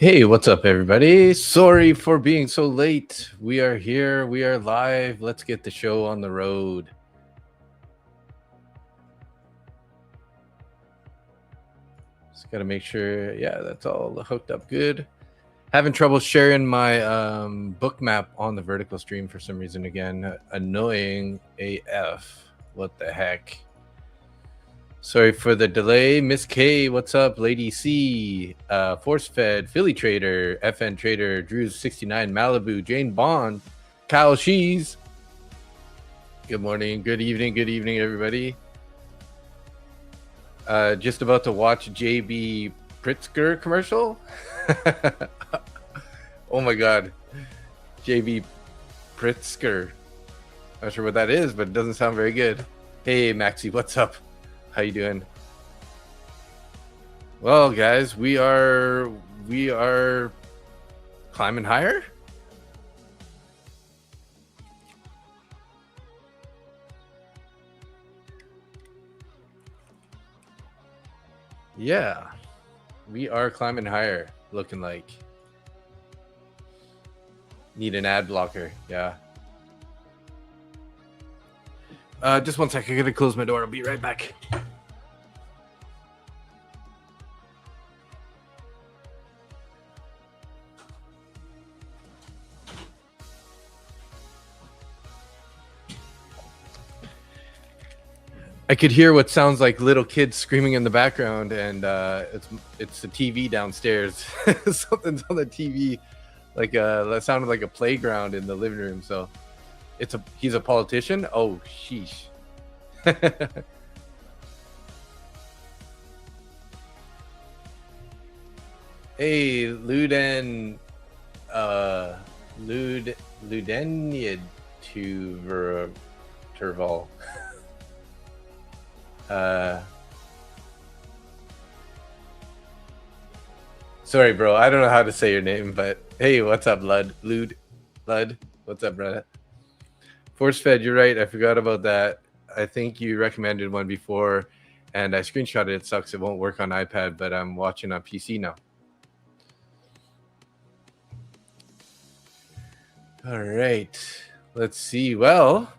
Hey, what's up, everybody? Sorry for being so late. We are here. We are live. Let's get the show on the road. Just got to make sure. Yeah, that's all hooked up good. Having trouble sharing my book map on the vertical stream for some reason again. Annoying AF. What the heck? Sorry for the delay. Miss K, what's up? Lady C, Force Fed, Philly Trader, FN Trader, Drew's 69, Malibu, Jane Bond, Kyle Shees. Good morning, good evening, everybody. Just about to watch JB Pritzker commercial. Oh my God, JB Pritzker. Not sure what that is, but it doesn't sound very good. Hey, Maxie, what's up? How you doing? Well, guys, we are climbing higher. Yeah, we are climbing higher. Looking like need an ad blocker. Yeah. Just one sec. I gotta close my door. I'll be right back. I could hear what sounds like little kids screaming in the background, and it's the TV downstairs. Something's on the TV, like that sounded like a playground in the living room. So he's a politician. Oh, sheesh. Hey, Ludeniad to Turval. Sorry, bro. I don't know how to say your name, but hey, what's up, Lud? What's up, brother? Force Fed, you're right. I forgot about that. I think you recommended one before, and I screenshotted it. It sucks. It won't work on iPad, but I'm watching on PC now. All right. Let's see. Well,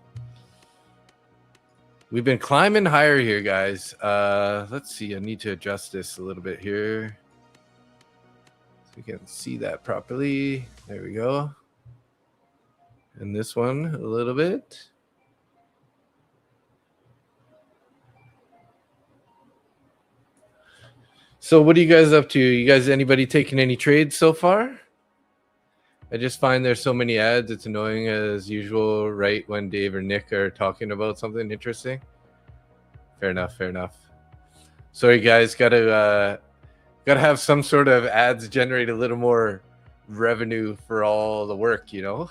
we've been climbing higher here, guys. Let's see. I need to adjust this a little bit here so we can see that properly. There we go. And this one a little bit. So what are you guys up to? You guys, anybody taking any trades so far? I just find there's so many ads. It's annoying as usual, right when Dave or Nick are talking about something interesting. Fair enough. Sorry, guys. Gotta have some sort of ads generate a little more revenue for all the work, you know.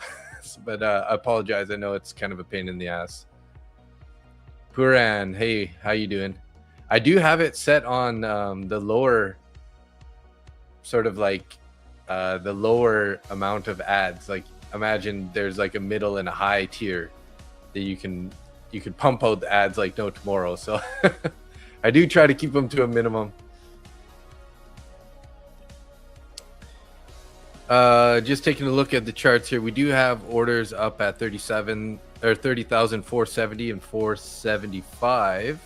But I apologize. I know it's kind of a pain in the ass. Puran, hey, how you doing? I do have it set on the lower, sort of like the lower amount of ads. Like imagine there's like a middle and a high tier that you can pump out the ads like no tomorrow. So I do try to keep them to a minimum. Just taking a look at the charts here, we do have orders up at 30,470 and 475,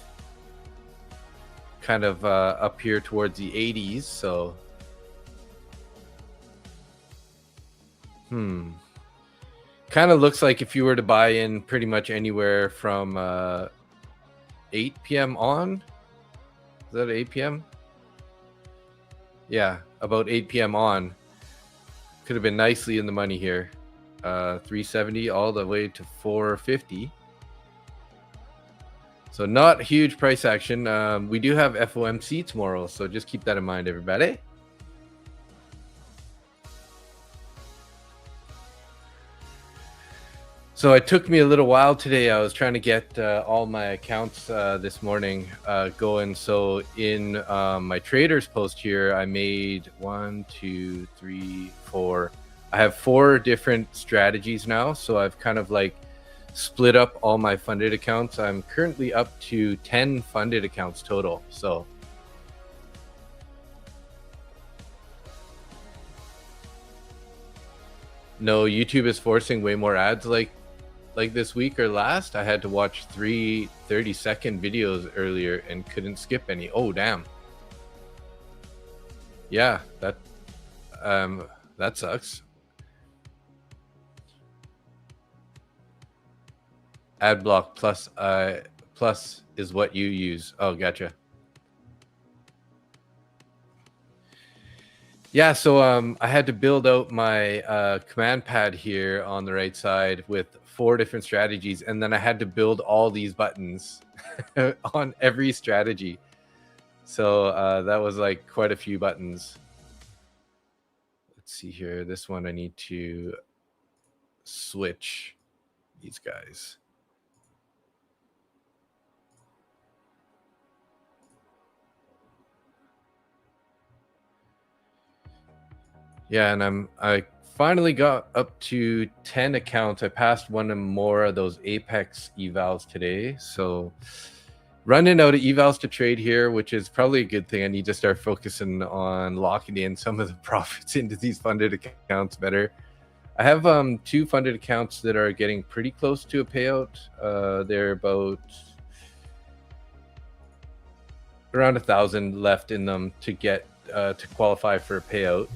kind of up here towards the 80s. So kind of looks like if you were to buy in pretty much anywhere from 8 p.m. on. Is that 8 p.m.? Yeah, about 8 p.m. on. Could have been nicely in the money here. 370 all the way to 450. So not huge price action. We do have FOMC tomorrow, so just keep that in mind, everybody. So it took me a little while today. I was trying to get all my accounts this morning going. So in my traders post here, I made 1, 2, 3, 4. I have 4 different strategies now. So I've kind of like split up all my funded accounts. I'm currently up to 10 funded accounts total. So No, YouTube is forcing way more ads like this week or last. I had to watch 3 30-second videos earlier and couldn't skip any. Oh, damn. Yeah, that sucks. Ad block plus is what you use. Oh, gotcha. Yeah, so I had to build out my command pad here on the right side with 4 different strategies, and then I had to build all these buttons on every strategy. So that was like quite a few buttons. Let's see here. This one I need to switch these guys. Yeah, and I finally got up to 10 accounts. I passed one or more of those Apex evals today. So running out of evals to trade here, which is probably a good thing. I need to start focusing on locking in some of the profits into these funded accounts better. I have 2 funded accounts that are getting pretty close to a payout. They're about around 1,000 left in them to get to qualify for a payout.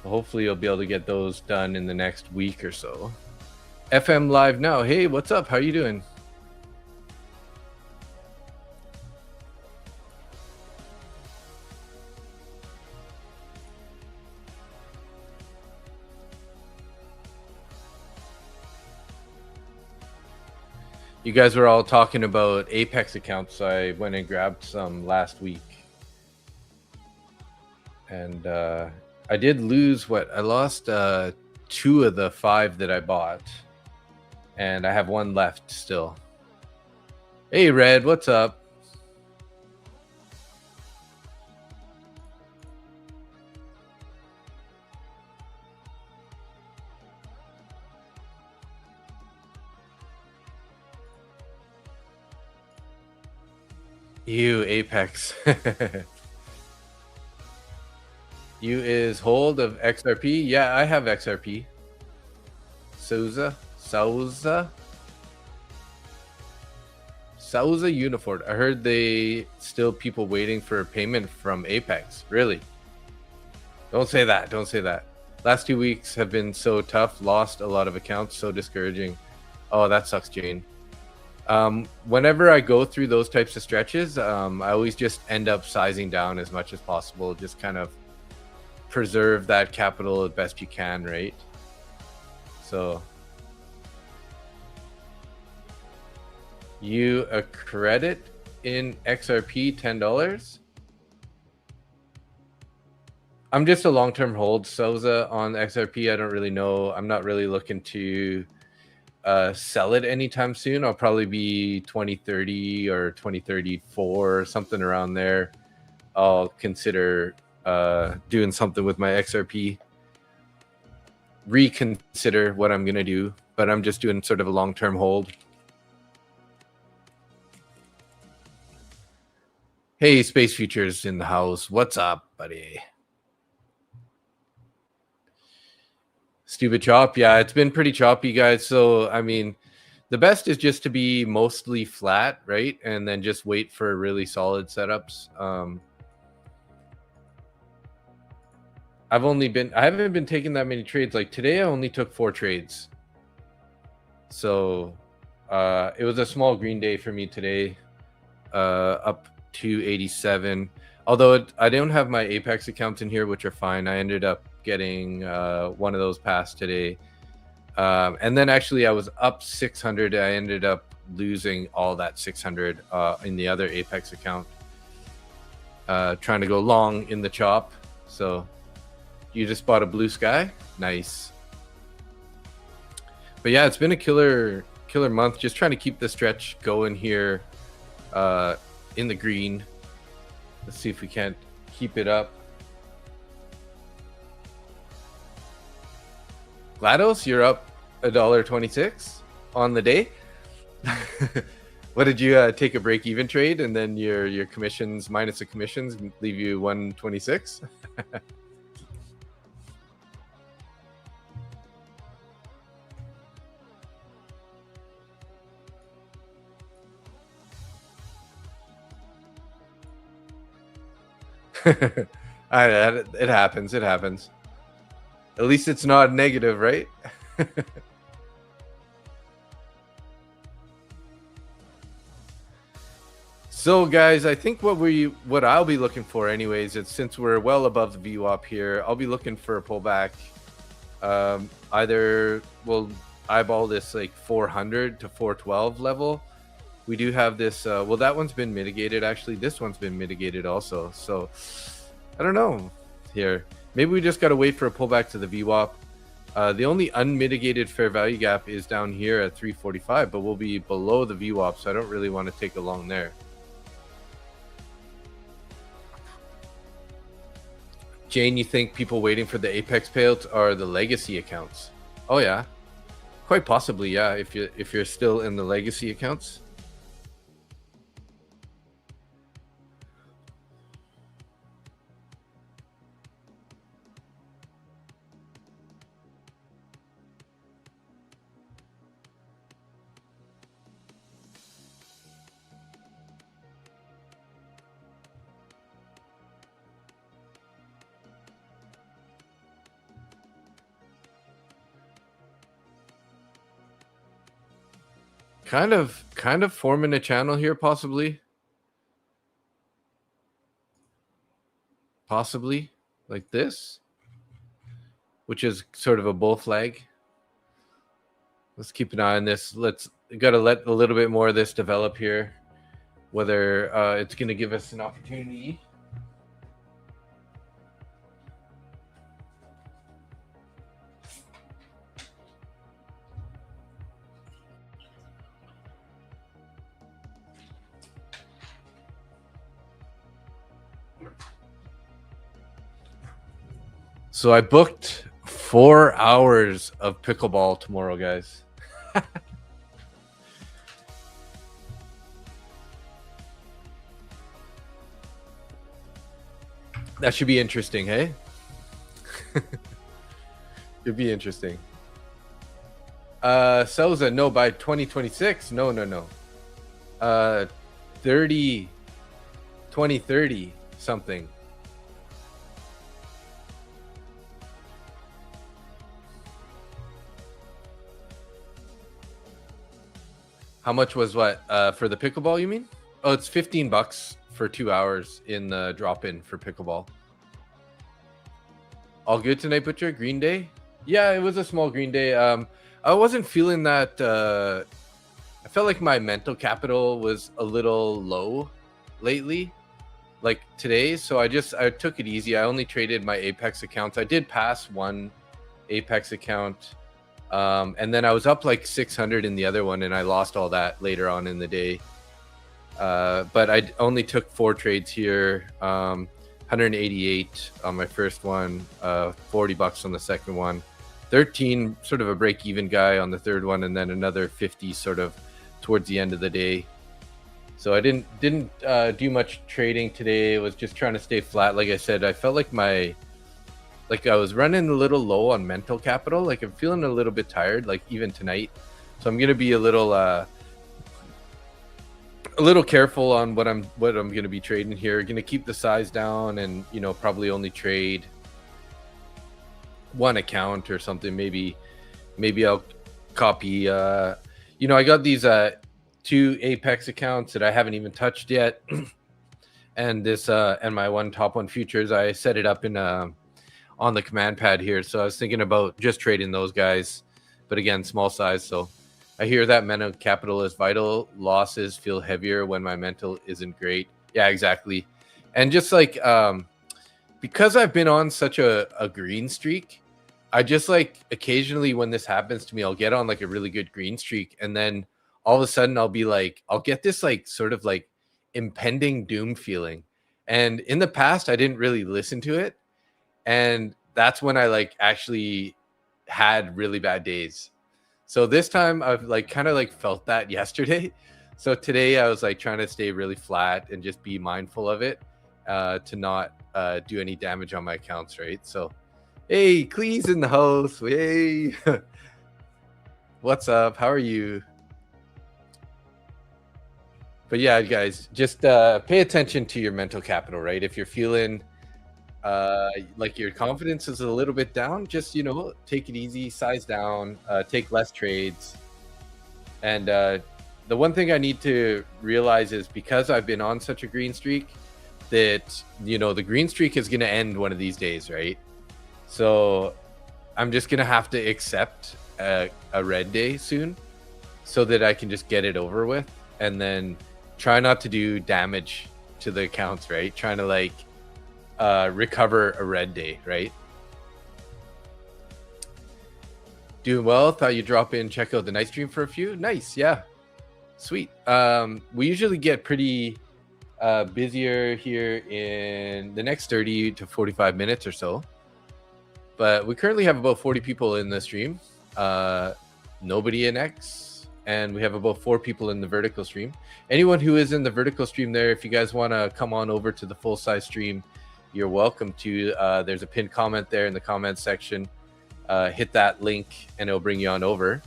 Hopefully you'll be able to get those done in the next week or so. FM live now. Hey, what's up? How you doing? You guys were all talking about Apex accounts, so I went and grabbed some last week. And I did lose I lost 2 of the 5 that I bought. And I have 1 left still. Hey, Red, what's up? You, Apex. You is hold of XRP? Yeah, I have XRP. Souza Uniford. I heard they still people waiting for a payment from Apex. Really? Don't say that. Don't say that. Last 2 weeks have been so tough. Lost a lot of accounts. So discouraging. Oh, that sucks, Jane. Whenever I go through those types of stretches, I always just end up sizing down as much as possible. Just kind of preserve that capital as best you can, right? So you a credit in XRP $10? I'm just a long-term hold, Souza, on XRP. I don't really know. I'm not really looking to sell it anytime soon. I'll probably be 2030 or 2034 or something around there. I'll consider doing something with my XRP, reconsider what I'm gonna do, but I'm just doing sort of a long-term hold. Hey, Space Futures in the house. What's up, buddy? Stupid chop. Yeah, it's been pretty choppy, guys. So I mean, the best is just to be mostly flat, right? And then just wait for really solid setups. I haven't been taking that many trades. Like today, I only took 4 trades. So it was a small green day for me today, up to 87. Although I don't have my Apex accounts in here, which are fine. I ended up getting one of those passed today. And then actually I was up 600. I ended up losing all that 600 in the other Apex account, trying to go long in the chop. So you just bought a blue sky? Nice. But yeah, it's been a killer month. Just trying to keep the stretch going here in the green. Let's see if we can't keep it up. GLaDOS, you're up $1.26 on the day. What did you take a break even trade, and then your commissions minus the commissions leave you 126? It happens. It happens. At least it's not negative, right? So guys, I think what I'll be looking for anyways is, since we're well above the VWAP here, I'll be looking for a pullback. Either we'll eyeball this like 400 to 412 level. We do have this well, that one's been mitigated. Actually, this one's been mitigated also. So I don't know here. Maybe we just got to wait for a pullback to the VWAP. The only unmitigated fair value gap is down here at 345, but we'll be below the VWAP, so I don't really want to take a long there. Jane, you think people waiting for the Apex payouts are the legacy accounts? Oh yeah, quite possibly, yeah. If you're still in the legacy accounts. Kind of forming a channel here, possibly like this, which is sort of a bull flag. Let's keep an eye on this. Got to let a little bit more of this develop here, whether it's going to give us an opportunity. So I booked 4 hours of pickleball tomorrow, guys. That should be interesting, hey? It'd be interesting. Souza, no, by 2026. No. 2030 something. How much was what? For the pickleball, you mean? Oh, it's $15 for 2 hours in the drop-in for pickleball. All good tonight, Butcher? Green Day? Yeah, it was a small green day. I wasn't feeling that. I felt like my mental capital was a little low lately, like today. So I took it easy. I only traded my Apex accounts. I did pass one Apex account. And then I was up like 600 in the other one, and I lost all that later on in the day. But I only took 4 trades here. 188 on my first one, $40 on the second one, 13 sort of a break-even guy on the third one, and then another 50 sort of towards the end of the day. So I didn't do much trading today. I was just trying to stay flat. Like I said, I felt like I was running a little low on mental capital. Like I'm feeling a little bit tired, like even tonight. So I'm gonna be a little careful on what I'm gonna be trading here. Gonna keep the size down, and probably only trade one account or something. Maybe I'll copy. I got these 2 Apex accounts that I haven't even touched yet, and this and my one top one futures. I set it up in on the command pad here. So I was thinking about just trading those guys, but again, small size. So I hear that mental capital is vital. Losses feel heavier when my mental isn't great. Yeah, exactly. And just like, because I've been on such a green streak, I just like occasionally when this happens to me, I'll get on like a really good green streak. And then all of a sudden I'll get this like sort of like impending doom feeling. And in the past, I didn't really listen to it. And that's when I like actually had really bad days. So this time I've like kind of like felt that yesterday. So today I was like trying to stay really flat and just be mindful of it, to not do any damage on my accounts, right? So, hey, Clee's in the house. Hey, what's up? How are you? But yeah, guys, just pay attention to your mental capital, right? If you're feeling like your confidence is a little bit down, just take it easy, size down, take less trades. And the one thing I need to realize is, because I've been on such a green streak, that the green streak is going to end one of these days, right? So I'm just going to have to accept a red day soon, so that I can just get it over with, and then try not to do damage to the accounts, right? Trying to like recover a red day, right? Doing well. Thought you'd drop in, check out the night stream for a few. Nice, yeah, sweet. We usually get pretty busier here in the next 30 to 45 minutes or so, but we currently have about 40 people in the stream. Nobody in X, and we have about 4 people in the vertical stream. Anyone who is in the vertical stream there, if you guys want to come on over to the full size stream, you're welcome to. There's a pinned comment there in the comment section. Hit that link and it'll bring you on over.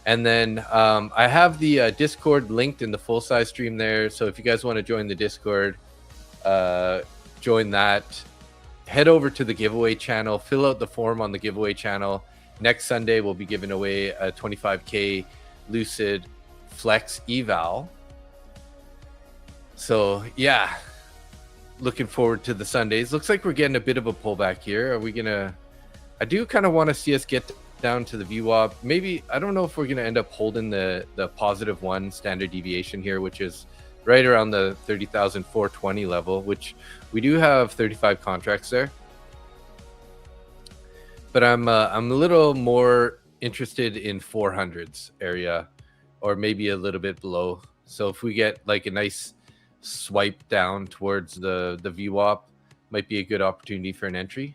And then I have the Discord linked in the full size stream there. So if you guys want to join the Discord, join that. Head over to the giveaway channel, fill out the form on the giveaway channel. Next Sunday, we'll be giving away a 25K Lucid Flex eval. So yeah, looking forward to the Sundays. Looks like we're getting a bit of a pullback here. Are we gonna? I do kind of want to see us get down to the VWAP. Maybe, I don't know if we're gonna end up holding the +1 standard deviation here, which is right around the 30,420 level, which we do have 35 contracts there. But I'm a little more interested in 400s area, or maybe a little bit below. So if we get like a nice swipe down towards the VWAP, might be a good opportunity for an entry.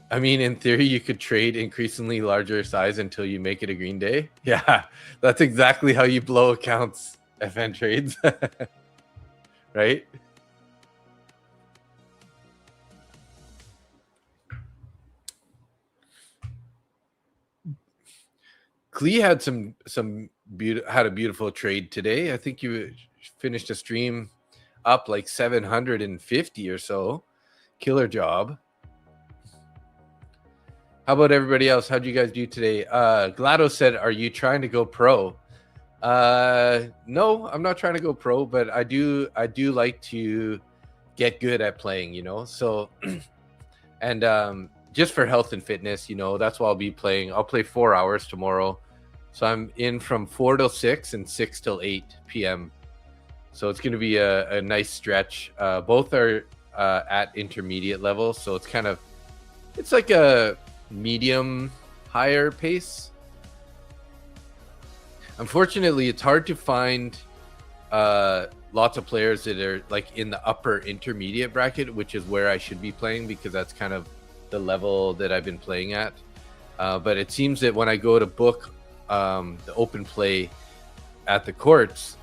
I mean, in theory, you could trade increasingly larger size until you make it a green day. Yeah, that's exactly how you blow accounts, FN trades. Right? Klee had had a beautiful trade today. I think you finished a stream up like 750 or so. Killer job. How about everybody else? How'd you guys do today? GLaDOS said, "Are you trying to go pro?" No, I'm not trying to go pro, but I do like to get good at playing, So, and just for health and fitness, that's why I'll be playing. I'll play 4 hours tomorrow. So I'm in from 4 till 6 and 6 till 8 p.m. So it's going to be a nice stretch. Both are at intermediate level. So it's like a medium higher pace. Unfortunately, it's hard to find lots of players that are like in the upper intermediate bracket, which is where I should be playing, because that's kind of the level that I've been playing at. But it seems that when I go to book the open play at the courts,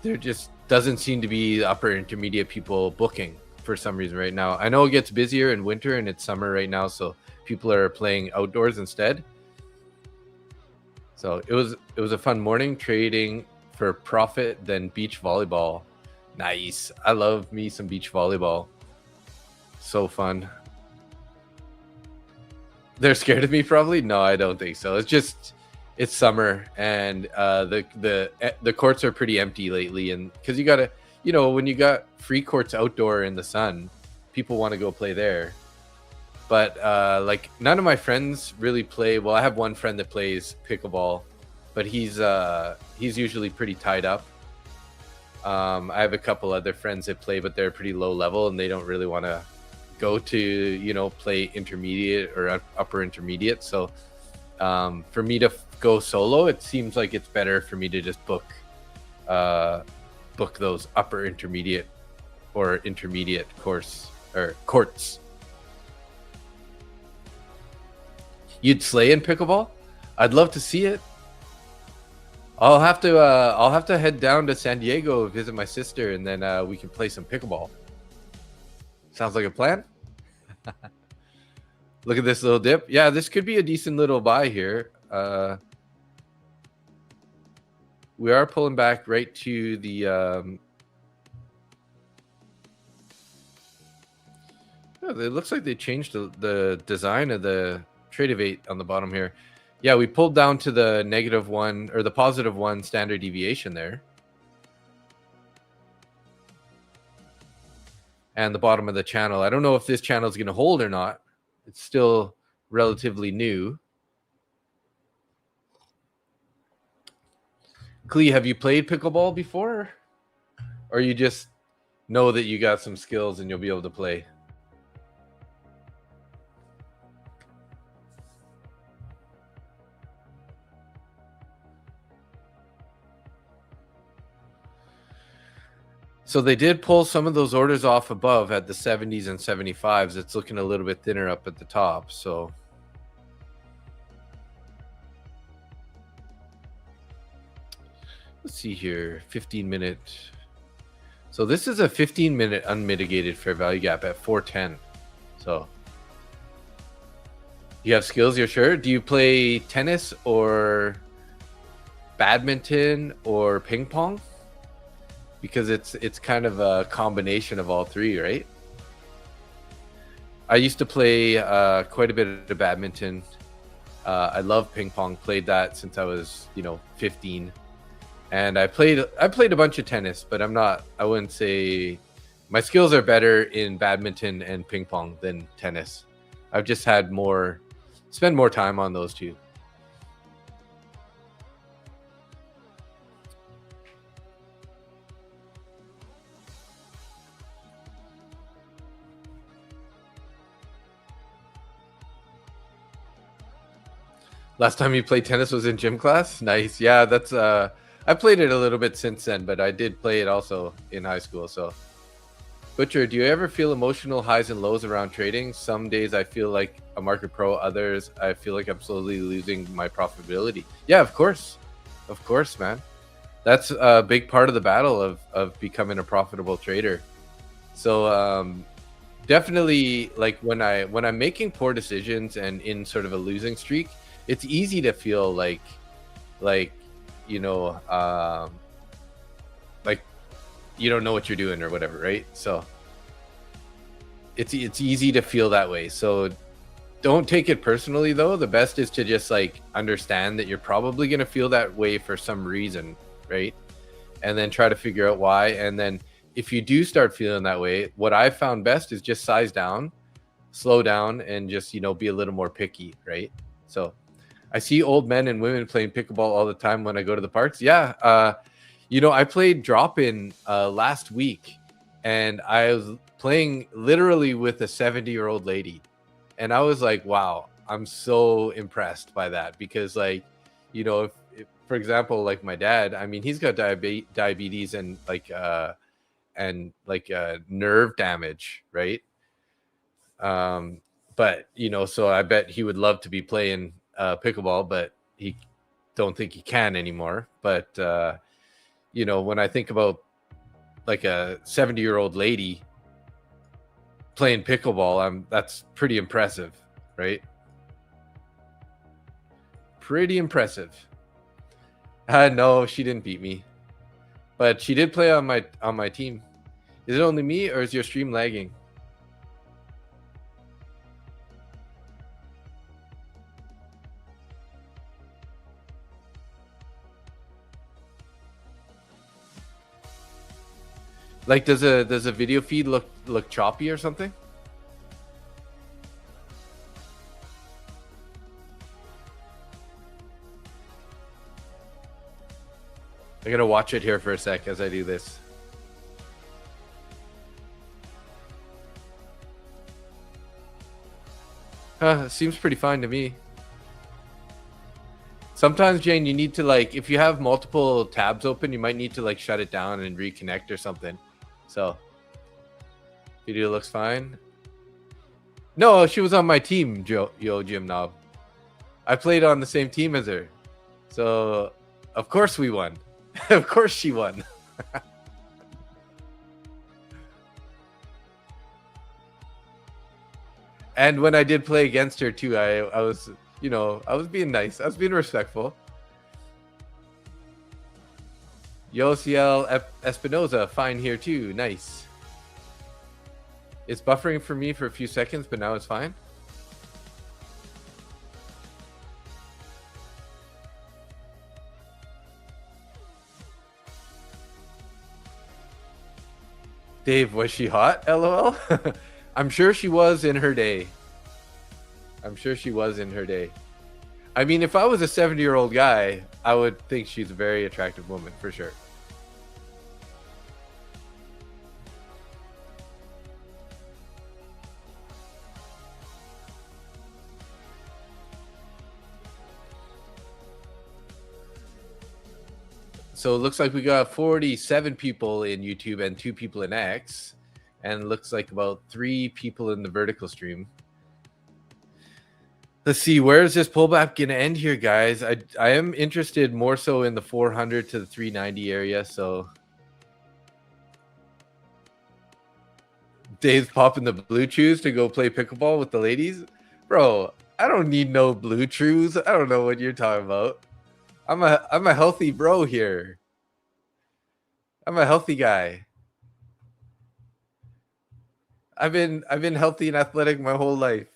there just doesn't seem to be upper intermediate people booking for some reason right now. I know it gets busier in winter and it's summer right now, so people are playing outdoors instead. So it was a fun morning trading for profit, then beach volleyball. Nice. I love me some beach volleyball. So fun. They're scared of me probably? No, I don't think so. It's summer and the courts are pretty empty lately, and because you gotta, when you got free courts outdoor in the sun, people want to go play there. But like none of my friends really play. Well, I have one friend that plays pickleball, but he's usually pretty tied up. I have a couple other friends that play, but they're pretty low level and they don't really want to go to play intermediate or upper intermediate. So for me to go solo, it seems like it's better for me to just book those upper intermediate or intermediate courts. You'd slay in pickleball? I'd love to see it. I'll have to head down to San Diego, visit my sister, and then we can play some pickleball. Sounds like a plan. Look at this little dip. Yeah, this could be a decent little buy here. we are pulling back right to the it looks like they changed the design of the trade of 8 on the bottom here. Yeah, we pulled down to the -1 or the +1 standard deviation there. And the bottom of the channel. I don't know if this channel is going to hold or not. It's still relatively new. Klee, have you played pickleball before? Or you just know that you got some skills and you'll be able to play? So they did pull some of those orders off above at the 70s and 75s. It's looking a little bit thinner up at the top. So let's see here, 15-minute. So this is a 15-minute unmitigated fair value gap at 410. So you have skills, you're sure? Do you play tennis or badminton or ping pong? Because it's kind of a combination of all three, right? I used to play quite a bit of badminton. I love ping pong. Played that since I was 15, and I played a bunch of tennis. But I wouldn't say my skills are better in badminton and ping pong than tennis. I've just had spend more time on those two. Last time you played tennis was in gym class? Nice. Yeah, that's I played it a little bit since then, but I did play it also in high school. So Butcher, do you ever feel emotional highs and lows around trading? Some days I feel like a market pro, others I feel like I'm slowly losing my profitability. Yeah, of course. Of course, man. That's a big part of the battle of becoming a profitable trader. So definitely, like when I'm making poor decisions and in sort of a losing streak, it's easy to feel like you don't know what you're doing or whatever, right? So it's easy to feel that way. So don't take it personally, though. The best is to just understand that you're probably going to feel that way for some reason, right? And then try to figure out why. And then if you do start feeling that way, what I found best is just size down, slow down, and just be a little more picky, right? So I see old men and women playing pickleball all the time when I go to the parks. Yeah. I played drop-in last week, and I was playing literally with a 70-year-old lady. And I was like, wow, I'm so impressed by that. Because if, for example, like my dad, I mean, he's got diabetes and nerve damage, right? But so I bet he would love to be playing pickleball, but he don't think he can anymore. But when I think about like a 70-year-old lady playing pickleball, that's pretty impressive, right? Pretty impressive. No, she didn't beat me, but she did play on my team. Is it only me, or is your stream lagging? Like, does a video feed look choppy or something? I gotta watch it here for a sec as I do this. Seems pretty fine to me. Sometimes, Jane, you need to if you have multiple tabs open, you might need to shut it down and reconnect or something. So video looks fine. No, she was on my team, Jim Knob. I played on the same team as her. So of course we won. Of course she won. And when I did play against her too, I was I was being nice. I was being respectful. Yosiel Espinoza, fine here too. Nice. It's buffering for me for a few seconds, but now it's fine. Dave, was she hot? LOL. I'm sure she was in her day. I'm sure she was in her day. I mean, if I was a 70-year-old guy, I would think she's a very attractive woman for sure. So it looks like we got 47 people in YouTube and 2 people in X. And it looks like about 3 people in the vertical stream. Let's see, where is this pullback going to end here, guys? I am interested more so in the 400 to the 390 area. So Dave's popping the blue chews to go play pickleball with the ladies. Bro, I don't need no blue chews. I don't know what you're talking about. I'm a healthy bro here. I'm a healthy guy. I've been healthy and athletic my whole life.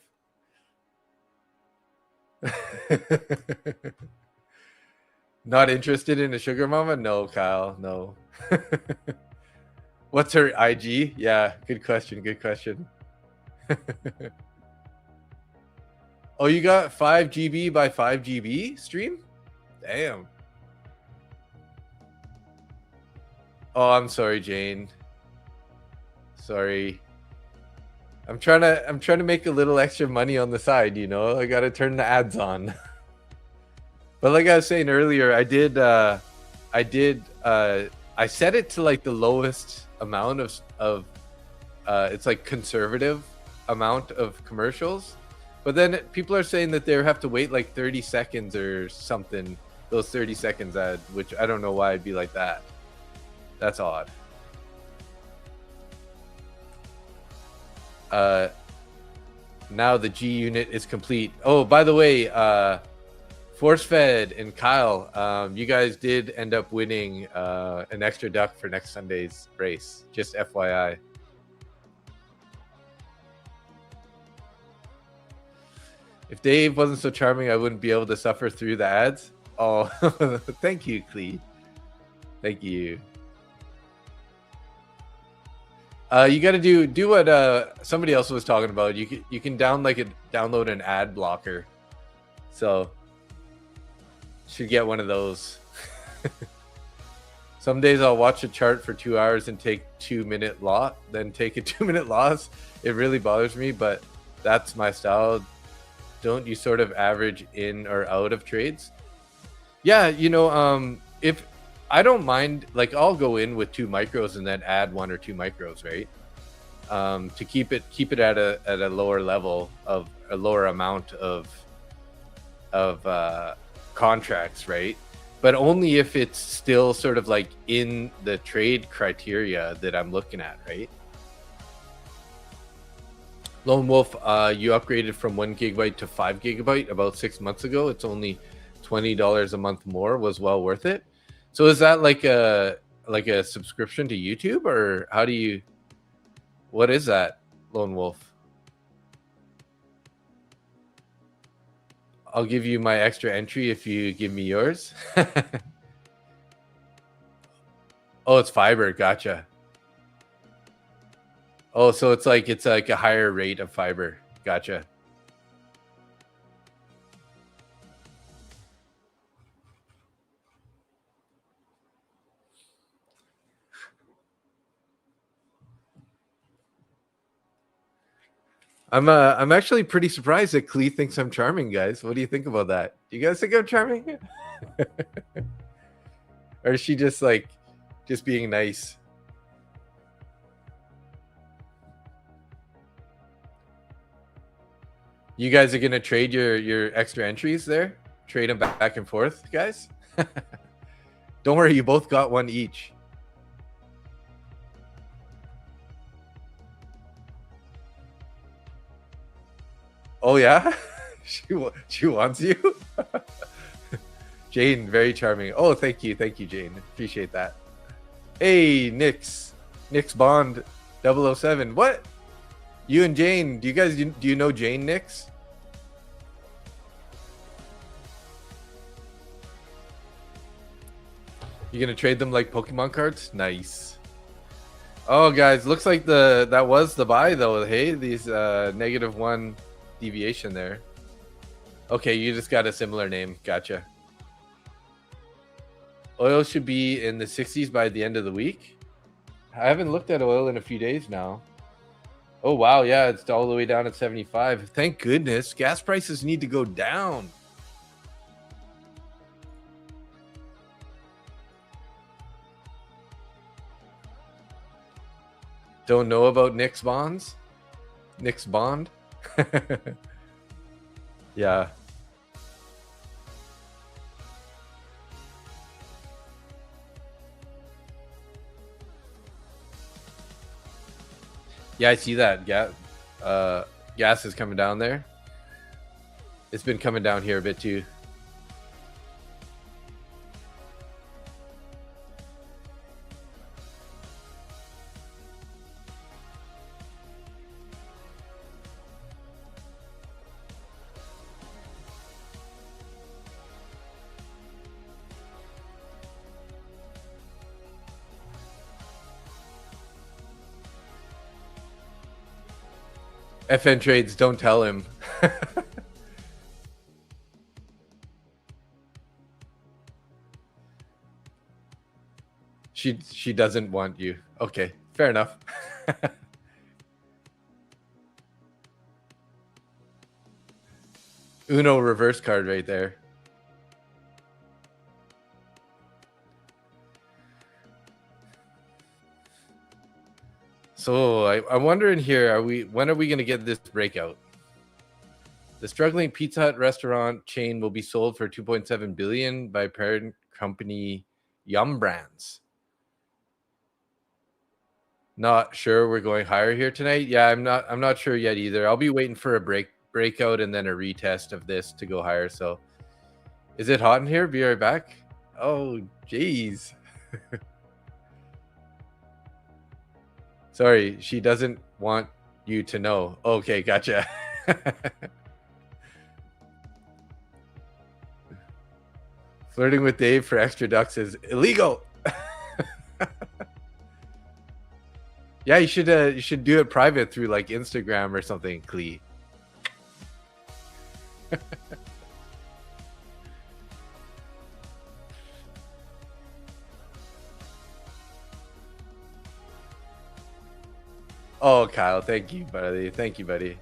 Not interested in a sugar mama? No, Kyle, no. What's her IG? Yeah, good question, good question. Oh, you got 5 GB by 5 GB stream? Damn. Oh, I'm sorry, Jane. Sorry. I'm trying to make a little extra money on the side, you know. I got to turn the ads on. But like I was saying earlier, I set it to like the lowest amount of it's like conservative amount of commercials. But then people are saying that they have to wait like 30 seconds or something. Those 30 seconds ad, which I don't know why it'd be like that. That's odd. Now the G unit is complete. Oh, by the way, Force Fed and Kyle, you guys did end up winning an extra duck for next Sunday's race. Just FYI. If Dave wasn't so charming, I wouldn't be able to suffer through the ads. Oh, thank you, Clee. Thank you. You got to do what somebody else was talking about. You can download an ad blocker. So should get one of those. Some days I'll watch a chart for 2 hours and take 2-minute loss, then take a 2-minute loss. It really bothers me, but that's my style. Don't you sort of average in or out of trades? Yeah, you know, if I don't mind, like I'll go in with 2 micros and then add 1 or 2 micros, right? To keep it at a lower level of a lower amount of contracts, right? But only if it's still sort of like in the trade criteria that I'm looking at, right? Lone Wolf, you upgraded from 1 gigabyte to 5 gigabyte about 6 months ago. It's only $20 a month more. Was well worth it. So is that like a subscription to YouTube, or how do you? What is that, Lone Wolf? I'll give you my extra entry if you give me yours. Oh, it's fiber. Gotcha. Oh, so it's like a higher rate of fiber. Gotcha. I'm actually pretty surprised that Klee thinks I'm charming, guys. What do you think about that? Do you guys think I'm charming? Or is she just being nice? You guys are gonna trade your extra entries there? Trade them back and forth, guys? Don't worry, you both got one each. Oh yeah, she wants you. Jane, very charming. Oh, thank you, Jane. Appreciate that. Hey, Nick's Bond 007. What? You and Jane, do you know Jane Nix? You gonna trade them like Pokemon cards? Nice. Oh, guys, looks like that was the buy though. Hey, these -1 deviation there. Okay, you just got a similar name. Gotcha. Oil should be in the 60s by the end of the week. I haven't looked at oil in a few days now. Oh, wow. Yeah, it's all the way down at 75. Thank goodness. Gas prices need to go down. Don't know about Nick's bonds? Nick's bond? Yeah. Yeah, I see that. Gas is coming down there. It's been coming down here a bit too. FN trades, don't tell him. She doesn't want you. Okay, fair enough. Uno reverse card right there. So I'm wondering here, when are we going to get this breakout? The struggling Pizza Hut restaurant chain will be sold for 2.7 billion by parent company Yum Brands. Not sure we're going higher here tonight. Yeah, I'm not sure yet either. I'll be waiting for a breakout and then a retest of this to go higher. So is it hot in here? Be right back. Oh, geez. Sorry, she doesn't want you to know. Okay, gotcha. Flirting with Dave for extra ducks is illegal. Yeah, you should do it private through like Instagram or something, Clee. Oh, Kyle, thank you, buddy. Thank you, buddy.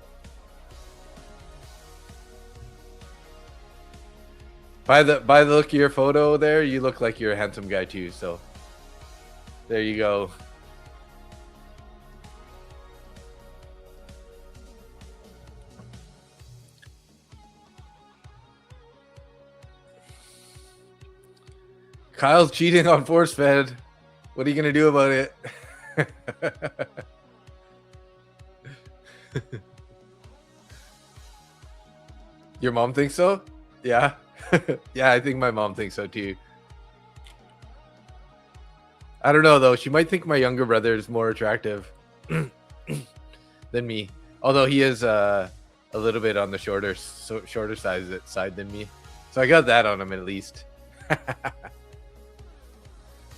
By the look of your photo there, you look like you're a handsome guy too. So there you go. Kyle's cheating on force fed. What are you gonna do about it? Your mom thinks so? Yeah. Yeah, I think my mom thinks so too. I don't know though. She might think my younger brother is more attractive than me. Although he is a little bit on the shorter side than me. So I got that on him at least.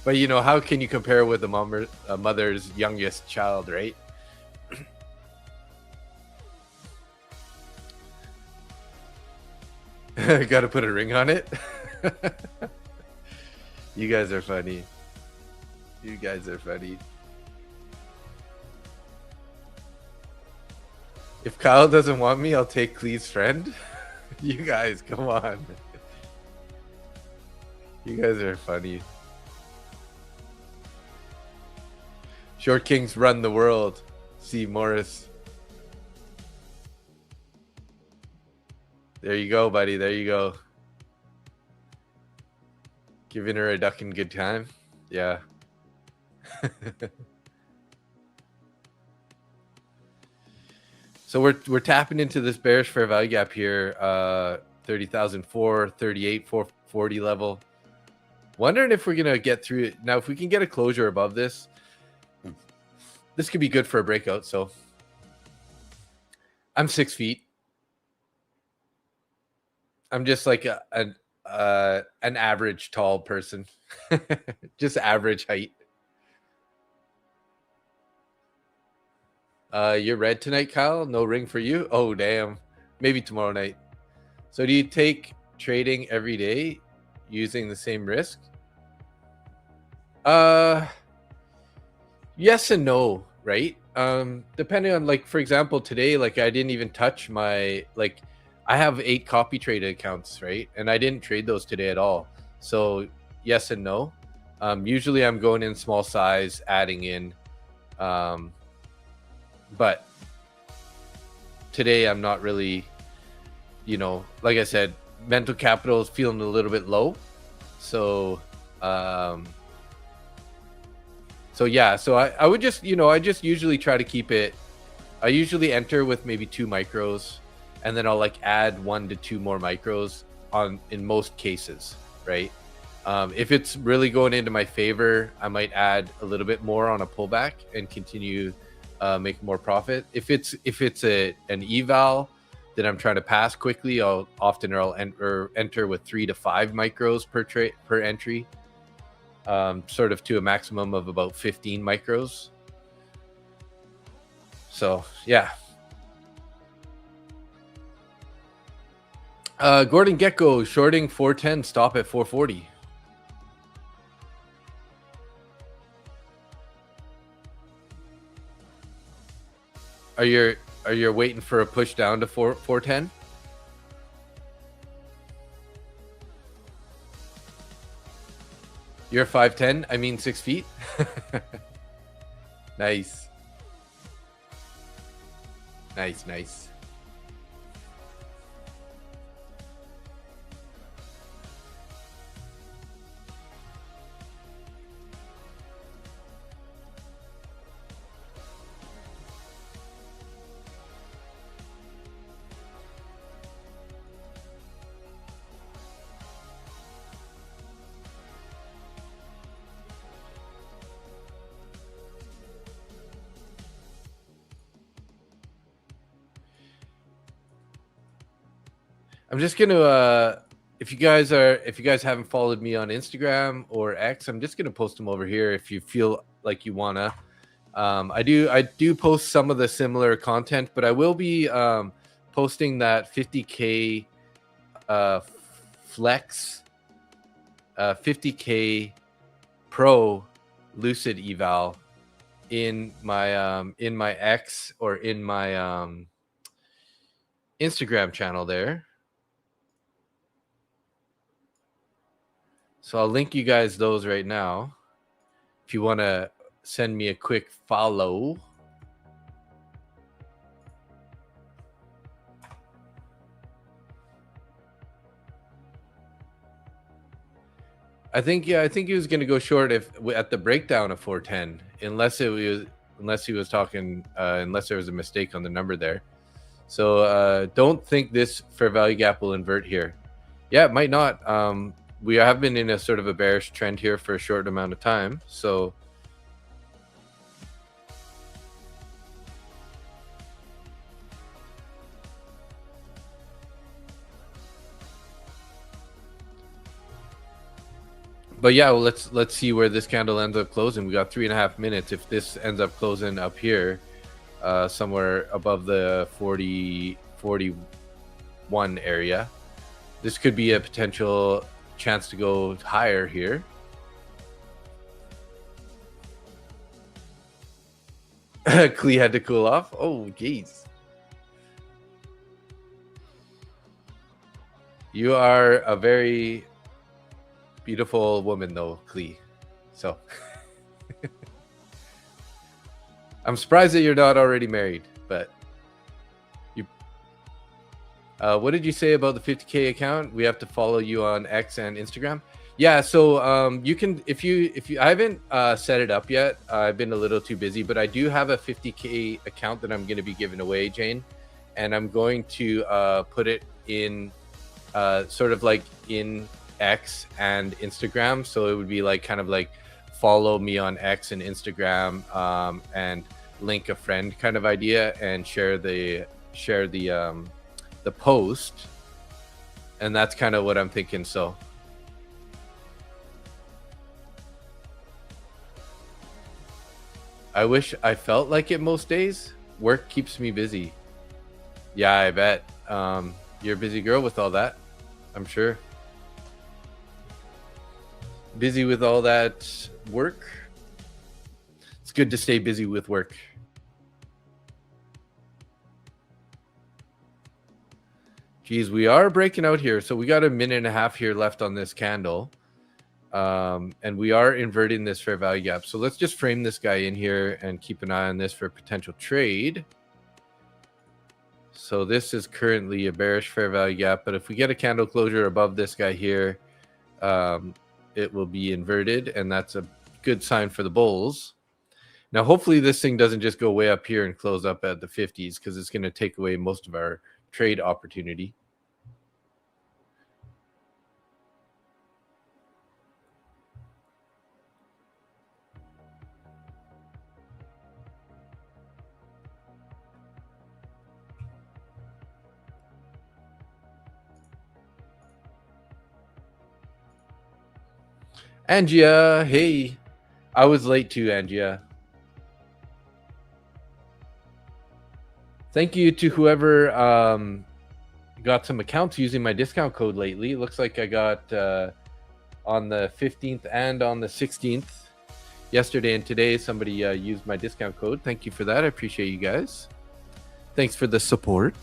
But you know, how can you compare with a mother's youngest child, right? Gotta put a ring on it. You guys are funny. You guys are funny. If Kyle doesn't want me, I'll take Clee's friend. You guys, come on. You guys are funny. Short Kings run the world. C. Morris. There you go, buddy. There you go. Giving her a ducking good time. Yeah. So we're tapping into this bearish fair value gap here. 30,004, 38, 440 level. Wondering if we're gonna get through it now. If we can get a closure above this, this could be good for a breakout. So I'm 6 feet. I'm just like an average tall person, just average height. You're red tonight, Kyle. No ring for you. Oh damn. Maybe tomorrow night. So do you take trading every day using the same risk? Yes and no, right? Depending on, like, for example, today, like, I didn't even touch my, like, I have 8 copy traded accounts, right? And I didn't trade those today at all. So yes and no. Usually I'm going in small size, adding in, but today I'm not really, you know, like I said, mental capital is feeling a little bit low. So yeah, so I would just, you know, I just usually try to keep it, I usually enter with maybe 2 micros, and then I'll like add 1 to 2 more micros in most cases, right? If it's really going into my favor, I might add a little bit more on a pullback and continue make more profit. If it's an eval that I'm trying to pass quickly, I'll enter with 3 to 5 micros per entry. Sort of to a maximum of about 15 micros. So yeah. Gordon Gecko shorting 410, stop at 440. Are you waiting for a push down to 410? You're 5'10", I mean 6 feet. Nice. Nice. I'm just gonna if you guys haven't followed me on Instagram or X, I'm just gonna post them over here if you feel like you wanna. I do post some of the similar content, but I will be posting that 50K flex 50K pro Lucid eval in my X or in my Instagram channel there. So I'll link you guys those right now if you want to send me a quick follow. I think he was going to go short at the breakdown of 410, unless he was talking unless there was a mistake on the number there. So don't think this fair value gap will invert here. Yeah, it might not. We have been in a sort of a bearish trend here for a short amount of time. So but yeah, well, let's see where this candle ends up closing. We got 3.5 minutes. If this ends up closing up here, somewhere above the 41 area, this could be a potential chance to go higher here. Klee had to cool off. Oh, geez. You are a very beautiful woman, though, Klee. So I'm surprised that you're not already married, but you. What did you say about the 50K account? We have to follow you on X and Instagram. Yeah, so you can if you I haven't set it up yet. I've been a little too busy, but I do have a 50K account that I'm going to be giving away, Jane, and I'm going to put it in sort of like in X and Instagram, so it would be like kind of like follow me on X and Instagram, and link a friend kind of idea, and share the post, and that's kind of what I'm thinking. So I wish I felt like it most days. Work keeps me busy. Yeah, I bet. You're a busy girl with all that, I'm sure. Busy with all that work. It's good to stay busy with work. Geez, we are breaking out here. So we got a minute and a half here left on this candle. And we are inverting this fair value gap. So let's just frame this guy in here and keep an eye on this for potential trade. So this is currently a bearish fair value gap, but if we get a candle closure above this guy here, it will be inverted, and that's a good sign for the bulls. Now, hopefully this thing doesn't just go way up here and close up at the 50s, because it's going to take away most of our trade opportunity. Angia, hey. I was late too, Angia. Thank you to whoever got some accounts using my discount code lately. It looks like I got on the 15th and on the 16th. Yesterday and today, somebody used my discount code. Thank you for that. I appreciate you guys. Thanks for the support.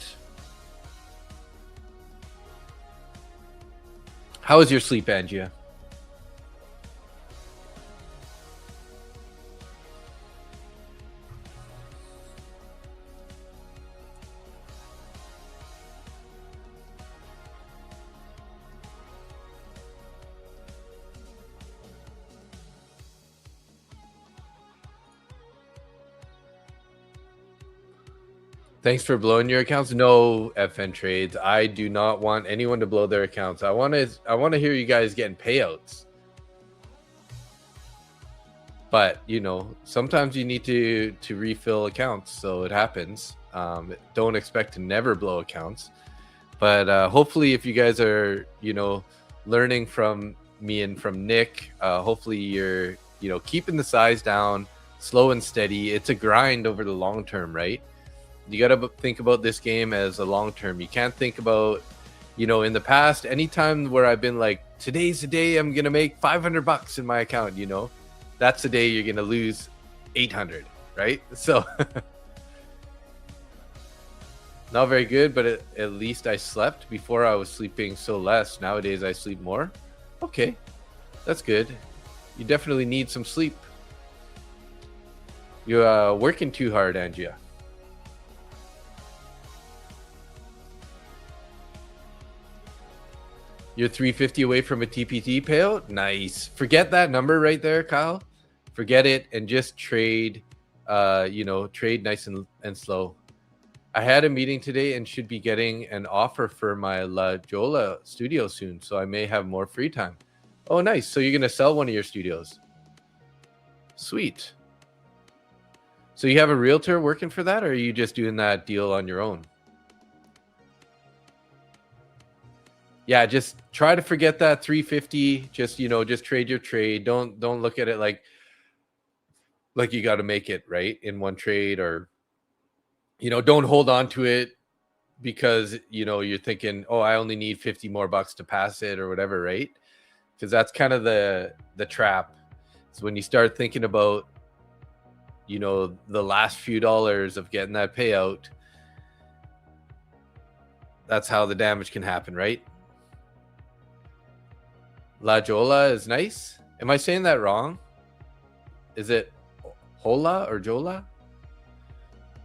How was your sleep, Angia? Thanks for blowing your accounts. No, FN Trades. I do not want anyone to blow their accounts. I want to hear you guys getting payouts. But, you know, sometimes you need to refill accounts, so it happens. Don't expect to never blow accounts. But hopefully if you guys are, you know, learning from me and from Nick, hopefully you're, you know, keeping the size down, slow and steady. It's a grind over the long term, right? You got to think about this game as a long term. You can't think about, you know, in the past, anytime where I've been like, today's the day I'm going to make $500 in my account, you know, that's the day you're going to lose 800, right? So not very good, but at least I slept. Before I was sleeping so less. Nowadays I sleep more. Okay, that's good. You definitely need some sleep. You're working too hard, Angia. You're 350 away from a TPT payout. Nice. Forget that number right there, Kyle. Forget it and just trade. You know, trade nice and slow. I had a meeting today and should be getting an offer for my La Jolla studio soon, so I may have more free time. Oh, nice. So you're gonna sell one of your studios. Sweet. So you have a realtor working for that, or are you just doing that deal on your own? Yeah, just try to forget that 350. Just, you know, just trade your trade. Don't look at it like you got to make it right in one trade, or, you know, don't hold on to it because, you know, you're thinking, oh, I only need 50 more bucks to pass it or whatever, right? Because that's kind of the trap. So when you start thinking about, you know, the last few dollars of getting that payout, that's how the damage can happen, right? La Jolla is nice. Am I saying that wrong? Is it Hola or Jola?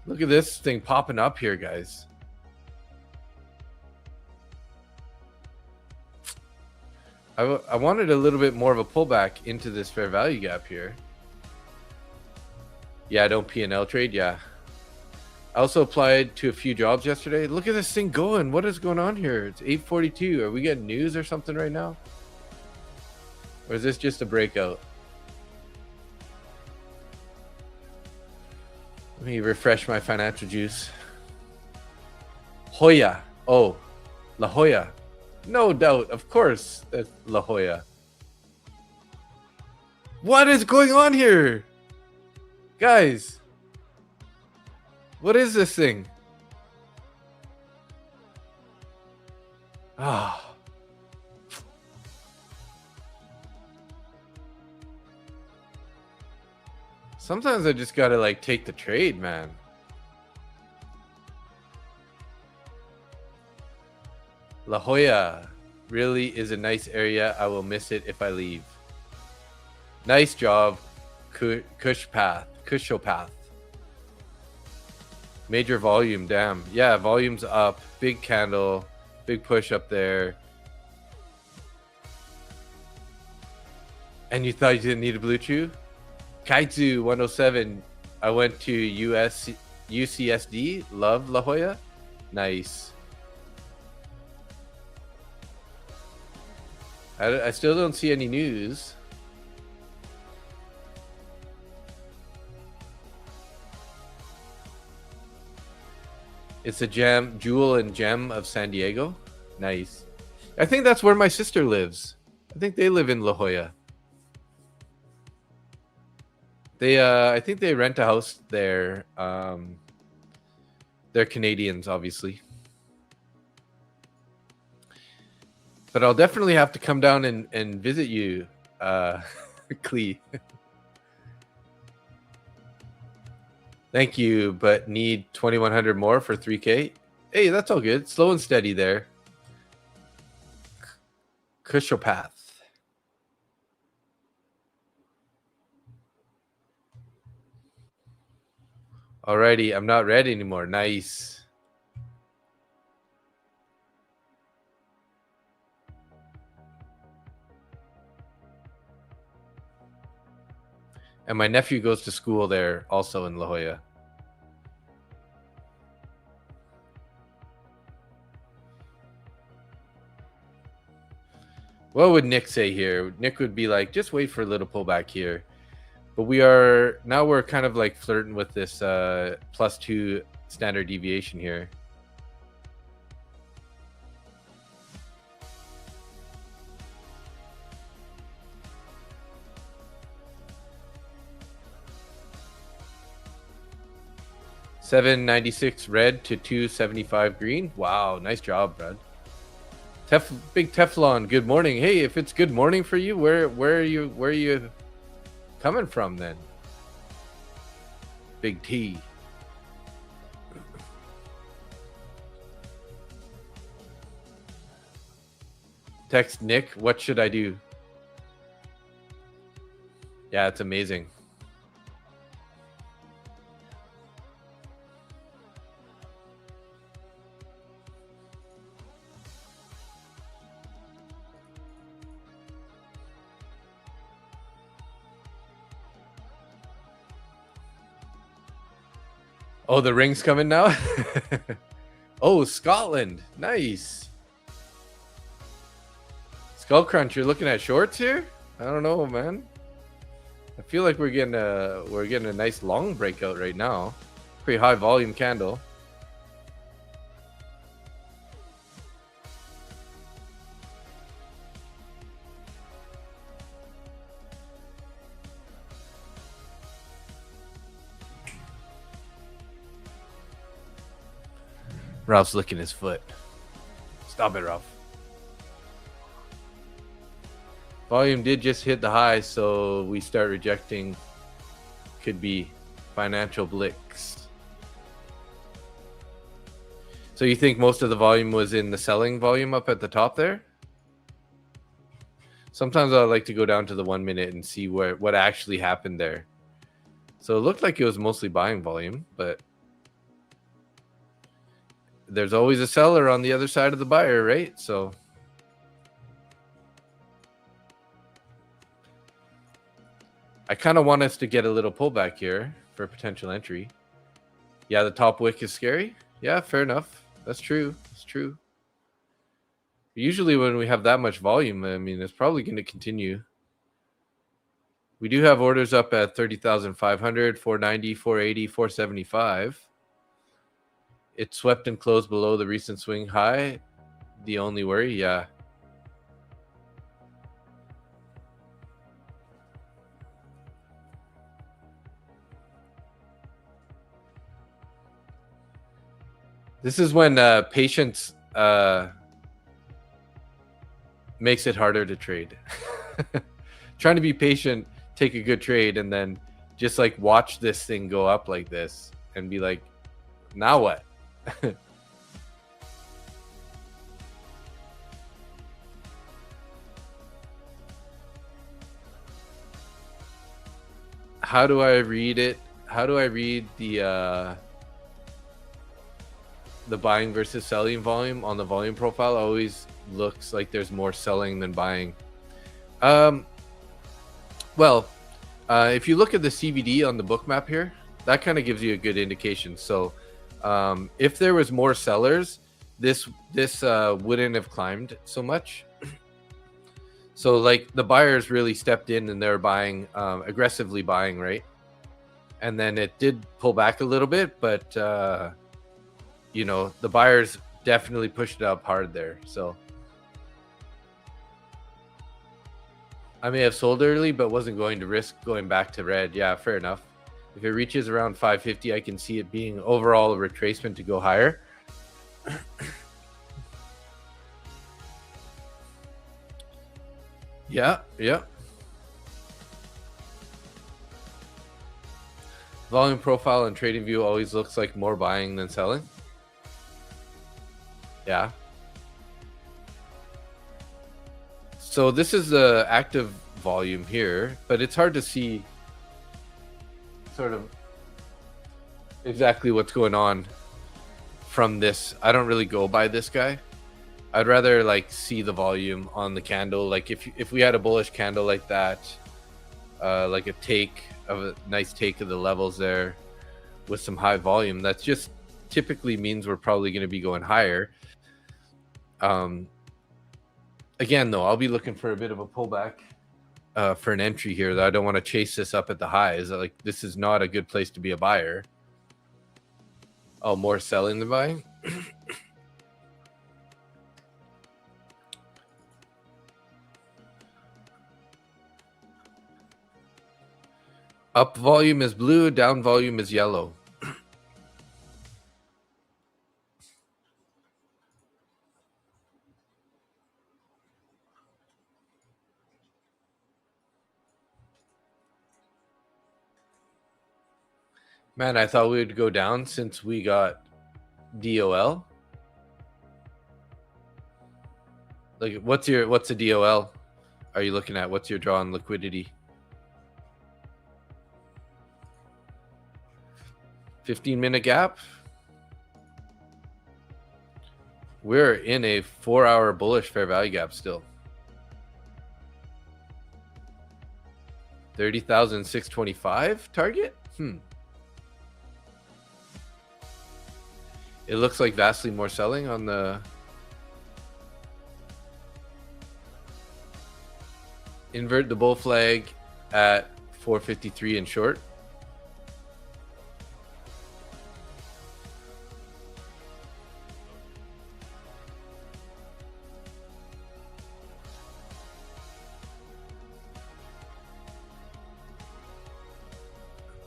Look at this thing popping up here, guys. I wanted a little bit more of a pullback into this fair value gap here. Yeah, I don't P&L trade. Yeah. I also applied to a few jobs yesterday. Look at this thing going. What is going on here? It's 8:42. Are we getting news or something right now? Or is this just a breakout? Let me refresh my financial juice. Hoya. Oh, La Jolla. No doubt. Of course, that's La Jolla. What is going on here? Guys, what is this thing? Ah. Sometimes I just gotta like take the trade, man. La Jolla really is a nice area. I will miss it if I leave. Nice job, Kushopath. Major volume, damn. Yeah, volume's up. Big candle, big push up there. And you thought you didn't need a blue chew? Kaitsu 107. I went to UCSD. Love La Jolla. Nice. I still don't see any news. It's a jewel and gem of San Diego. Nice. I think that's where my sister lives. I think they live in La Jolla. I think they rent a house there. They're Canadians, obviously. But I'll definitely have to come down and visit you, Clee. Thank you, but need 2,100 more for 3K. Hey, that's all good. Slow and steady there. Kushopath. Alrighty, I'm not red anymore. Nice. And my nephew goes to school there, also in La Jolla. What would Nick say here? Nick would be like, just wait for a little pullback here. But we're kind of like flirting with this +2 standard deviation here. $7.96 red to $2.75 green. Wow, nice job, Brad. Big Teflon. Good morning. Hey, if it's good morning for you, where are you coming from then? Big T. Text Nick, what should I do? Yeah, it's amazing. Oh, the ring's coming now? Oh, Scotland. Nice. Skull Crunch, you're looking at shorts here? I don't know, man. I feel like we're getting a nice long breakout right now. Pretty high volume candle. Ralph's licking his foot. Stop it, Ralph. Volume did just hit the high, so we start rejecting. Could be financial blicks. So you think most of the volume was in the selling volume up at the top there? Sometimes I like to go down to the 1 minute and see what actually happened there. So it looked like it was mostly buying volume, but there's always a seller on the other side of the buyer, right? So I kind of want us to get a little pullback here for a potential entry. Yeah, the top wick is scary. Yeah, fair enough. That's true. That's true. Usually when we have that much volume, I mean, it's probably going to continue. We do have orders up at 30,500, 490, 480, 475. It swept and closed below the recent swing high. The only worry, yeah. This is when patience makes it harder to trade. Trying to be patient, take a good trade, and then just like watch this thing go up like this and be like, now what? How do I read it? How do I read the buying versus selling volume on the volume profile? Always looks like there's more selling than buying. Well, if you look at the CVD on the book map here, that kind of gives you a good indication. So if there was more sellers, this wouldn't have climbed so much. So like the buyers really stepped in and they're buying, aggressively buying, right? And then it did pull back a little bit, but you know, the buyers definitely pushed it up hard there. So I may have sold early, but wasn't going to risk going back to red. Yeah, fair enough. If it reaches around 550, I can see it being overall a retracement to go higher. Yeah. Volume profile and trading view always looks like more buying than selling. Yeah. So this is the active volume here, but it's hard to see sort of exactly what's going on from this. I don't really go by this guy. I'd rather like see the volume on the candle. Like if we had a bullish candle like that, like a nice take of the levels there with some high volume, that's just typically means we're probably going to be going higher. Again, though, I'll be looking for a bit of a pullback for an entry here. That I don't want to chase this up at the highs. Like this is not a good place to be a buyer. Oh, more selling than buying. Up volume is blue, down volume is yellow. Man, I thought we would go down since we got DOL. Like, what's the DOL? Are you looking at? What's your draw on liquidity? 15-minute gap. We're in a 4-hour bullish fair value gap still. 30,625 target. It looks like vastly more selling on the invert the bull flag at 453 in short.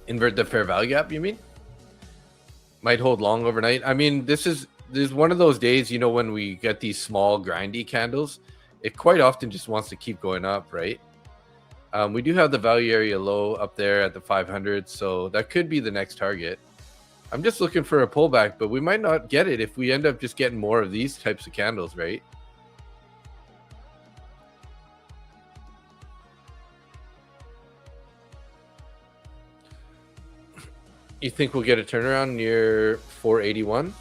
Invert the fair value gap, you mean? Might hold long overnight. I mean, this is one of those days, you know, when we get these small grindy candles, it quite often just wants to keep going up, right? We do have the value area low up there at the 500, so that could be the next target. I'm just looking for a pullback, but we might not get it if we end up just getting more of these types of candles, right? You think we'll get a turnaround near 481?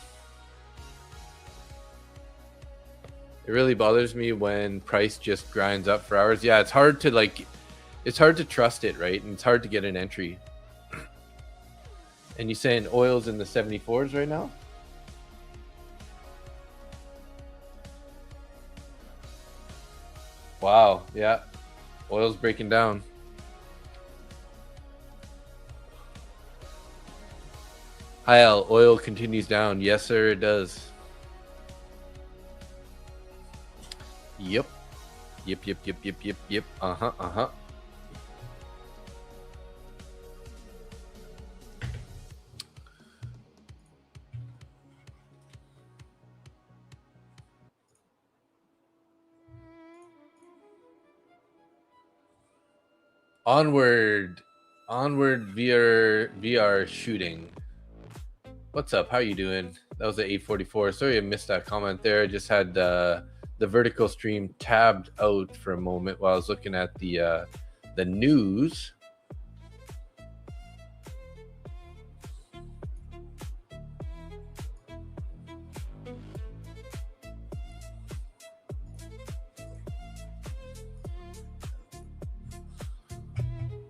It really bothers me when price just grinds up for hours. Yeah, it's hard to trust it, right? And it's hard to get an entry. And you saying oil's in the 74s right now? Wow, yeah. Oil's breaking down. Al, oil continues down. Yes, sir, it does. Yep. Yep. Uh-huh. Onward VR shooting. What's up? How you doing? That was at 8:44. Sorry I missed that comment there. I just had the vertical stream tabbed out for a moment while I was looking at the news.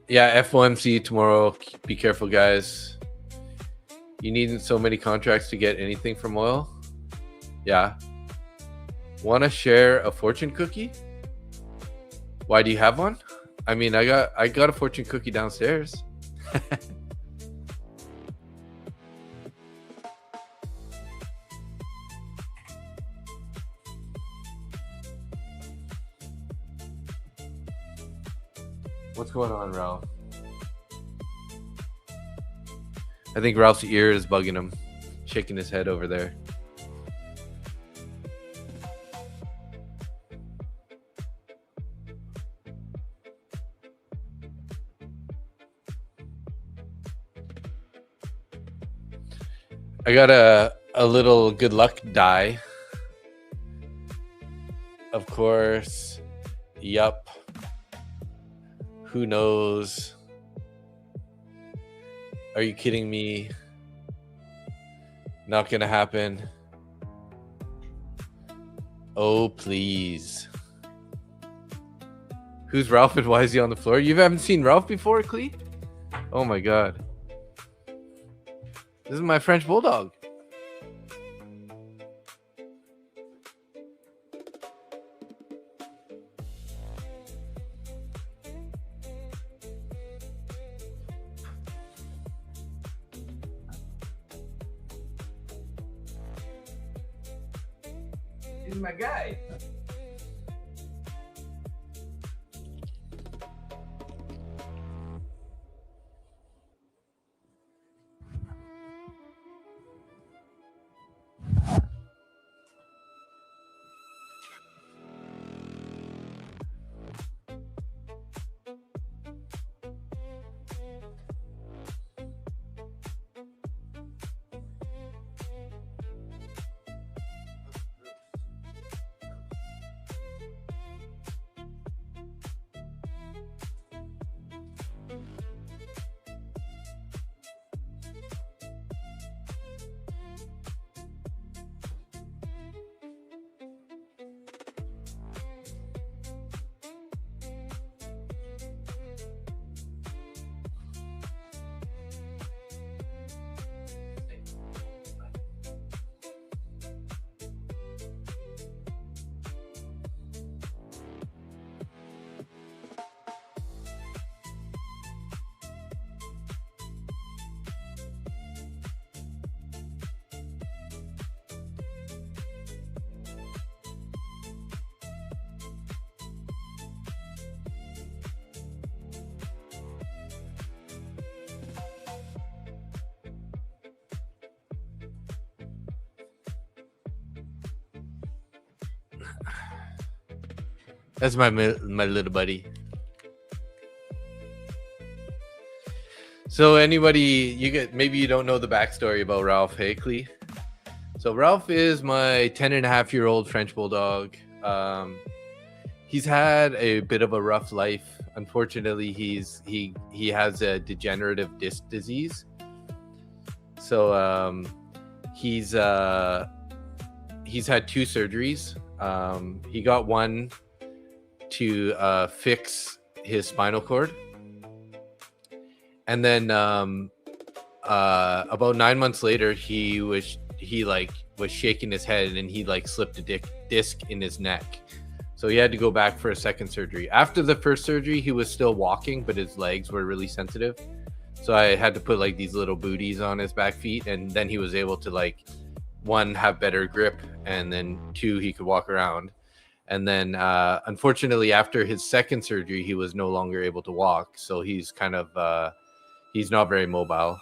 Yeah, FOMC tomorrow. Be careful, guys. You need so many contracts to get anything from oil? Yeah. Want to share a fortune cookie? Why, do you have one? I mean, I got a fortune cookie downstairs. What's going on, Ralph? I think Ralph's ear is bugging him, shaking his head over there. I got a little good luck die. Of course. Yup. Who knows? Are you kidding me? Not gonna happen. Oh, please. Who's Ralph and why is he on the floor? You haven't seen Ralph before, Clee? Oh my god. This is my French bulldog. He's my guy. That's my little buddy. So anybody, maybe you don't know the backstory about Ralph Hakley. So Ralph is my 10.5-year-old French bulldog. He's had a bit of a rough life. Unfortunately, he has a degenerative disc disease. So he's had 2 surgeries. He got one to fix his spinal cord, and then about 9 months later, he was shaking his head, and he slipped a disc in his neck. So he had to go back for a second surgery. After the first surgery, he was still walking, but his legs were really sensitive. So I had to put like these little booties on his back feet, and then he was able to like, one, have better grip, and then two, he could walk around. And then unfortunately, after his second surgery, he was no longer able to walk, so he's kind of he's not very mobile.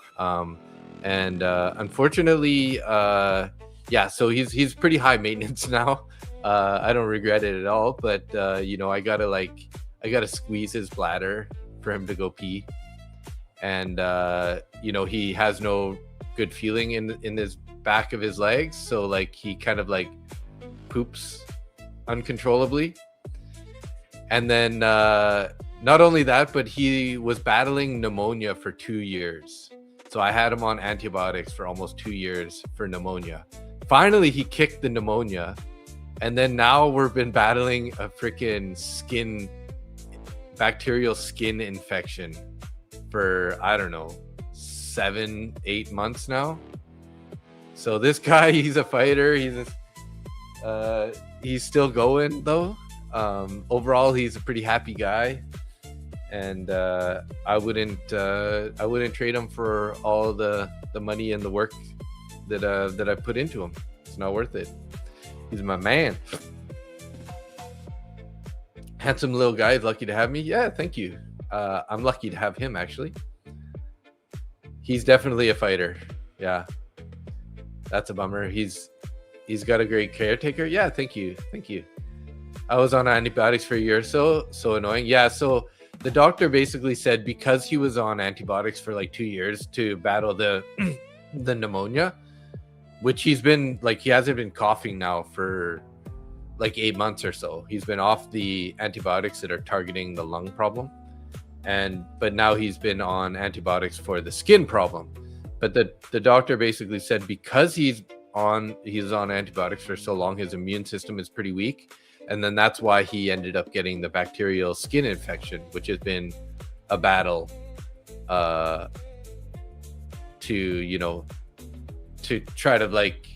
And unfortunately, yeah, so he's pretty high maintenance now. I don't regret it at all, but you know, I gotta squeeze his bladder for him to go pee. And you know, he has no good feeling in his back of his legs, so like he kind of like poops uncontrollably. And then not only that, but he was battling pneumonia for 2 years. So I had him on antibiotics for almost 2 years for pneumonia. Finally, he kicked the pneumonia, and then now we've been battling a freaking bacterial skin infection for, I don't know, 7-8 months now. So this guy, he's a fighter. He's still going though. Overall, he's a pretty happy guy, and I wouldn't trade him for all the money and the work that I put into him. It's not worth it. He's my man. Handsome little guy. Lucky to have me. Yeah, thank you. I'm lucky to have him, actually. He's definitely a fighter. Yeah, that's a bummer. He's got a great caretaker. Yeah, thank you. I was on antibiotics for a year or so. So annoying. Yeah, so the doctor basically said because he was on antibiotics for like 2 years to battle the the pneumonia, which he hasn't been coughing now for like 8 months or so. He's been off the antibiotics that are targeting the lung problem, but now he's been on antibiotics for the skin problem. But the doctor basically said because he's on antibiotics for so long, his immune system is pretty weak, and then that's why he ended up getting the bacterial skin infection, which has been a battle to try to like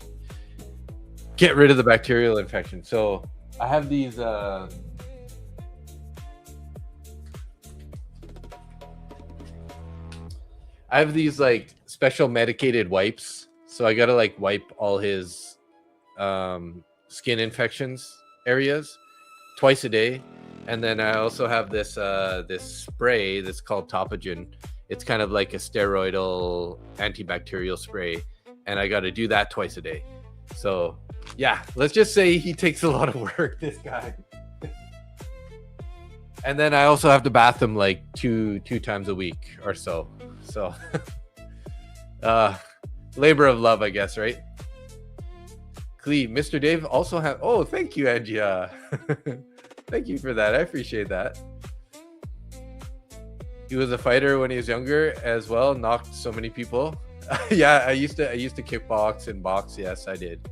get rid of the bacterial infection. So I have these like special medicated wipes. So I gotta like wipe all his skin infections areas twice a day. And then I also have this spray that's called Topogen. It's kind of like a steroidal antibacterial spray, and I got to do that twice a day. So yeah, let's just say he takes a lot of work, this guy. And then I also have to bath him like two times a week or so. So labor of love, I guess, right? Clee, Mr. Dave also have. Oh, thank you, Angia. Thank you for that. I appreciate that. He was a fighter when he was younger as well. Knocked so many people. Yeah, I used to kickbox and box. Yes, I did.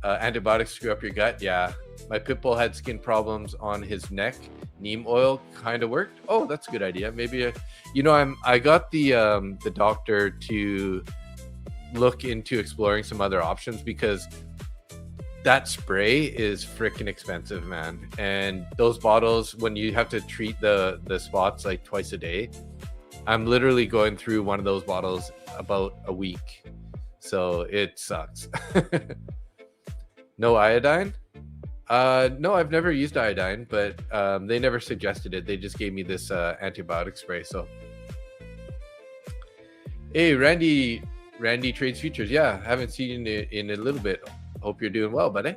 Antibiotics screw up your gut. Yeah, my pit bull had skin problems on his neck. Neem oil kind of worked. Oh, that's a good idea. Maybe I got the doctor to look into exploring some other options, because that spray is freaking expensive, man. And those bottles, when you have to treat the spots like twice a day, I'm literally going through one of those bottles about a week. So it sucks. No iodine? No, I've never used iodine, but they never suggested it. They just gave me this antibiotic spray. So, hey, Randy trades futures. Yeah, haven't seen you in a little bit. Hope you're doing well, buddy.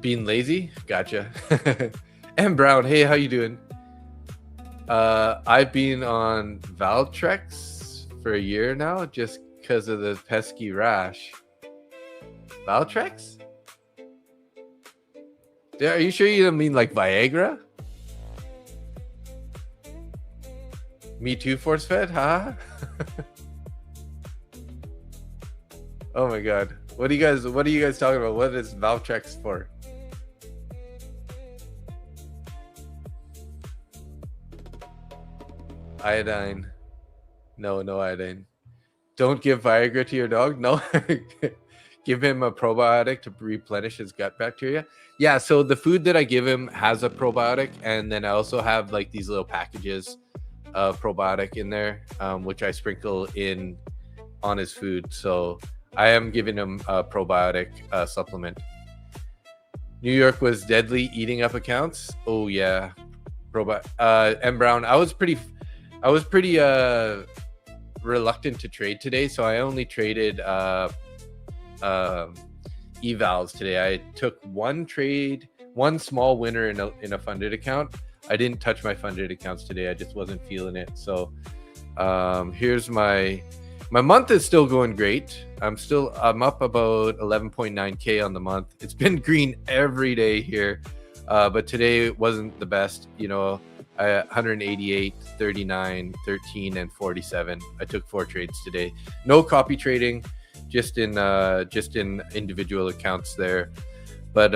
Being lazy? Gotcha. M Brown, hey, how you doing? I've been on Valtrex for a year now, just because of the pesky rash. Valtrex? Are you sure you don't mean like Viagra? Me too, force fed, huh? Oh my god. What are you guys talking about? What is Valtrex for? Iodine. No iodine. Don't give Viagra to your dog? No. give him a probiotic to replenish his gut bacteria. Yeah, so the food that I give him has a probiotic, and then I also have like these little packages of probiotic in there, which I sprinkle in on his food. So I am giving him a probiotic supplement. New York was deadly eating up accounts. Oh yeah, M Brown. I was pretty reluctant to trade today, so I only traded evals today. I took one trade, one small winner in a funded account. I didn't touch my funded accounts today. I just wasn't feeling it. So here's my month is still going great. I'm up about 11.9k on the month. It's been green every day here, but today wasn't the best. 188, 39, 13, and 47. I took 4 trades today. No copy trading, just in individual accounts there. But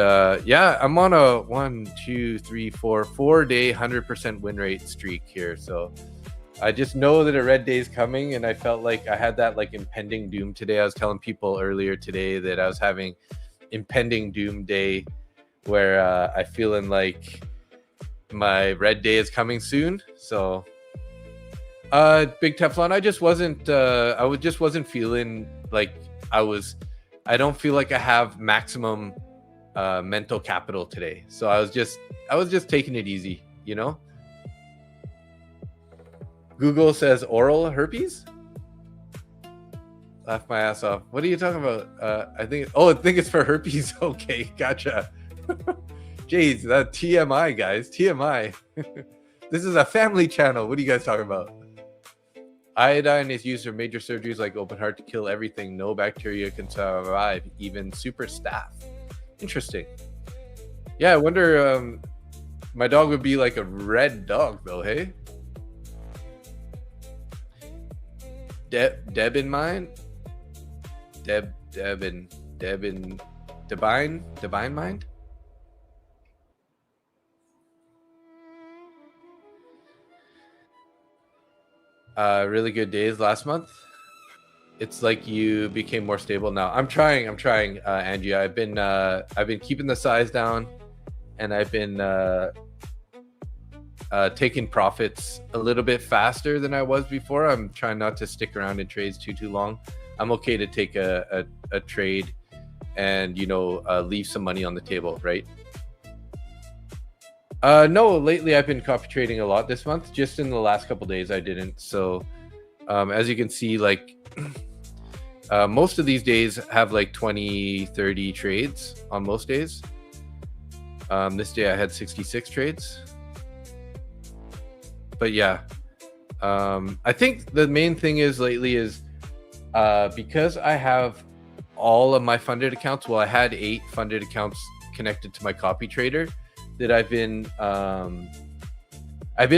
yeah, I'm on a 4-day 100% win rate streak here. So I just know that a red day is coming, and I felt like I had that like impending doom today. I was telling people earlier today that I was having impending doom day, where I feeling like my red day is coming soon. So Big Teflon, I just wasn't feeling like I don't feel like I have maximum mental capital today. So I was just taking it easy, Google says oral herpes. Laugh my ass off. What are you talking about? I think it's for herpes. Okay, gotcha. Jeez, that TMI, guys. TMI. This is a family channel. What are you guys talking about? Iodine is used for major surgeries like open heart to kill everything. No bacteria can survive, even super staph. Interesting. Yeah, I wonder. My dog would be like a red dog, though. Hey, Devine mind. Really good days last month. It's like you became more stable now. I'm trying, Angie. I've been keeping the size down, and I've been taking profits a little bit faster than I was before. I'm trying not to stick around in trades too long. I'm okay to take a trade and leave some money on the table, right? No, lately I've been copy trading a lot this month. Just in the last couple days I didn't. So as you can see, like most of these days have like 20-30 trades on most days. This day I had 66 trades. But yeah, I think the main thing is lately is because I have all of my funded accounts. Well, I had 8 funded accounts connected to my copy trader, that I've been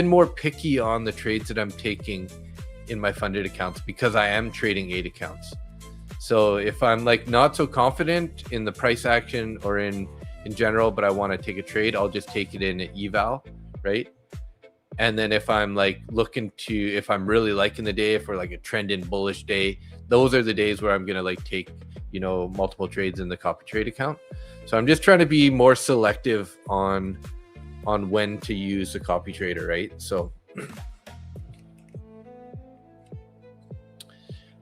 more picky on the trades that I'm taking in my funded accounts, because I am trading 8 accounts. So if I'm like not so confident in the price action or in general, but I want to take a trade, I'll just take it in eval, right? And then if I'm like if I'm really liking the day, if we're like a trend in bullish day, those are the days where I'm gonna like take multiple trades in the copy trade account. So I'm just trying to be more selective on when to use the copy trader, right? So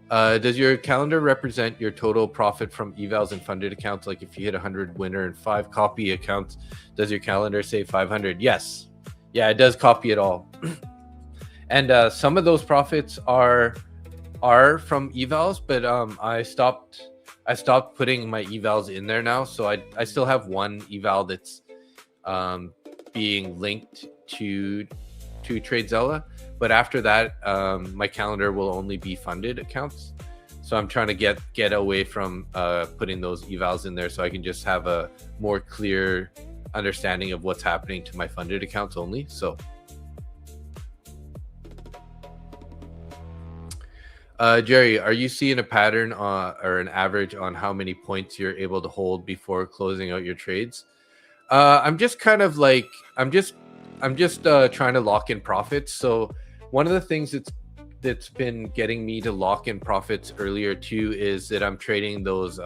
does your calendar represent your total profit from evals and funded accounts? Like if you hit 100 winner and 5 copy accounts, does your calendar say 500? Yes. Yeah, it does copy it all. And some of those profits are from evals, but I stopped putting my evals in there now. So I still have one eval that's being linked to TradeZella. But after that, my calendar will only be funded accounts. So I'm trying to get away from putting those evals in there, so I can just have a more clear understanding of what's happening to my funded accounts only. So Jerry, are you seeing a pattern or an average on how many points you're able to hold before closing out your trades? I'm just kind of like I'm just trying to lock in profits. So one of the things that's been getting me to lock in profits earlier too is that I'm trading those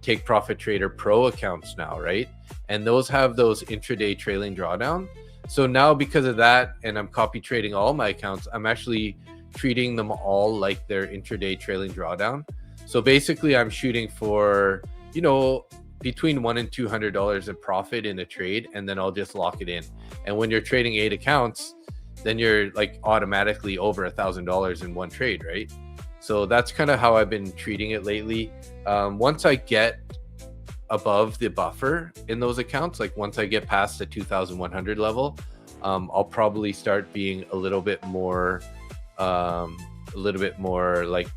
Take Profit Trader Pro accounts now, right? And those have those intraday trailing drawdown. So now because of that, and I'm copy trading all my accounts, I'm actually treating them all like their intraday trailing drawdown. So basically I'm shooting for, you know, between $100 and $200 in profit in a trade, and then I'll just lock it in. And when you're trading 8 accounts, then you're like automatically over $1,000 in one trade, right? So that's kind of how I've been treating it lately. Once I get above the buffer in those accounts, like once I get past the 2,100 level, I'll probably start being a little bit more like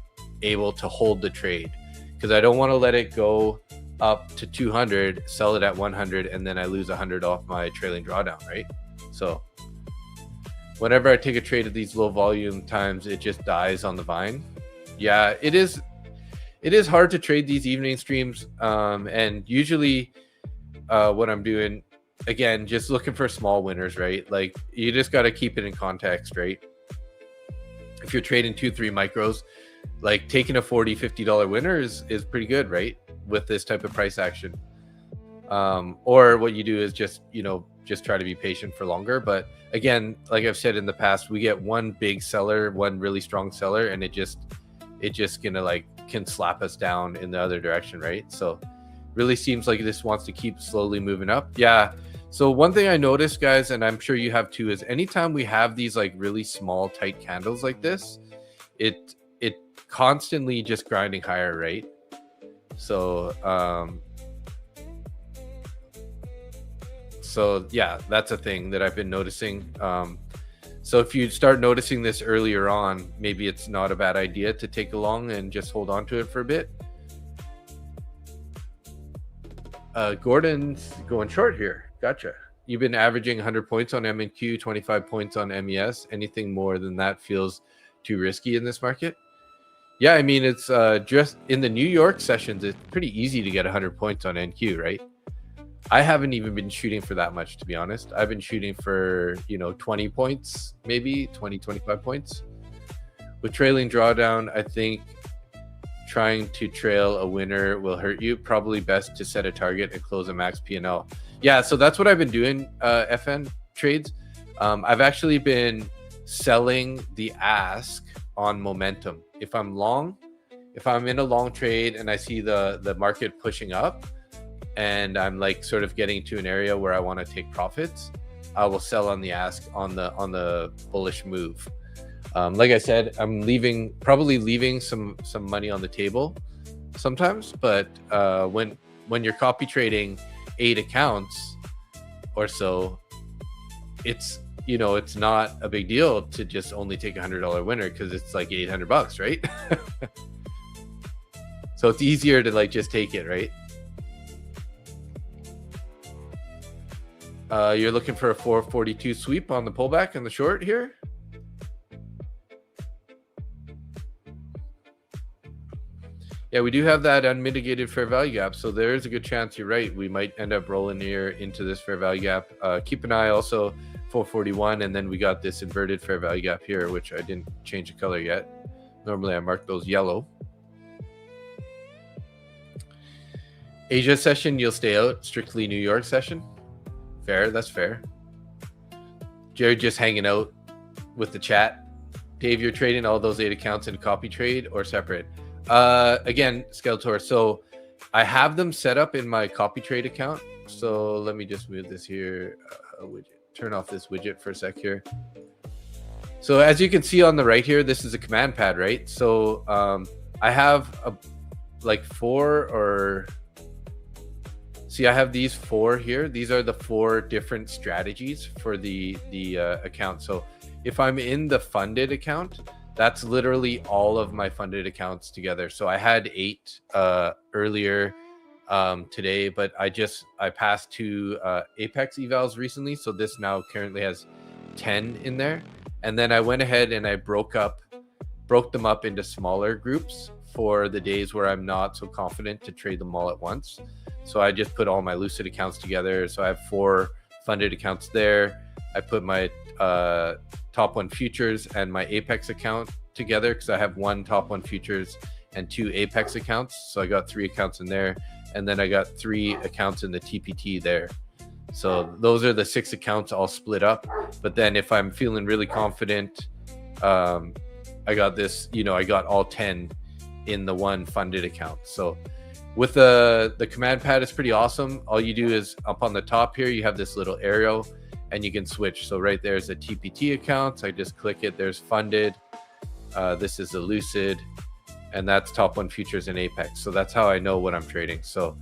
able to hold the trade, because I don't want to let it go up to 200, sell it at 100, and then I lose 100 off my trailing drawdown, right? So whenever I take a trade at these low volume times, it just dies on the vine. Yeah, it is hard to trade these evening streams, and usually what I'm doing, again, just looking for small winners, right? Like you just got to keep it in context, right? If you're trading 2-3 micros, like taking a $40-50 winner is pretty good, right? With this type of price action. Or what you do is just, you know, just try to be patient for longer. But again, like I've said in the past, we get one big seller, one really strong seller, and it just gonna like can slap us down in the other direction, right? So really seems like this wants to keep slowly moving up. Yeah. So one thing I noticed, guys, and I'm sure you have too, is anytime we have these like really small tight candles like this, it constantly just grinding higher, right? So so yeah, that's a thing that I've been noticing. So if you start noticing this earlier on, maybe it's not a bad idea to take a long and just hold on to it for a bit. Gordon's going short here. Gotcha. You've been averaging 100 points on MNQ, 25 points on MES. Anything more than that feels too risky in this market. Yeah, I mean, it's just in the New York sessions, it's pretty easy to get 100 points on NQ, right? I haven't even been shooting for that much, to be honest. I've been shooting for, you know, 20 points, maybe 20, 25 points. With trailing drawdown, I think trying to trail a winner will hurt you. Probably best to set a target and close a max P&L. Yeah, so that's what I've been doing, FN trades. I've actually been selling the ask on momentum. If I'm long, if I'm in a long trade and I see the market pushing up and I'm like sort of getting to an area where I want to take profits, I will sell on the ask on the bullish move. Like I said, I'm probably leaving some money on the table sometimes, but when you're copy trading 8 accounts or so, it's, you know, it's not a big deal to just only take $100 winner, because it's like $800, right? So it's easier to like just take it, right? You're looking for a 442 sweep on the pullback and the short here. Yeah, we do have that unmitigated fair value gap, so there is a good chance you're right. We might end up rolling here into this fair value gap. Keep an eye also 441, and then we got this inverted fair value gap here, which I didn't change the color yet. Normally I mark those yellow. Asia session, you'll stay out. Strictly New York session. Fair, that's fair. Jared just hanging out with the chat. Dave, you're trading all those 8 accounts in copy trade or separate? Again, Skeletor, so I have them set up in my copy trade account. So let me just move this here, widget. Turn off this widget for a sec here. So as you can see on the right here, this is a command pad, right? So I have like 4 or... See, I have these 4 here. These are the 4 different strategies for the account. So if I'm in the funded account, that's literally all of my funded accounts together. So I had 8 earlier today, but I passed 2 Apex evals recently. So this now currently has 10 in there. And then I went ahead and I broke them up into smaller groups for the days where I'm not so confident to trade them all at once. So I just put all my Lucid accounts together. So I have 4 funded accounts there. I put my top 1 futures and my Apex account together, because I have 1 top 1 futures and 2 Apex accounts. So I got 3 accounts in there. and then I got 3 accounts in the TPT there. So those are the 6 accounts all split up. But then if I'm feeling really confident, I got this, I got all 10 in the one funded account. So with the command pad, it's pretty awesome. All you do is up on the top here, you have this little arrow and you can switch. So right there's a TPT account. I just click it. There's funded. This is the Lucid, and that's top 1 futures in Apex. So that's how I know what I'm trading. So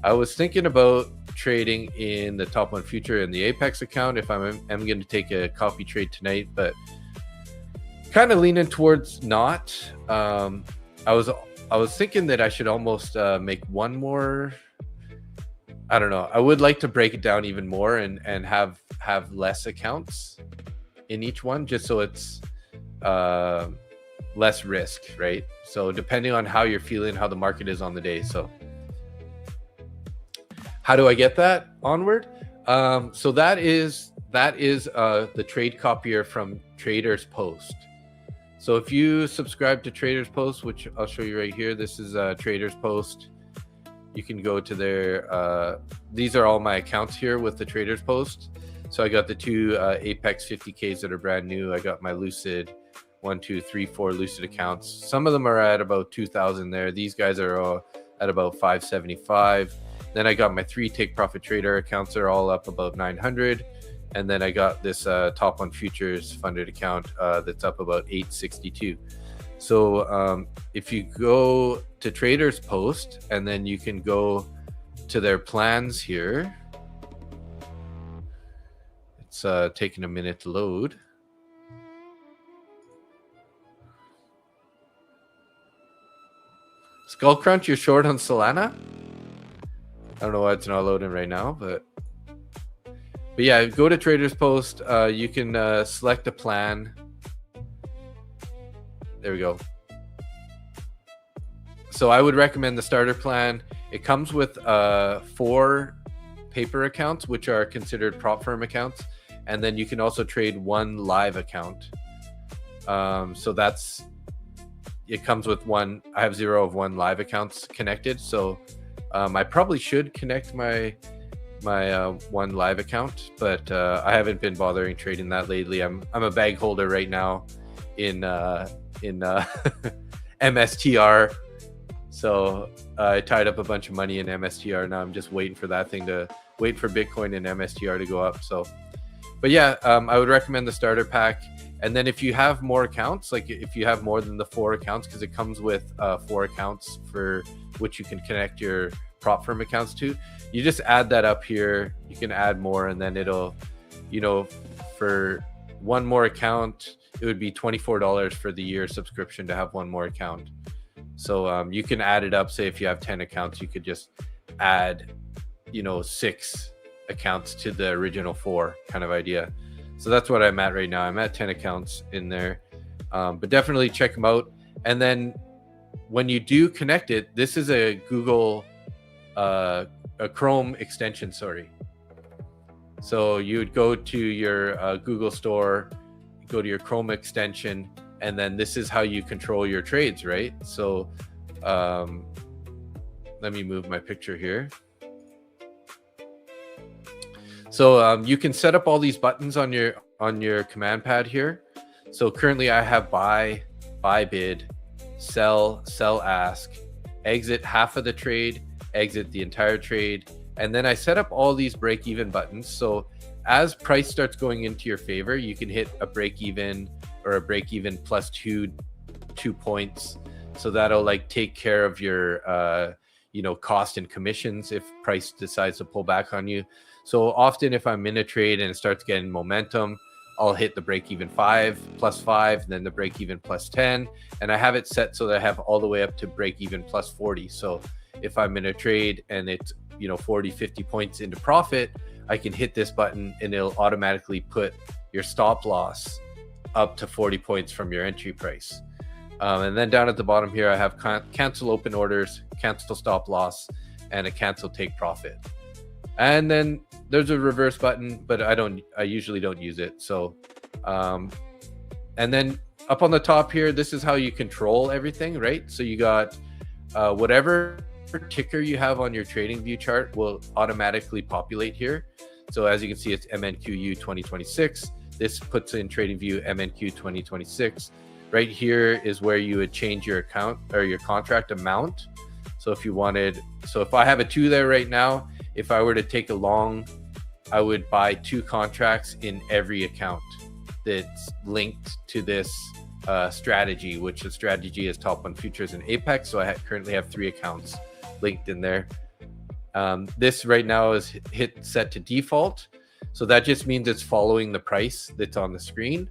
I was thinking about trading in the top 1 future in the Apex account if I'm going to take a copy trade tonight, but kind of leaning towards not. I was thinking that I should almost make one more. I don't know. I would like to break it down even more and have less accounts in each one, just so it's less risk, right? So depending on how you're feeling, how the market is on the day. So how do I get that onward? So that is the trade copier from Traders Post. So if you subscribe to Traders Post, which I'll show you right here, this is Traders Post. You can go to their, these are all my accounts here with the Traders Post. So I got the 2 Apex 50Ks that are brand new. I got my Lucid 1, 2, 3, 4 Lucid accounts. Some of them are at about 2,000 there. These guys are at about 575. Then I got my 3 Take Profit Trader accounts are all up about 900. And then I got this top 1 futures funded account that's up about 862. So if you go to Traders Post and then you can go to their plans here, it's taking a minute to load. Skull Crunch, you're short on Solana? I don't know why it's not loading right now, but yeah, go to Traders Post. You can select a plan. There we go. So I would recommend the starter plan. It comes with 4 paper accounts, which are considered prop firm accounts, and then you can also trade 1 live account. So it comes with 1. I have 0 of 1 live accounts connected. So I probably should connect my 1 live account, but I haven't been bothering trading that lately. I'm a bag holder right now in MSTR. So I tied up a bunch of money in MSTR. Now I'm just waiting for that thing to wait for Bitcoin and MSTR to go up. So, but yeah, I would recommend the starter pack. And then if you have more accounts, like if you have more than the 4 accounts, because it comes with 4 accounts for which you can connect your prop firm accounts to, you just add that up here. You can add more, and then it'll, for 1 more account, it would be $24 for the year subscription to have 1 more account. So you can add it up. Say if you have 10 accounts, you could just add, 6 accounts to the original 4 kind of idea. So that's what I'm at right now. I'm at 10 accounts in there, but definitely check them out. And then when you do connect it, this is a Google, a Chrome extension, sorry. So you would go to your Google store, go to your Chrome extension, and then this is how you control your trades, right? So let me move my picture here. So you can set up all these buttons on your command pad here. So currently I have buy bid, sell ask, exit half of the trade, exit the entire trade, and then I set up all these break even buttons. So as price starts going into your favor, you can hit a break even or a break even plus 2 points. So that'll like take care of your cost and commissions if price decides to pull back on you. So often if I'm in a trade and it starts getting momentum, I'll hit the break even 5 plus 5, then the break even plus 10, and I have it set so that I have all the way up to break even plus 40. So if I'm in a trade and it's 40, 50 points into profit, I can hit this button and it'll automatically put your stop loss up to 40 points from your entry price. And then down at the bottom here, I have cancel open orders, cancel stop loss, and a cancel take profit. And then there's a reverse button, but I usually don't use it. So, and then up on the top here, this is how you control everything, right? So you got whatever ticker you have on your trading view chart will automatically populate here. So as you can see, it's MNQU 2026. This puts in trading view MNQ 2026. Right here is where you would change your account or your contract amount. So if you wanted, so if I have a 2 there right now, if I were to take a long, I would buy 2 contracts in every account that's linked to this strategy, which the strategy is Top 1 Futures and Apex. So I currently have 3 accounts linked in there. This right now is set to default. So that just means it's following the price that's on the screen.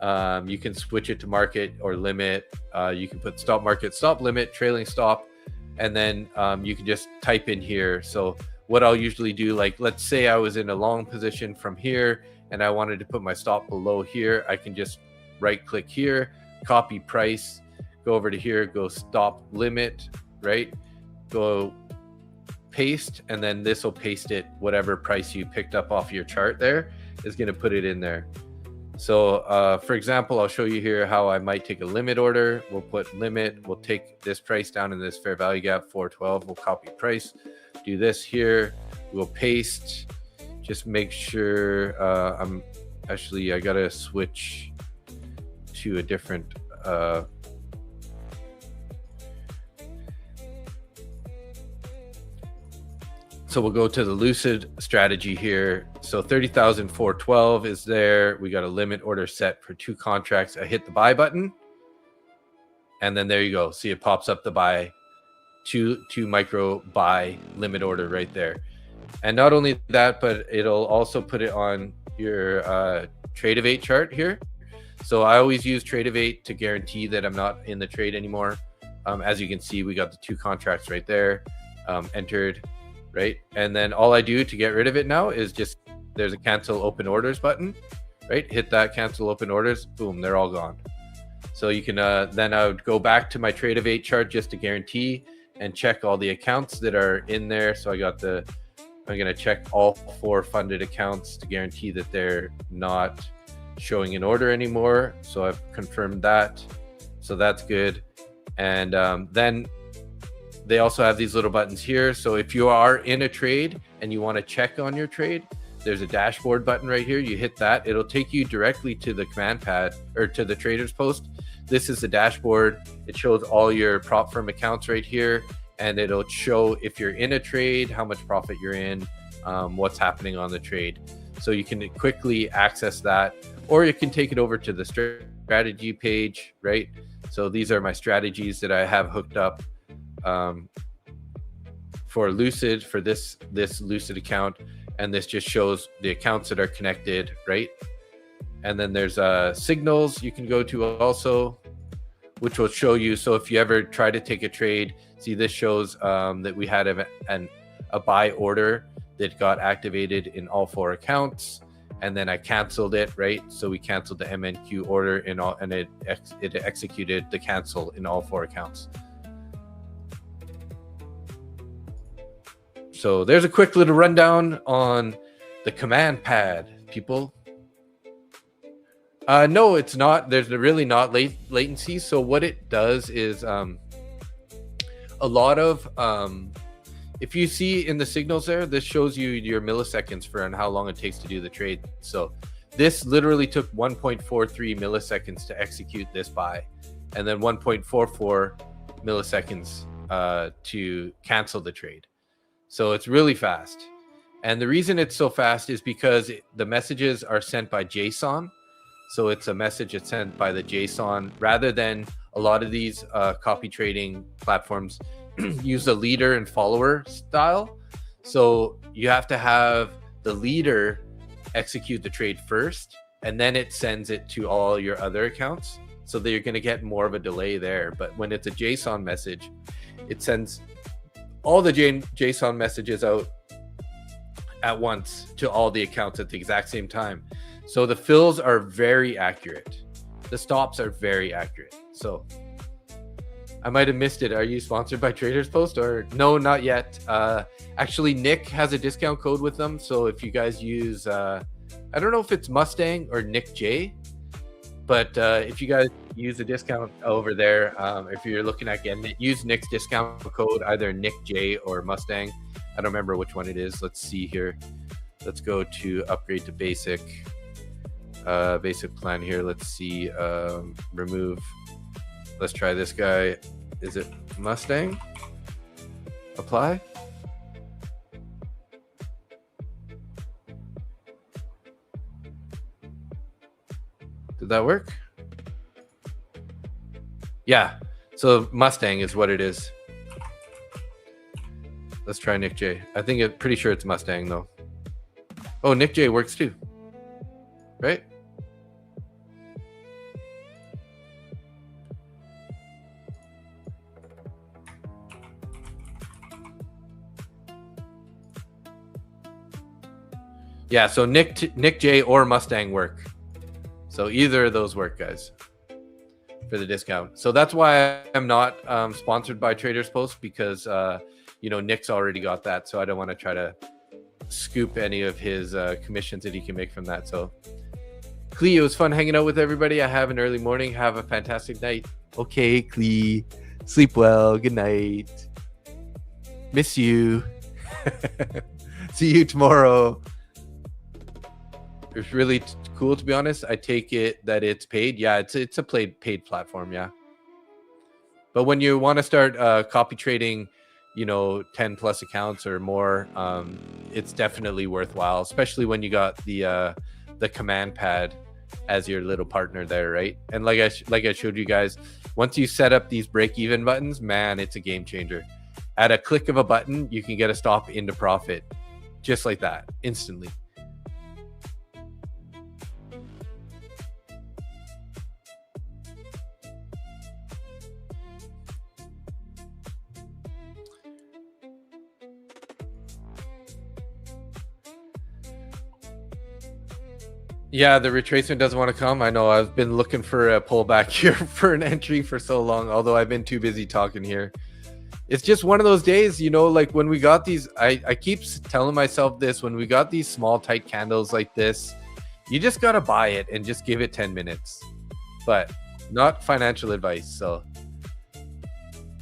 You can switch it to market or limit. You can put stop market, stop limit, trailing stop, and then you can just type in here. So what I'll usually do, like let's say I was in a long position from here and I wanted to put my stop below here, I can just right click here, copy price, go over to here, go stop limit, right? Go paste, and then this will paste it, whatever price you picked up off your chart there is going to put it in there. So for example, I'll show you here how I might take a limit order. We'll put limit, we'll take this price down in this fair value gap 412, we'll copy price, do this here, we'll paste, just make sure I gotta switch to a different so we'll go to the Lucid strategy here. So 30,412 is there. We got a limit order set for 2 contracts. I hit the buy button, and then there you go. See, it pops up the buy, two micro buy limit order right there. And not only that, but it'll also put it on your Trade-of-8 chart here. So I always use Trade-of-8 to guarantee that I'm not in the trade anymore. As you can see, we got the 2 contracts right there entered. Right, and then all I do to get rid of it now is just there's a cancel open orders button, right? Hit that cancel open orders, boom, they're all gone. So you can then I would go back to my Trade-of-8 chart just to guarantee and check all the accounts that are in there. So I'm gonna check all 4 funded accounts to guarantee that they're not showing an order anymore. So I've confirmed that, so that's good. And then they also have these little buttons here. So if you are in a trade and you want to check on your trade, there's a dashboard button right here. You hit that, it'll take you directly to the command pad or to the traders post. This is the dashboard. It shows all your prop firm accounts right here, and it'll show if you're in a trade, how much profit you're in, what's happening on the trade. So you can quickly access that, or you can take it over to the strategy page, right? So these are my strategies that I have hooked up for Lucid, for this Lucid account, and this just shows the accounts that are connected, right? And then there's signals you can go to also, which will show you. So if you ever try to take a trade, see, this shows that we had a buy order that got activated in all 4 accounts, and then I canceled it, right? So we canceled the MNQ order in all, and it executed the cancel in all 4 accounts. So there's a quick little rundown on the command pad, people. No, it's not. There's really not latency. So what it does is a lot of, if you see in the signals there, this shows you your milliseconds for and how long it takes to do the trade. So this literally took 1.43 milliseconds to execute this buy, and then 1.44 milliseconds to cancel the trade. So it's really fast. And the reason it's so fast is because the messages are sent by JSON. So it's a message that's sent by the JSON, rather than a lot of these copy trading platforms use a leader and follower style. So you have to have the leader execute the trade first, and then it sends it to all your other accounts. So that you're going to get more of a delay there. But when it's a JSON message, it sends all the JSON messages out at once to all the accounts at the exact same time. So the fills are very accurate. The stops are very accurate. So I might have missed it. Are you sponsored by Traders Post or no? Not yet. Actually, Nick has a discount code with them. So if you guys use, I don't know if it's Mustang or Nick J, But if you guys use a discount over there, if you're looking at getting it, use Nick's discount code, either Nick J or Mustang. I don't remember which one it is. Let's see here. Let's go to upgrade to basic. Basic plan here. Let's see. Remove. Let's try this guy. Is it Mustang? Apply. Did that work? Yeah. So Mustang is what it is. Let's try Nick J. I think it's pretty sure it's Mustang though. Oh, Nick J works too. Right? Yeah, so Nick J or Mustang work. So either of those work, guys, for the discount. So that's why I'm not sponsored by Traders Post, because Nick's already got that. So I don't want to try to scoop any of his commissions that he can make from that. So Clee, it was fun hanging out with everybody. I have an early morning. Have a fantastic night. Okay, Clee. Sleep well. Good night. Miss you. See you tomorrow. It's really cool, to be honest. I take it that it's paid. Yeah, it's a paid platform. Yeah. But when you want to start copy trading, 10 plus accounts or more, it's definitely worthwhile, especially when you got the command pad as your little partner there, right? And like I showed you guys, once you set up these break-even buttons, man, it's a game changer. At a click of a button, you can get a stop into profit just like that, instantly. Yeah, the retracement doesn't want to come. I know. I've been looking for a pullback here for an entry for so long, although I've been too busy talking here. It's just one of those days, like when we got these, I keep telling myself this, when we got these small, tight candles like this, you just got to buy it and just give it 10 minutes. But not financial advice. So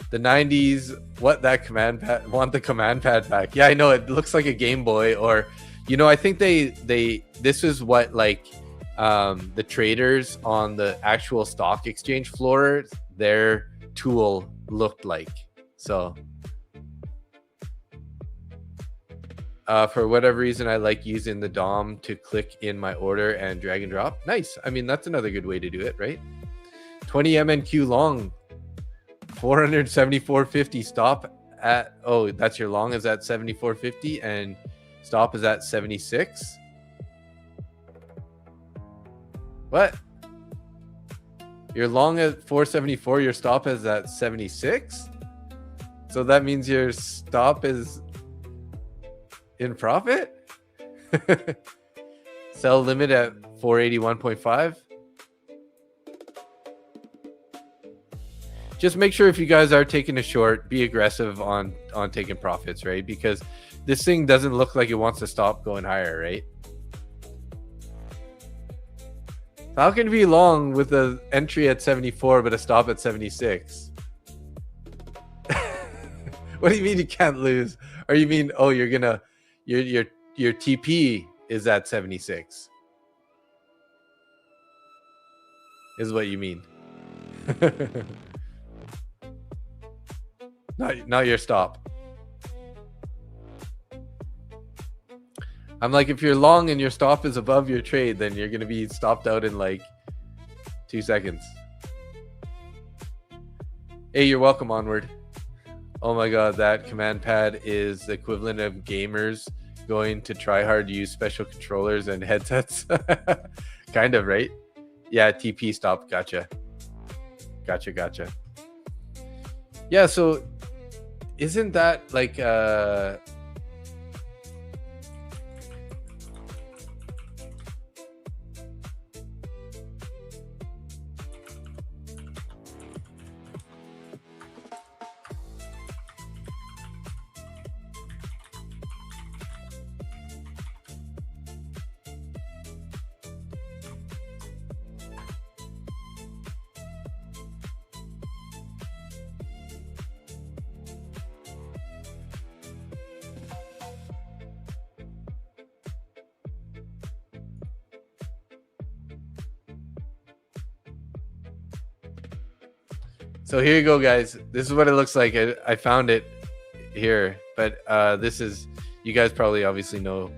the 90s, want the command pad back. Yeah, I know. It looks like a Game Boy, or I think this is what the traders on the actual stock exchange floor, their tool looked like. So for whatever reason, I like using the DOM to click in my order and drag and drop. Nice. I mean, that's another good way to do it, right? 20 MNQ long, 474.50 stop at, oh, that's your long is at 74.50 and stop is at 76. What? You're long at 474, your stop is at 76? So that means your stop is in profit? Sell limit at 481.5. Just make sure if you guys are taking a short, be aggressive on taking profits, right? Because this thing doesn't look like it wants to stop going higher, right? How can it be long with an entry at 74 but a stop at 76? What do you mean you can't lose? Or you mean, oh, your TP is at 76? Is what you mean. Not your stop. I'm like, if you're long and your stop is above your trade, then you're going to be stopped out in like 2 seconds. Hey, you're welcome, Onward. Oh my God, that command pad is the equivalent of gamers going to try hard to use special controllers and headsets. Kind of, right? Yeah, TP stop. Gotcha. Yeah, so isn't that like So here you go, guys. This is what it looks like. I found it here, but this is, you guys probably obviously know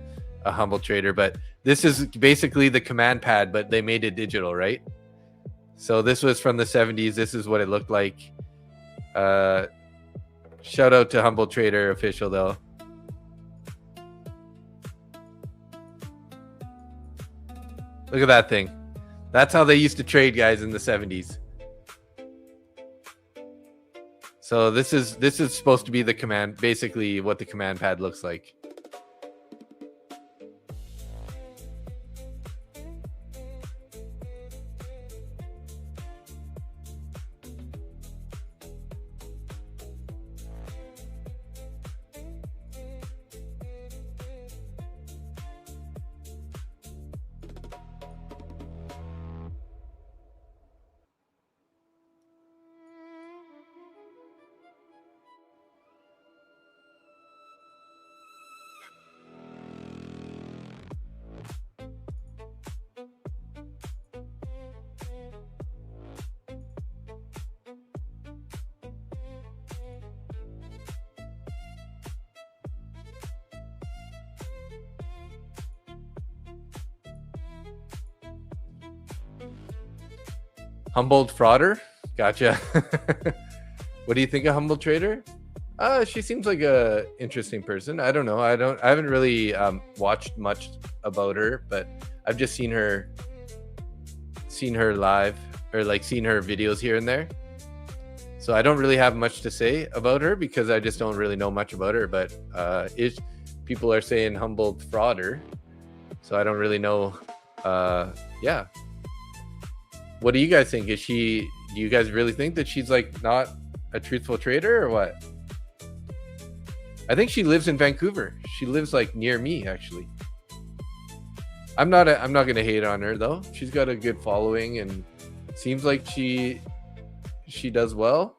a Humble Trader, but this is basically the command pad, but they made it digital, right? So this was from the 70s. This is what it looked like. Shout out to Humble Trader official though. Look at that thing. That's how they used to trade, guys, in the 70s. So this is supposed to be the command, basically what the command pad looks like. Humboldt frauder, gotcha. What do you think of Humboldt Trader? She seems like a interesting person. I don't know. I haven't really watched much about her, but I've just seen her live, or like seen her videos here and there. So I don't really have much to say about her because I just don't really know much about her. But people are saying Humboldt frauder, so I don't really know. Yeah. What do you guys think? Do you guys really think that she's like not a truthful trader or what? I think she lives in Vancouver. She lives like near me, actually. I'm not gonna hate on her though. She's got a good following and seems like she does well.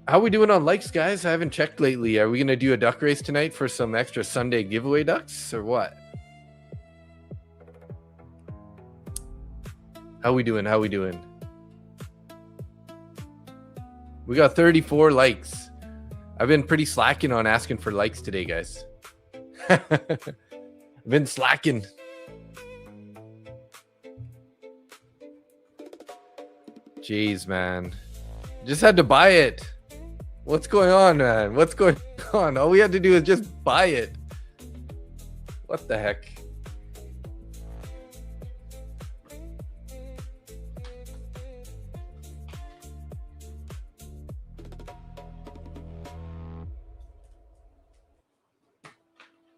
How we doing on likes, guys? I haven't checked lately. Are we gonna do a duck race tonight for some extra Sunday giveaway ducks or what? How we doing? We got 34 likes. I've been pretty slacking on asking for likes today, guys. I've been slacking. Jeez, man. Just had to buy it. What's going on, man? What's going on? All we had to do is just buy it. What the heck?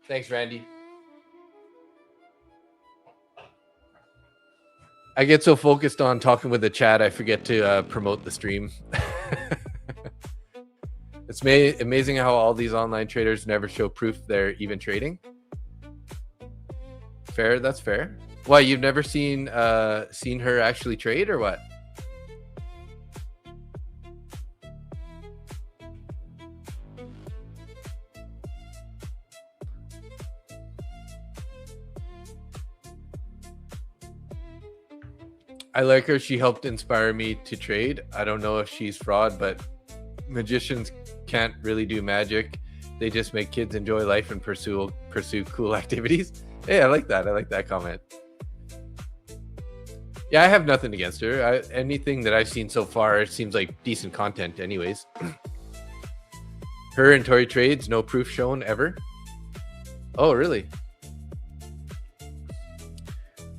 Thanks, Randy. I get so focused on talking with the chat, I forget to promote the stream. It's amazing how all these online traders never show proof they're even trading. Fair, that's fair. Why, you've never seen her actually trade or what? I like her. She helped inspire me to trade. I don't know if she's fraud, but magicians can't really do magic. They just make kids enjoy life and pursue cool activities. Hey, I like that. I like that comment. Yeah, I have nothing against her. Anything that I've seen so far, it seems like decent content anyways. Her and Tory trades, no proof shown ever. Oh, really?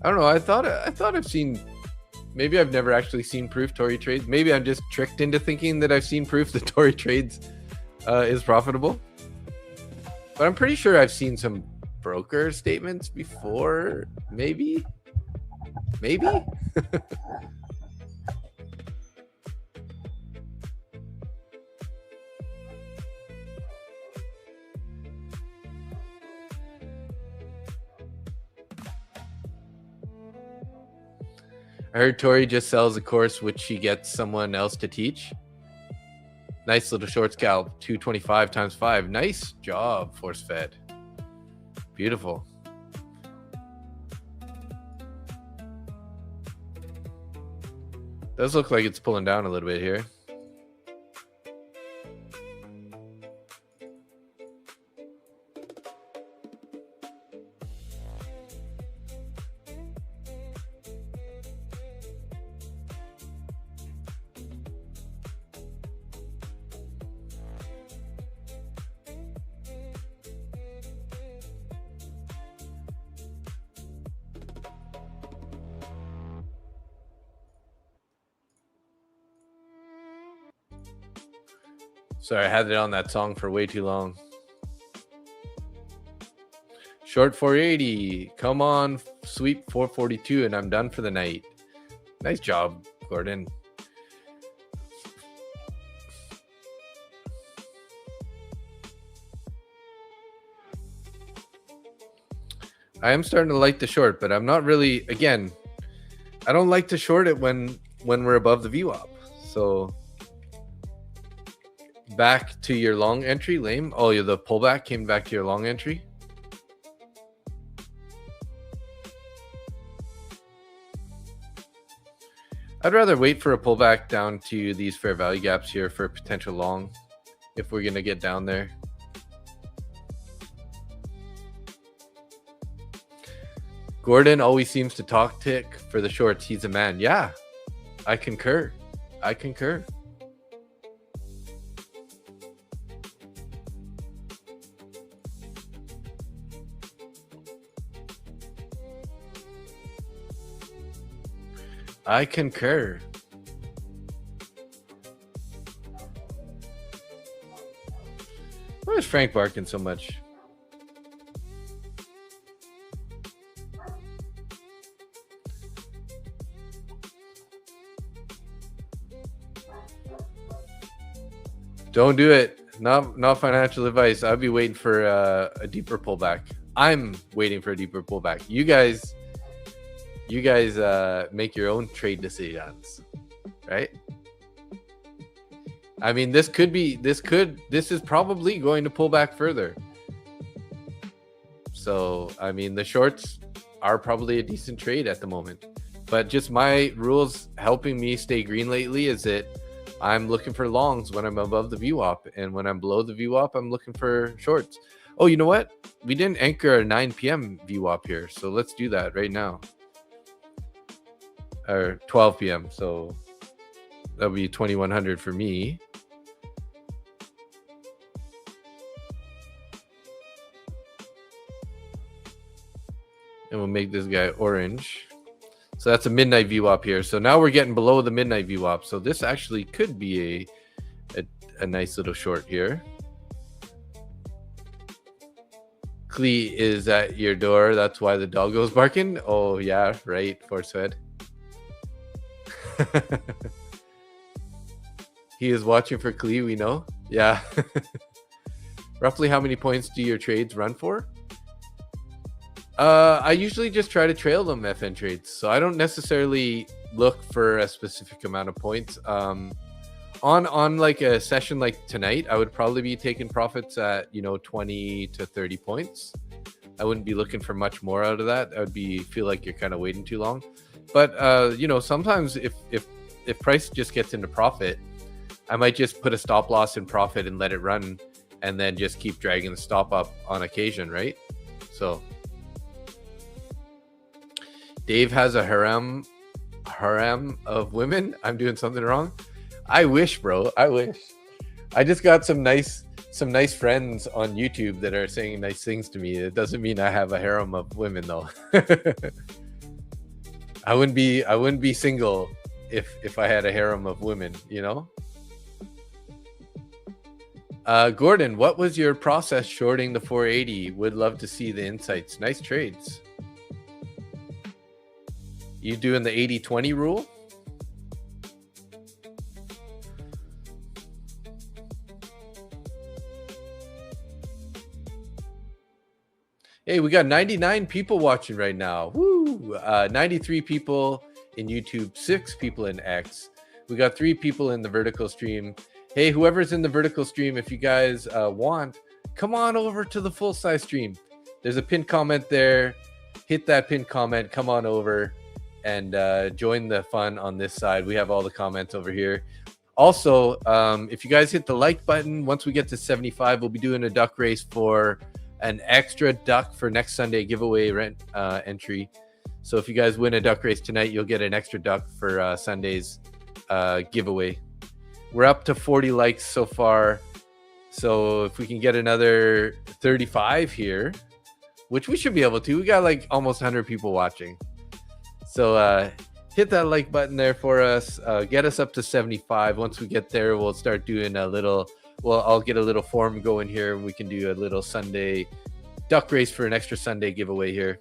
I don't know. I thought I've seen. Maybe I've never actually seen proof Tory trades. Maybe I'm just tricked into thinking that I've seen proof that Tory trades is profitable. But I'm pretty sure I've seen some broker statements before. Maybe. I heard Tori just sells a course which she gets someone else to teach. Nice little short scalp, 225 times 5. Nice job, force fed. Beautiful. Does look like it's pulling down a little bit here. Sorry, I had it on that song for way too long. Short 480. Come on, sweep 442, and I'm done for the night. Nice job, Gordon. I am starting to like the short, but I'm not really, again, I don't like to short it when we're above the VWAP. So back to your long entry, lame. Oh, yeah, the pullback came back to your long entry. I'd rather wait for a pullback down to these fair value gaps here for potential long if we're going to get down there. Gordon always seems to talk tick for the shorts. He's a man. Yeah, I concur. I concur. I concur. Why is Frank barking so much? Don't do it. Not financial advice. I'd be waiting for a deeper pullback. I'm waiting for a deeper pullback. You guys make your own trade decisions, right? I mean, this is probably going to pull back further. So, I mean, the shorts are probably a decent trade at the moment. But just my rules helping me stay green lately is that I'm looking for longs when I'm above the VWAP, and when I'm below the VWAP, I'm looking for shorts. Oh, you know what? We didn't anchor a 9 p.m. VWAP here, so let's do that right now. Or 12 p.m. So that'll be 2100 for me. And we'll make this guy orange. So that's a midnight VWAP here. So now we're getting below the midnight VWAP. So this actually could be a nice little short here. Clee is at your door. That's why the dog goes barking. Oh yeah, right. Force fed. He is watching for Clee, we know. Yeah. Roughly how many points do your trades run for? I usually just try to trail them FN trades, so I don't necessarily look for a specific amount of points. On like a session like tonight, I would probably be taking profits at 20 to 30 points. I wouldn't be looking for much more out of that. I would feel like you're kind of waiting too long. But sometimes if price just gets into profit, I might just put a stop loss in profit and let it run, and then just keep dragging the stop up on occasion, right? So Dave has a harem of women. I'm doing something wrong. I wish, bro. I wish. I just got some nice friends on YouTube that are saying nice things to me. It doesn't mean I have a harem of women, though. I wouldn't be single if I had a harem of women, Gordon, what was your process shorting the 480? Would love to see the insights. Nice trades. You doing the 80-20 rule? Hey, we got 99 people watching right now. Woo! 93 people in YouTube, 6 people in X. We got 3 people in the vertical stream. Hey, whoever's in the vertical stream, if you guys want, come on over to the full size stream. There's a pinned comment there. Hit that pinned comment, come on over and join the fun on this side. We have all the comments over here. Also, if you guys hit the like button, once we get to 75, we'll be doing a duck race for an extra duck for next Sunday giveaway entry. So if you guys win a duck race tonight, you'll get an extra duck for Sunday's giveaway. We're up to 40 likes so far. So if we can get another 35 here, which we should be able to, we got like almost 100 people watching. So hit that like button there for us. Get us up to 75. Once we get there, we'll start doing a little, well, I'll get a little form going here and we can do a little Sunday duck race for an extra Sunday giveaway here.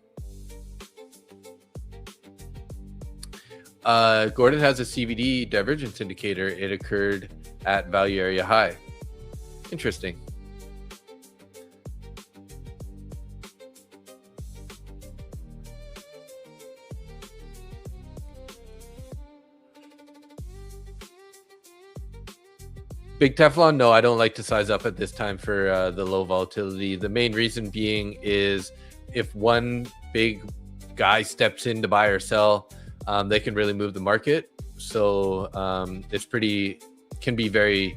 Gordon has a CVD divergence indicator. It occurred at value area high. Interesting. Big Teflon, no, I don't like to size up at this time for the low volatility. The main reason being is if one big guy steps in to buy or sell, they can really move the market. So it's can be very,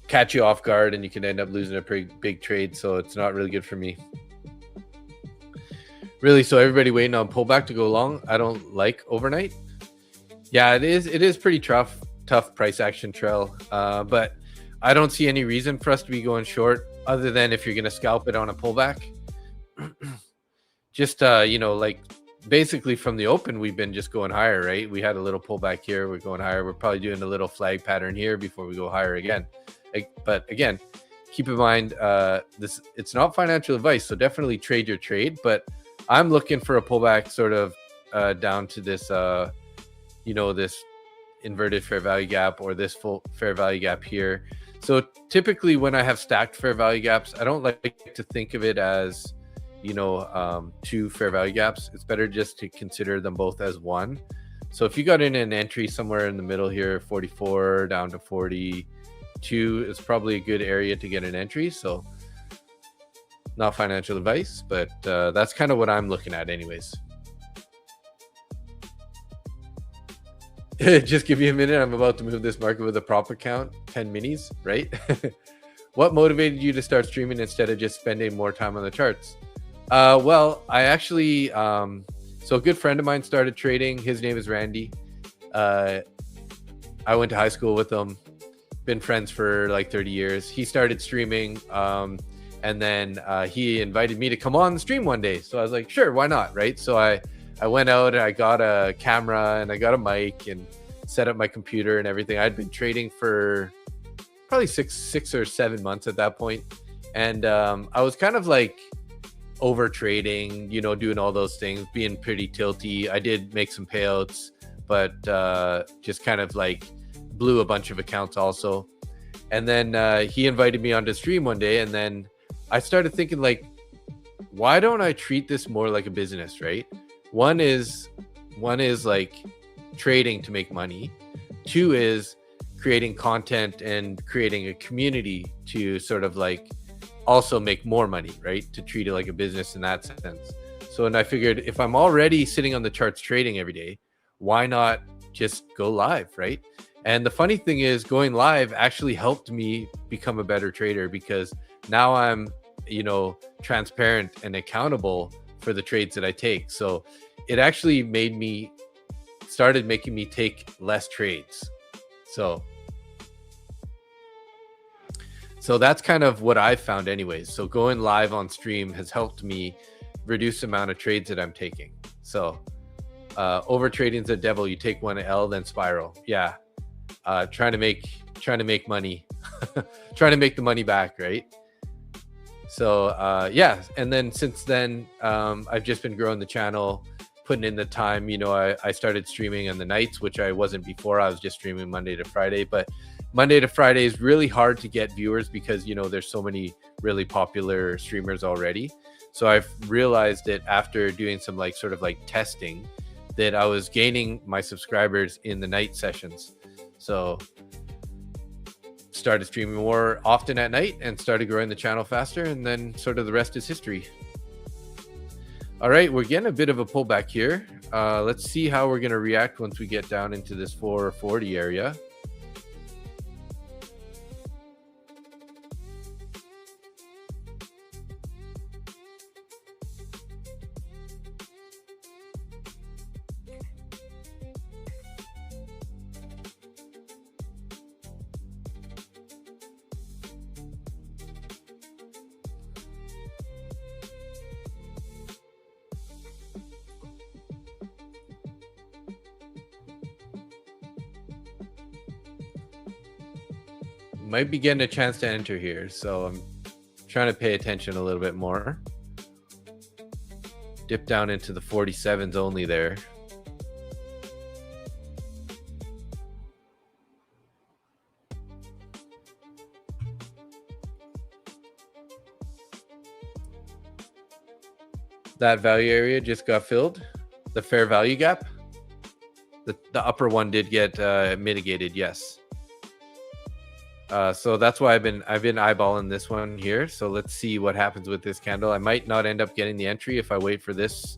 catch you off guard and you can end up losing a pretty big trade. So it's not really good for me. Really, so everybody waiting on pullback to go long. I don't like overnight. Yeah, it is pretty tough price action trail. But I don't see any reason for us to be going short other than if you're going to scalp it on a pullback. Just, like basically from the open, we've been just going higher, right? We had a little pullback here. We're going higher. We're probably doing a little flag pattern here before we go higher again. But again, keep in mind, it's not financial advice. So definitely trade your trade. But I'm looking for a pullback sort of down to this, this inverted fair value gap or this full fair value gap here. So typically when I have stacked fair value gaps, I don't like to think of it as, 2 fair value gaps. It's better just to consider them both as one. So if you got in an entry somewhere in the middle here, 44 down to 42 is probably a good area to get an entry. So not financial advice, but that's kind of what I'm looking at anyways. Just give me a minute. I'm about to move this market with a prop account, 10 minis, right? What motivated you to start streaming instead of just spending more time on the charts? Well, I actually, so a good friend of mine started trading. His name is Randy. I went to high school with him, been friends for like 30 years. He started streaming, and then he invited me to come on the stream one day. So I was like, sure, why not, right? So I went out and I got a camera and I got a mic and set up my computer and everything. I'd been trading for probably six or 7 months at that point. And I was kind of like over trading, doing all those things, being pretty tilty. I did make some payouts, but just kind of like blew a bunch of accounts also. And then he invited me onto stream one day. And then I started thinking like, why don't I treat this more like a business, right? One is like trading to make money. 2 is creating content and creating a community to sort of like also make more money, right? To treat it like a business in that sense. So, and I figured if I'm already sitting on the charts trading every day, why not just go live, right? And the funny thing is going live actually helped me become a better trader because now I'm, transparent and accountable for the trades that I take. So it actually started making me take less trades. So that's kind of what I've found anyways. So going live on stream has helped me reduce the amount of trades that I'm taking. So over trading's a devil. You take one L, then spiral. Yeah. Trying to make money, trying to make the money back. Right. So yeah. And then since then, I've just been growing the channel, putting in the time. I started streaming on the nights, which I wasn't before. I was just streaming Monday to Friday, but Monday to Friday is really hard to get viewers because, there's so many really popular streamers already. So I've realized it after doing some like sort of like testing that I was gaining my subscribers in the night sessions. So started streaming more often at night and started growing the channel faster, and then sort of the rest is history. All right, we're getting a bit of a pullback here. Let's see how we're going to react once we get down into this 440 area. Might be getting a chance to enter here, so I'm trying to pay attention a little bit more. Dip down into the 47s only there. That value area just got filled. The fair value gap. The upper one did get mitigated, yes. So that's why I've been eyeballing this one here. So let's see what happens with this candle. I might not end up getting the entry if I wait for this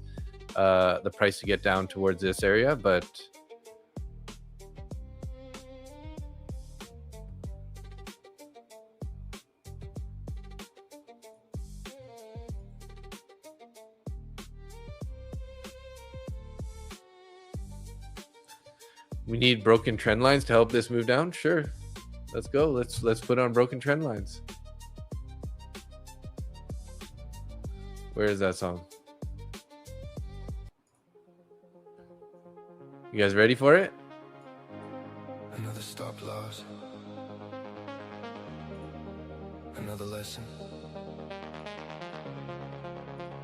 the price to get down towards this area, but we need broken trend lines to help this move down. Sure. Let's go. Let's put on broken trend lines. Where is that song? You guys ready for it? Another stop loss. Another lesson.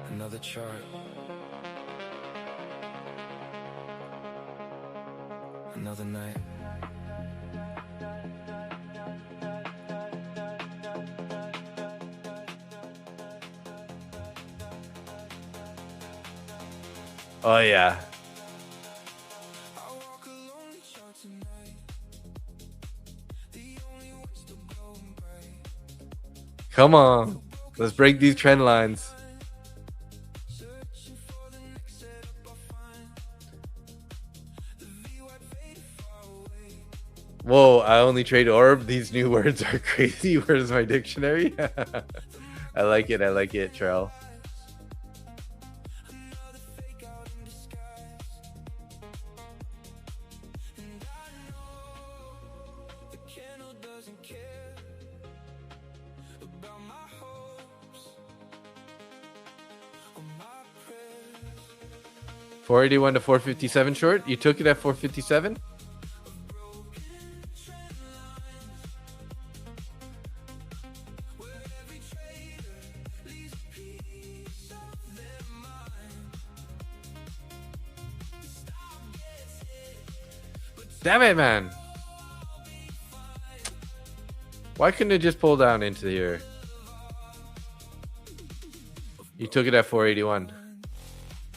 Another chart. Another night. Oh yeah. Come on. Let's break these trend lines. Whoa, I only trade orb. These new words are crazy. Where's my dictionary? I like it. I like it, Trell. $481 to $457 short. You took it at $457. Damn it, man. Why couldn't it just pull down into here? You took it at 481.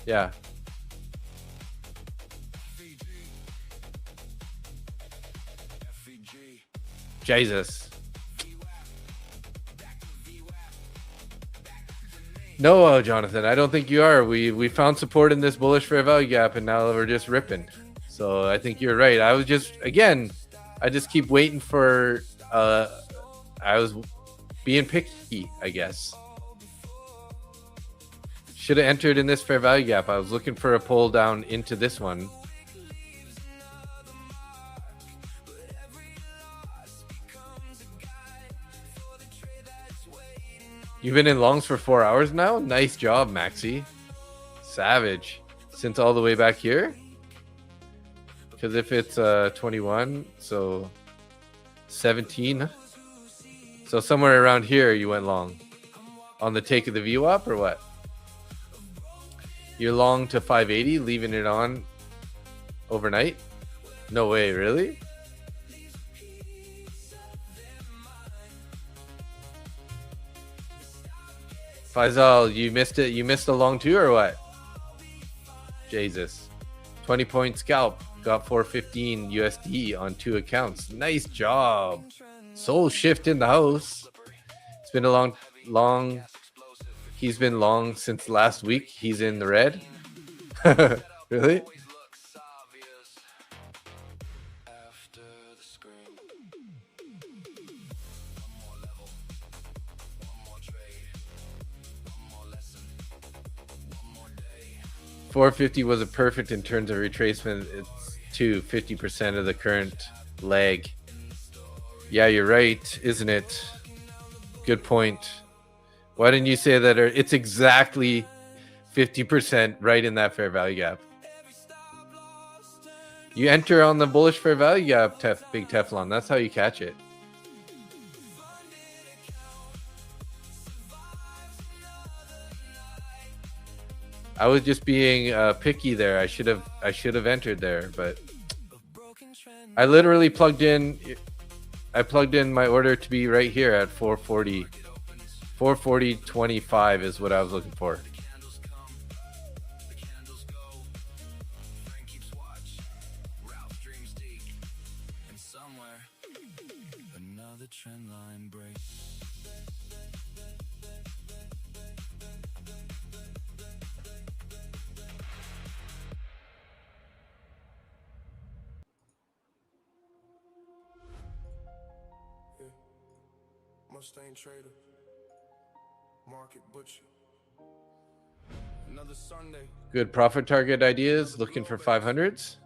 Yeah. Jesus. No, Jonathan, I don't think you are. We found support in this bullish fair value gap, and now we're just ripping. So I think you're right. I was just, again, I just keep waiting for, I was being picky, I guess. Should have entered in this fair value gap. I was looking for a pull down into this one. You've been in longs for 4 hours now? Nice job, Maxi. Savage. Since all the way back here? Because if it's 21, so 17. So somewhere around here you went long. On the take of the VWAP or what? You're long to 580, leaving it on overnight? No way, really? Faisal, you missed it. You missed a long two or what? Jesus. 20-point scalp. Got 415 USD on 2 accounts. Nice job. Soul shift in the house. It's been a long. He's been long since last week. He's in the red. Really? $450 was a perfect in terms of retracement. It's to 50% of the current leg. Yeah, you're right, isn't it? Good point. Why didn't you say that? It's exactly 50% right in that fair value gap. You enter on the bullish fair value gap, Big Teflon. That's how you catch it. I was just being picky there. I should have entered there, but I literally plugged in. I plugged in my order to be right here at 440. 440.25 is what I was looking for. Mustang trader, market butcher. Another Sunday. Good profit target ideas. Looking for 500s.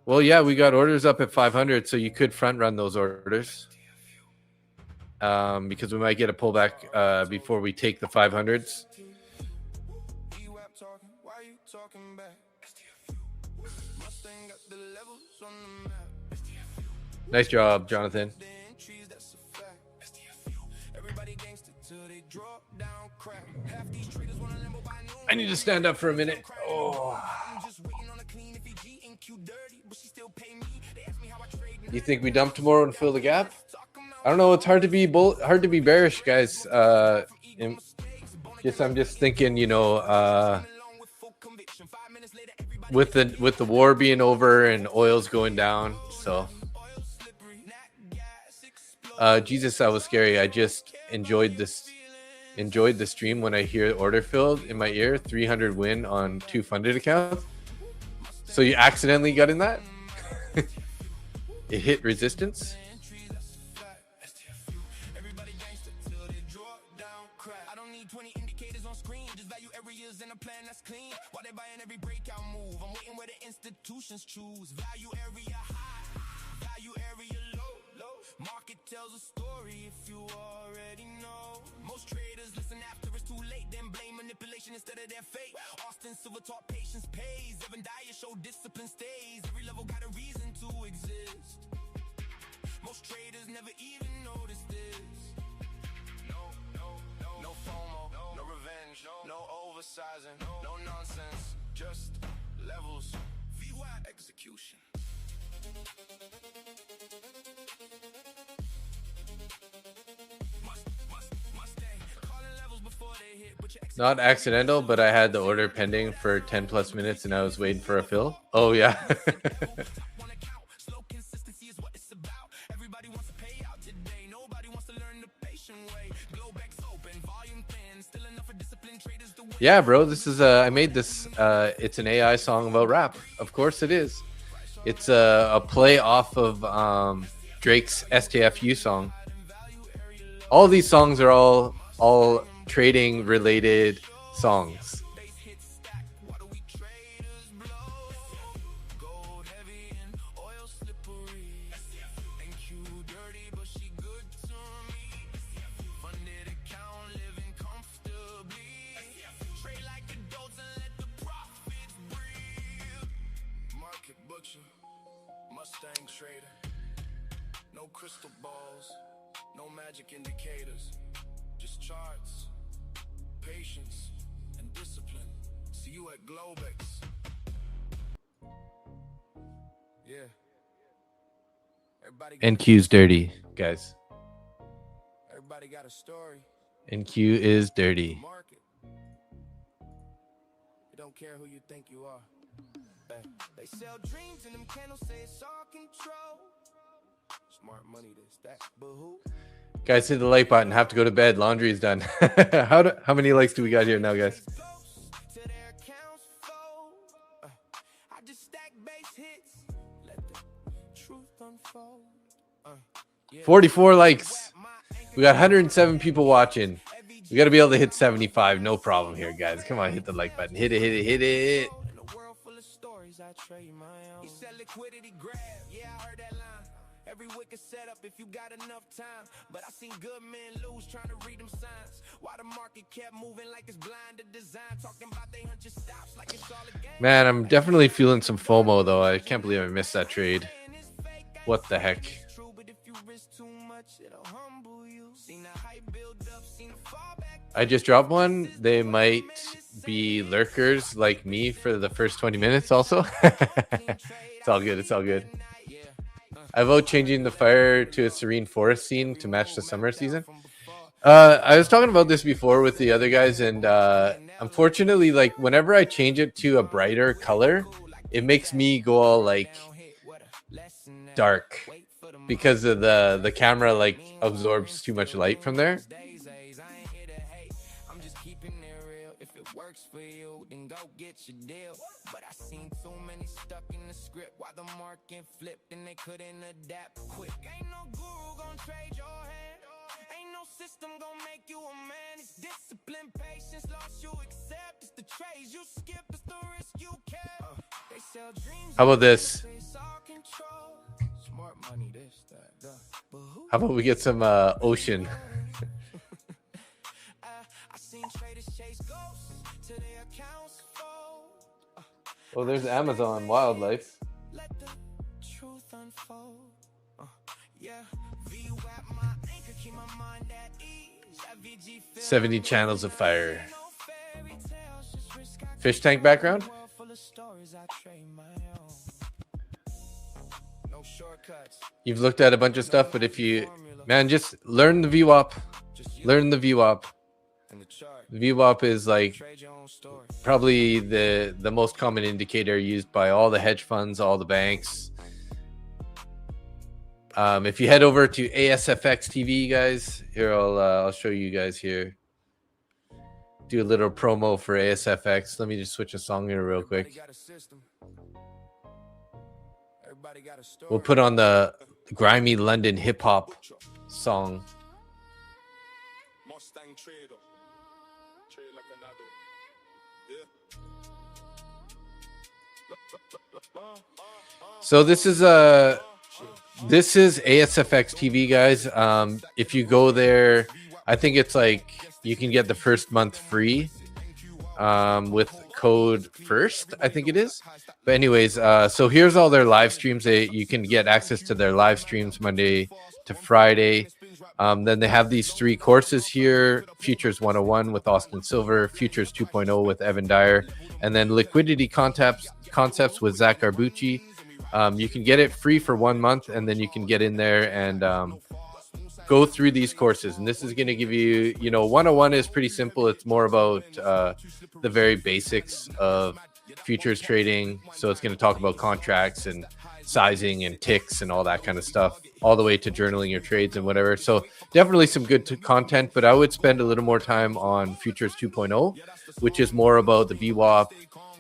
Well, yeah, we got orders up at 500, so you could front run those orders. Because we might get a pullback before we take the 500s. Nice job, Jonathan. I need to stand up for a minute. Oh. You think we dump tomorrow and fill the gap? I don't know. It's hard to be bearish, guys. I'm just thinking, you know, with the war being over and oil's going down. So, Jesus, that was scary. I just enjoyed the stream when I hear order filled in my ear. 300 win on 2 funded accounts. So you accidentally got in that? It hit resistance. Institutions choose value area high, value area low. Market tells a story if you already know. Most traders listen after it's too late, then blame manipulation instead of their fate. Austin Silver taught patience pays. Evan Dyer showed discipline stays. Every level got a reason to exist. Most traders never even notice this. No FOMO, no revenge, no oversizing, no nonsense, just levels. Execution. Not accidental, but I had the order pending for 10 plus minutes and I was waiting for a fill. Oh yeah. Yeah, bro, this is I made this it's an AI song about rap. Of course it is. It's a play off of Drake's STFU song. All these songs are all trading related songs. Mustang trader, no crystal balls, no magic indicators, just charts, patience, and discipline. See you at Globex. Yeah. NQ's dirty, guys. Everybody got a story. NQ is dirty. Market. You don't care who you think you are. They sell dreams and them candles say it's all control. Smart money, this, that. But who? Guys, hit the like button. Have to go to bed. Laundry is done. How many likes do we got here now, guys? To their accounts fold. I just stack base hits. Let the truth unfold. 44 likes. We got 107 people watching. We got to be able to hit 75. No problem here, guys. Come on, hit the like button. Hit it, hit it, hit it. In a world full of stories, I trade my own. He said liquidity grab. Yeah, I heard that line. Every wicked setup if you got enough time. But I seen good men lose trying to read them signs. Why the market kept moving like it's blind to design. Talking about they 100 stops like it's all a game. Man, I'm definitely feeling some FOMO, though. I can't believe I missed that trade. What the heck? I just dropped one. They might be lurkers like me for the first 20 minutes also. It's all good. It's all good. I vote changing the fire to a serene forest scene to match the summer season. I was talking about this before with the other guys, and unfortunately, like whenever I change it to a brighter color, it makes me go all like dark because of the camera like absorbs too much light from there. But I seen too many stuck in the script while the market flipped and they couldn't adapt quick. Ain't no guru gonna trade your hand. Ain't no system gonna make you a man. It's discipline, patience, loss you accept. It's the trades you skip, it's the risk you care. They sell dreams. How about this? Smart money, this, that. How about we get some ocean? I seen traders chase ghosts to their accounts fold. Oh, there's Amazon Wildlife. Let the truth unfold. Yeah, VWAP my anchor, keep my mind at ease. 70 channels of fire. Fish tank background. You've looked at a bunch of stuff, but if you, man, just learn the VWAP. Learn the VWAP. The VWAP is like probably the most common indicator used by all the hedge funds, all the banks. If you head over to ASFX TV, guys, here I'll show you guys here. Do a little promo for ASFX. Let me just switch a song here real quick. We'll put on the grimy London hip hop song. So this is ASFX TV, guys. If you go there, I think it's like you can get the first month free with code FIRST, I think it is. But anyways, so here's all their live streams. You can get access to their live streams Monday to Friday. Then they have these 3 courses here: Futures 101 with Austin Silver, Futures 2.0 with Evan Dyer, and then Liquidity Concepts with Zach Garbucci. You can get it free for 1 month, and then you can get in there and go through these courses. And this is going to give you, 101 is pretty simple. It's more about the very basics of futures trading. So it's going to talk about contracts and sizing and ticks and all that kind of stuff, all the way to journaling your trades and whatever. So definitely some good content, but I would spend a little more time on Futures 2.0, which is more about the VWAP,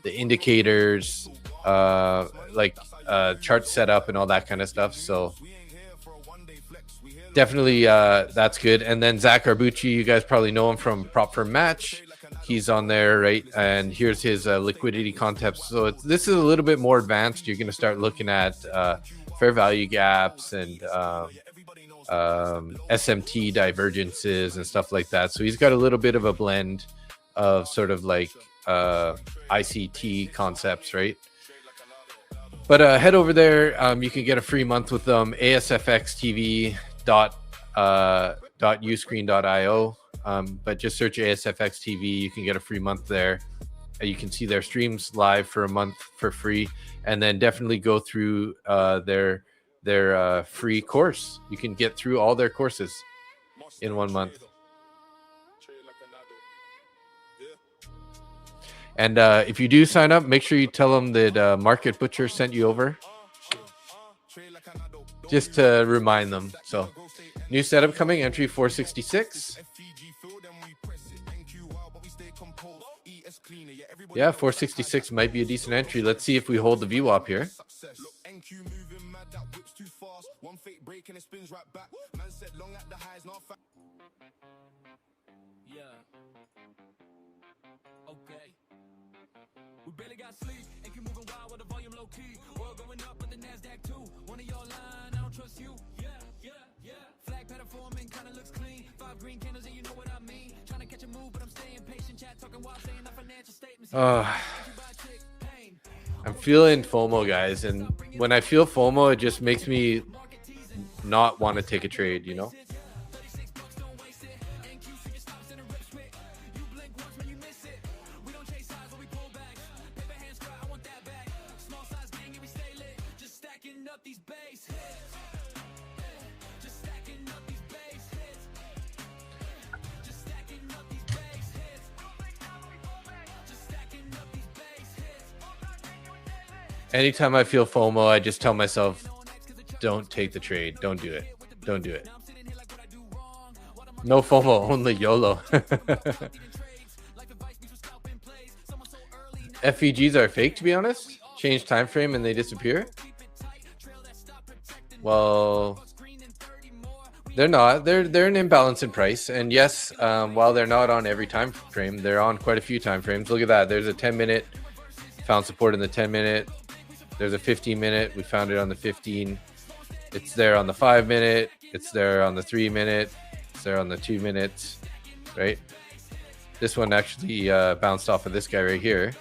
the indicators, chart setup and all that kind of stuff. So definitely that's good. And then Zach Garbucci, you guys probably know him from Prop Firm Match. He's on there, right? And here's his liquidity concepts. So this is a little bit more advanced. You're going to start looking at fair value gaps and SMT divergences and stuff like that. So he's got a little bit of a blend of sort of like ICT concepts, right? But head over there. You can get a free month with them. ASFXTV.uscreen.io. But just search ASFX TV. You can get a free month there. You can see their streams live for a month for free, and then definitely go through their free course. You can get through all their courses in 1 month. And if you do sign up, make sure you tell them that Market Butcher sent you over, just to remind them. So new setup coming, entry 466. Yeah, 466 might be a decent entry. Let's see if we hold the VWAP here. Okay. We barely got sleep and keep moving wild with the volume low key. Oil going up on the NASDAQ too. One of y'all lying, I don't trust you. Yeah. Flag pattern forming, kinda looks clean. 5 green candles and you know what I mean. Trying to catch a move, but I'm staying patient. Chat talking while saying the financial statements. I'm feeling FOMO, guys, and when I feel FOMO, it just makes me not want to take a trade, you know? Anytime I feel FOMO, I just tell myself, don't take the trade. Don't do it. Don't do it. No FOMO, only YOLO. FVGs are fake, to be honest. Change time frame and they disappear. Well, they're not. They're an imbalance in price. And yes, while they're not on every time frame, they're on quite a few time frames. Look at that. There's a 10-minute. Found support in the 10-minute. There's a 15-minute. We found it on the 15. It's there on the 5-minute. It's there on the 3-minute. It's there on the 2 minutes, right? This one actually bounced off of this guy right here.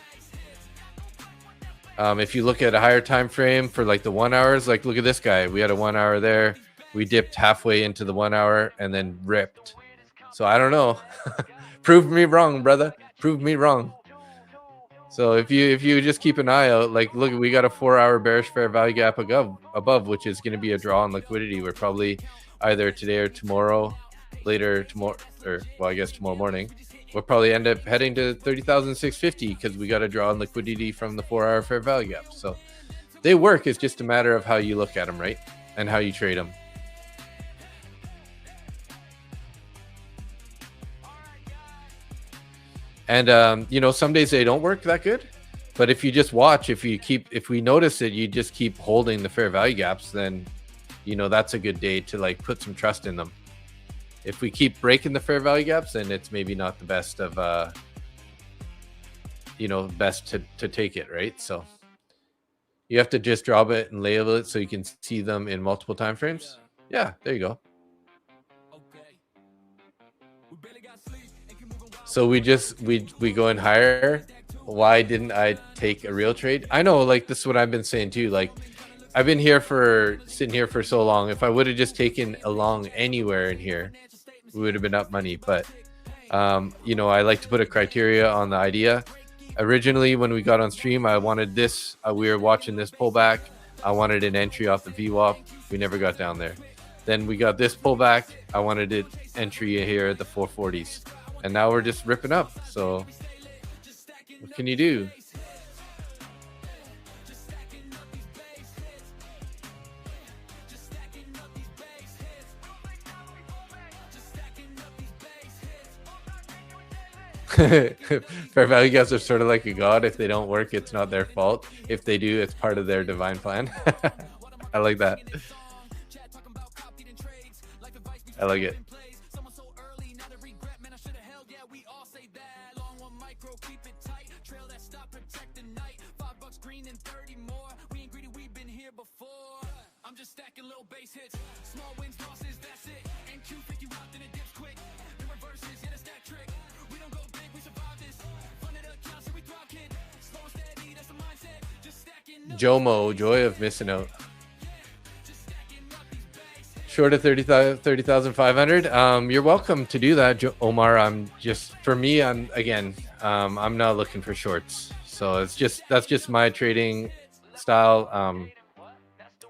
If you look at a higher time frame for like the 1 hours, like look at this guy. We had a 1 hour there. We dipped halfway into the 1 hour and then ripped. So I don't know. Prove me wrong, brother. Prove me wrong. So if you just keep an eye out, like look, we got a 4-hour bearish fair value gap above, which is going to be a draw on liquidity. We're probably either today or tomorrow, later tomorrow, or well, I guess tomorrow morning, we'll probably end up heading to 30,650 because we got a draw on liquidity from the 4-hour fair value gap. So they work. It's just a matter of how you look at them, right? And how you trade them. And you know, some days they don't work that good, but if you just watch, if we notice it, you just keep holding the fair value gaps, then you know that's a good day to like put some trust in them. If we keep breaking the fair value gaps, then it's maybe not the best of you know, best to take it, right? So you have to just drop it and label it so you can see them in multiple time frames. Yeah, there you go. So we go in higher. Why didn't I take a real trade? I know, like this is what I've been saying too. Like I've been sitting here for so long. If I would have just taken a long anywhere in here, we would have been up money. But you know, I like to put a criteria on the idea. Originally, when we got on stream, I wanted this. We were watching this pullback. I wanted an entry off the VWAP. We never got down there. Then we got this pullback. I wanted an entry here at the 440s. And now we're just ripping up. So what can you do? Fair value guys are sort of like a god. If they don't work, it's not their fault. If they do, it's part of their divine plan. I like that. I like it. I'm just stacking little base hits, small wins, losses, that's it. MNQ 50 out, then it dips quick. The reverses, yeah, that's that trick. We don't go big, we survive this. Funded accounts, so we thrive, kid. Slow and steady, that's the mindset. Just stacking. Jomo, joy of missing out. Short of 30,500. You're welcome to do that, Omar. I'm not looking for shorts. So that's just my trading style.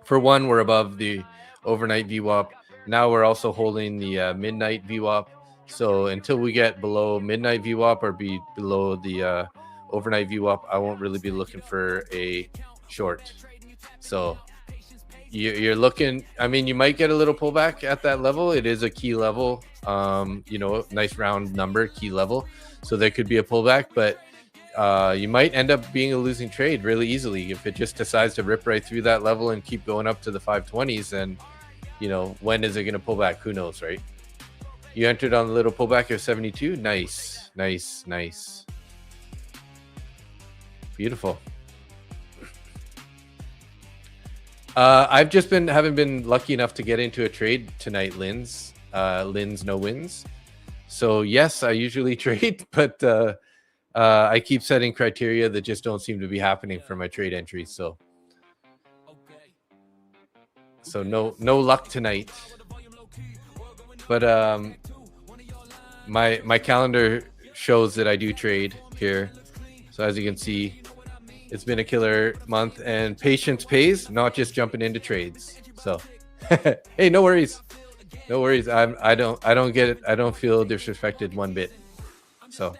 For one, we're above the overnight VWAP. Now we're also holding the midnight VWAP. So until we get below midnight VWAP or be below the overnight view up, I won't really be looking for a short. So you're looking, I mean, you might get a little pullback at that level. It is a key level, you know, nice round number, key level. So there could be a pullback, but you might end up being a losing trade really easily if it just decides to rip right through that level and keep going up to the 520s. And you know, when is it going to pull back? Who knows, right? You entered on the little pullback of 72. Nice, nice, nice. Beautiful. I've just haven't been lucky enough to get into a trade tonight, Lynn's no wins. So yes, I usually trade, but I keep setting criteria that just don't seem to be happening for my trade entries. So no luck tonight. But my calendar shows that I do trade here. So as you can see, it's been a killer month, and patience pays, not just jumping into trades. So hey, no worries. No worries. I don't get it. I don't feel disrespected one bit. So,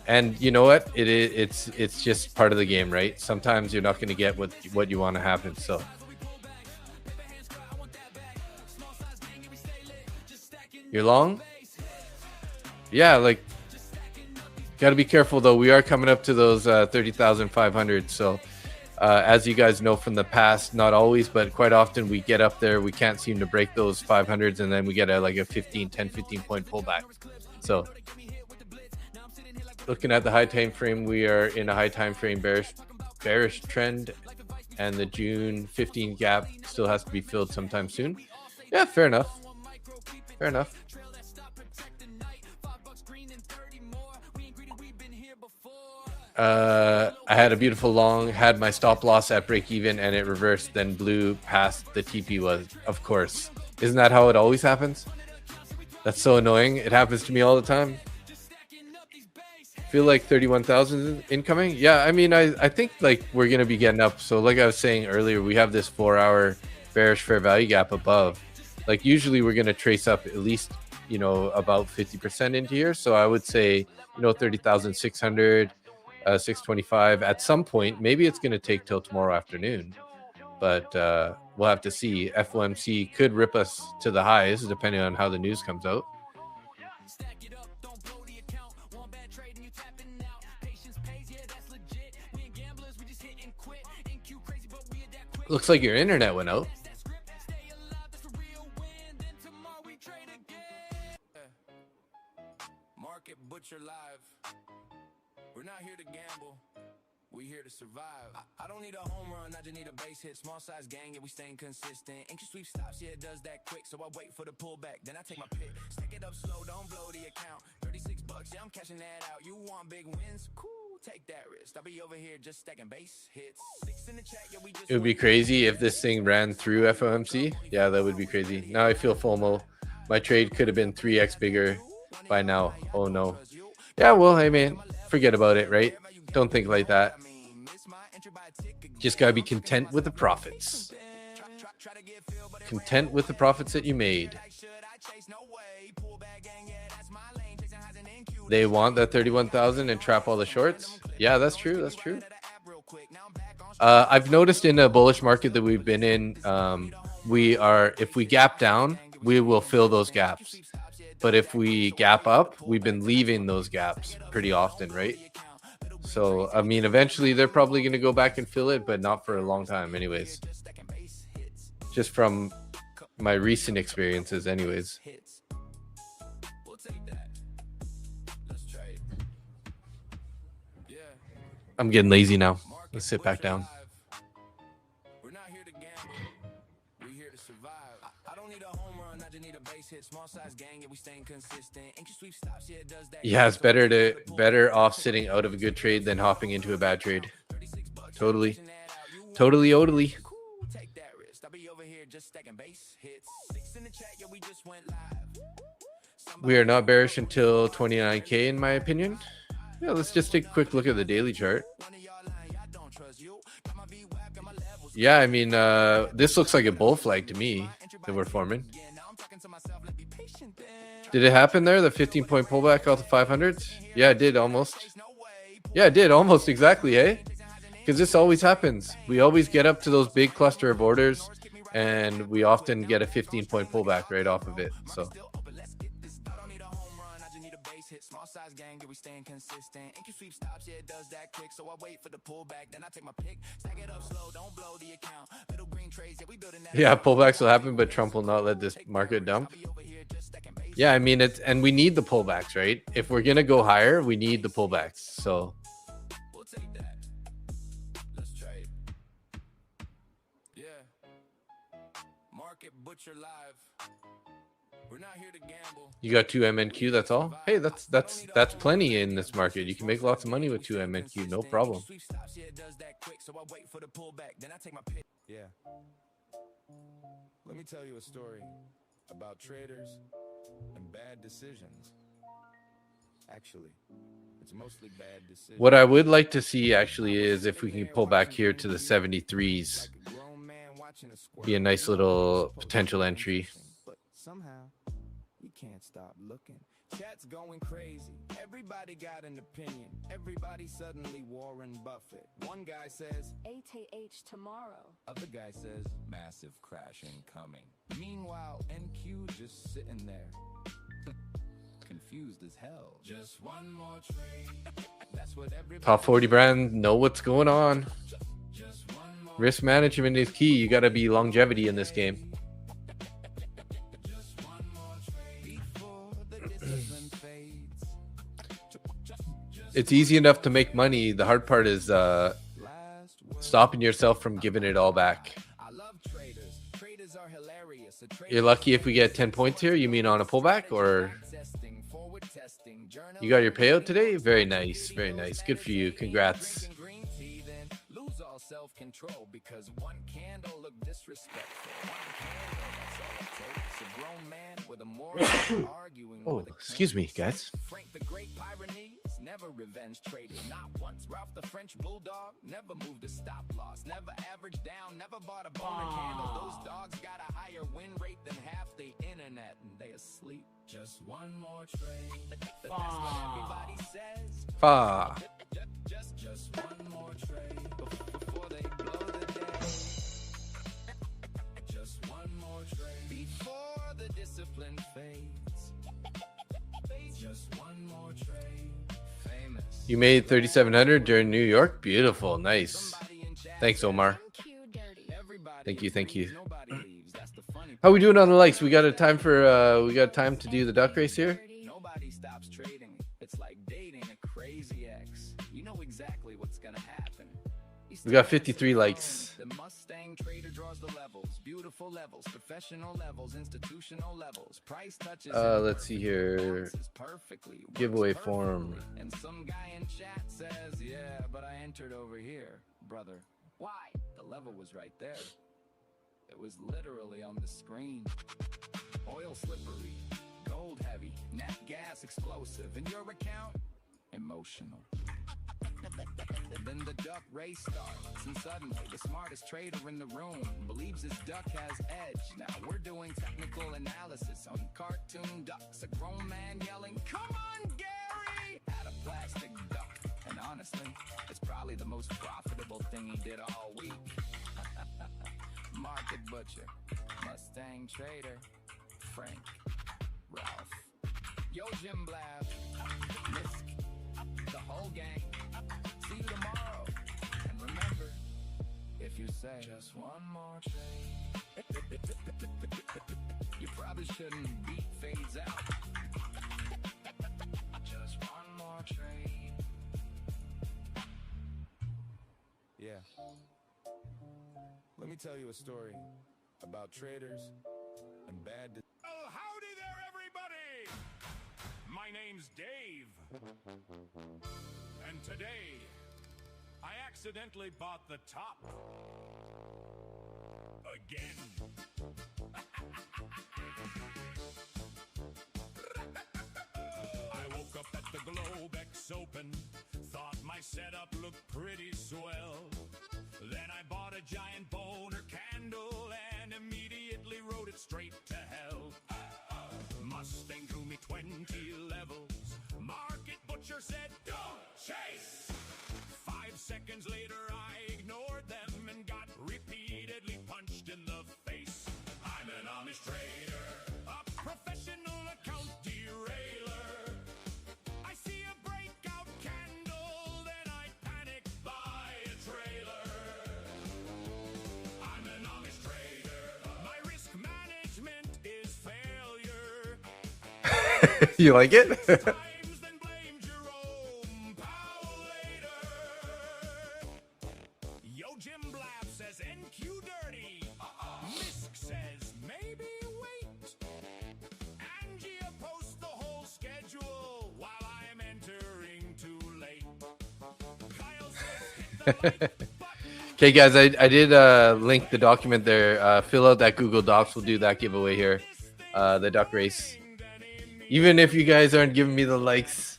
and you know what? It's just part of the game, right? Sometimes you're not going to get what you want to happen. So you're long? Yeah, like, got to be careful though. We are coming up to those 30,500. So as you guys know from the past, not always, but quite often we get up there, we can't seem to break those 500s, and then we get a 15 point pullback. So looking at the high time frame, we are in a high time frame bearish trend, and the June 15 gap still has to be filled sometime soon. Yeah, fair enough. Fair enough. I had a beautiful long, had my stop loss at break even, and it reversed, then blew past the TP was, of course. Isn't that how it always happens? That's so annoying. It happens to me all the time. Feel like 31,000 incoming. Yeah, I mean, I think like we're going to be getting up. So like I was saying earlier, we have this 4-hour bearish fair value gap above. Like usually we're going to trace up at least, you know, about 50% into here. So I would say, you know, 30,600. 625 at some point. Maybe it's going to take till tomorrow afternoon, but we'll have to see. FOMC could rip us to the highs depending on how the news comes out. Looks like your internet went out. Market Butcher Live. We're not here to gamble, we here to survive. I don't need a home run, I just need a base hit. Small size gang, yeah, we staying consistent. Ink sweep stops, yeah, it does that quick. So I wait for the pullback, then I take my pick. Stack it up slow, don't blow the account. $36, yeah, I'm cashing that out. You want big wins? Cool, take that risk. I'll be over here just stacking base hits. 6 in the chat, yeah, we just. It would be crazy if this thing ran through FOMC. Yeah, that would be crazy. Now I feel FOMO. My trade could have been 3x bigger by now. Oh no. Yeah, well, I mean, forget about it, right? Don't think like that. Just gotta be content with the profits. Content with the profits that you made. They want that 31,000 and trap all the shorts. Yeah, that's true. That's true. I've noticed in a bullish market that we've been in, if we gap down, we will fill those gaps. But if we gap up, we've been leaving those gaps pretty often, right? So, I mean, eventually they're probably going to go back and fill it, but not for a long time anyways. Just from my recent experiences anyways. I'm getting lazy now. Let's sit back down. Yeah, it's better off sitting out of a good trade than hopping into a bad trade. Totally. We are not bearish until 29K in my opinion. Yeah, let's just take a quick look at the daily chart. Yeah, I mean, this looks like a bull flag to me that we're forming. Did it happen there? The 15-point pullback off the 500s? Yeah, it did almost. Yeah, it did almost exactly, hey? Because this always happens. We always get up to those big cluster of orders, and we often get a 15-point pullback right off of it. So small size gang, yeah, we staying consistent. MNQ sweep stops, yeah, it does that quick. So I wait for the pullback, then I take my pick. Stack it up slow, don't blow the account. Little green trades, yeah, we building that. yeah, pullbacks will happen, but Trump will not let this market dump. Yeah, I mean it's, and we need the pullbacks, right? If we're gonna go higher, we need the pullbacks. So we'll take that. Let's trade. Yeah. Market Butcher Live. We're not here to gamble. you got 2 MNQ, that's all? Hey, that's plenty in this market. You can make lots of money with 2 MNQ, no problem. Yeah. Let me tell you a story about traders and bad decisions. Actually, it's mostly bad decisions. What I would like to see actually is if we can pull back here to the 73s. Be a nice little potential entry. But somehow you can't stop looking. Chat's going crazy. Everybody got an opinion. Everybody suddenly Warren Buffett. One guy says ATH tomorrow. Other guy says massive crash incoming. Meanwhile, NQ just sitting there. Confused as hell. Just one more trade. That's what everybody. Top 40 brand know what's going on. Just one more. Risk management is key. You got to be longevity in this game. Just one more trade before the discipline fades. It's easy enough to make money. The hard part is stopping yourself from giving it all back. I love traders. Traders are hilarious. You're lucky if we get 10 points here. You mean on a pullback, or you got your payout today? Very nice. Very nice. Good for you. Congrats. Lose all self-control because one candle look disrespectful. One candle, that's all it takes. A grown man with a moral arguing Oh, with a excuse me, guys. Frank the Great Pyrenees never revenge traded, not once. Ralph the French Bulldog never moved a stop loss, never averaged down, never bought a boner candle. Those dogs got a higher win rate than half the internet, and they asleep. Just one more trade. That's what everybody says. Just one more trade before they blow the day. Just one more trade before the discipline fades. Just one more trade. Famous. You made 3,700 during New York. Beautiful. Nice. Thanks, Omar. Thank you. Thank you. How we doing on the likes? We got a time for time to do the duck race here. Nobody stops trading. It's like dating a crazy ex. You know exactly what's gonna happen. We got 53 likes. The Mustang trader draws the levels, beautiful levels, professional levels, institutional levels. Price touches. Let's see here. Perfectly. Giveaway form. And some guy in chat says, "Yeah, but I entered over here, brother. Why? The level was right there. It was literally on the screen. Oil slippery, gold heavy, nat gas explosive. In your account, emotional." Then the duck race starts, and suddenly the smartest trader in the room believes his duck has edge. Now we're doing technical analysis on cartoon ducks. A grown man yelling, "Come on, Gary!" at a plastic duck. And honestly, it's probably the most profitable thing he did all week. Market Butcher, Mustang Trader, Frank, Ralph, Yo Jim Blab, Misk, the whole gang. See you tomorrow. And remember, if you say just one more trade, you probably shouldn't beat fades out. Just one more trade. Yeah. Let me tell you a story about traders and bad. Well, howdy there, everybody! My name's Dave. And today, I accidentally bought the top. Again. I woke up at the Globex open, thought my setup looked pretty swell. Then I bought a giant boner candle and immediately rode it straight to hell. Mustang drew me 20 levels. Market Butcher said, "Don't chase!" seconds later, I ignored them and got repeatedly punched in the face. I'm an honest trader, a professional account derailer. I see a breakout candle, then I panic, buy a trailer. I'm an honest trader. My risk management is failure. You like it? Times then blame Jerome Powell later. Yo, Jim Blab says NQ dirty. Misk says maybe wait. Angie posts the whole schedule while I'm entering too late. Kyle says hit the like button. Okay, guys, I did link the document there. Fill out that Google Docs. We'll do that giveaway here. The duck race. Even if you guys aren't giving me the likes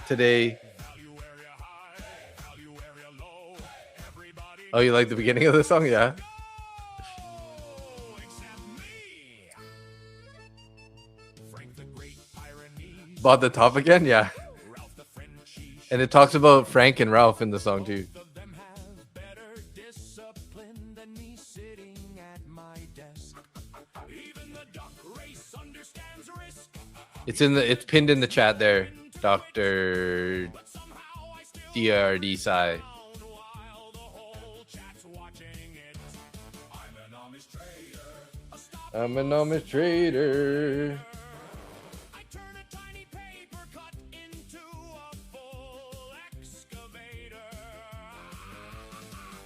today. Value area high, value area low. Everybody Oh, you like the beginning of the song? Yeah. go except me. Frank the Great Pyrenees, Bought the top again? Yeah. Ralph the Frenchie. And it talks about Frank and Ralph in the song too. Both of them have better discipline than me sitting at my desk. Even the duck race understands risk. It's pinned in the chat there, Dr. Somehow I still DRD Sai. down while the whole chat's watching it. I'm an honest trader. A stop. I'm an honest trader. I turn a tiny paper cut into a full excavator.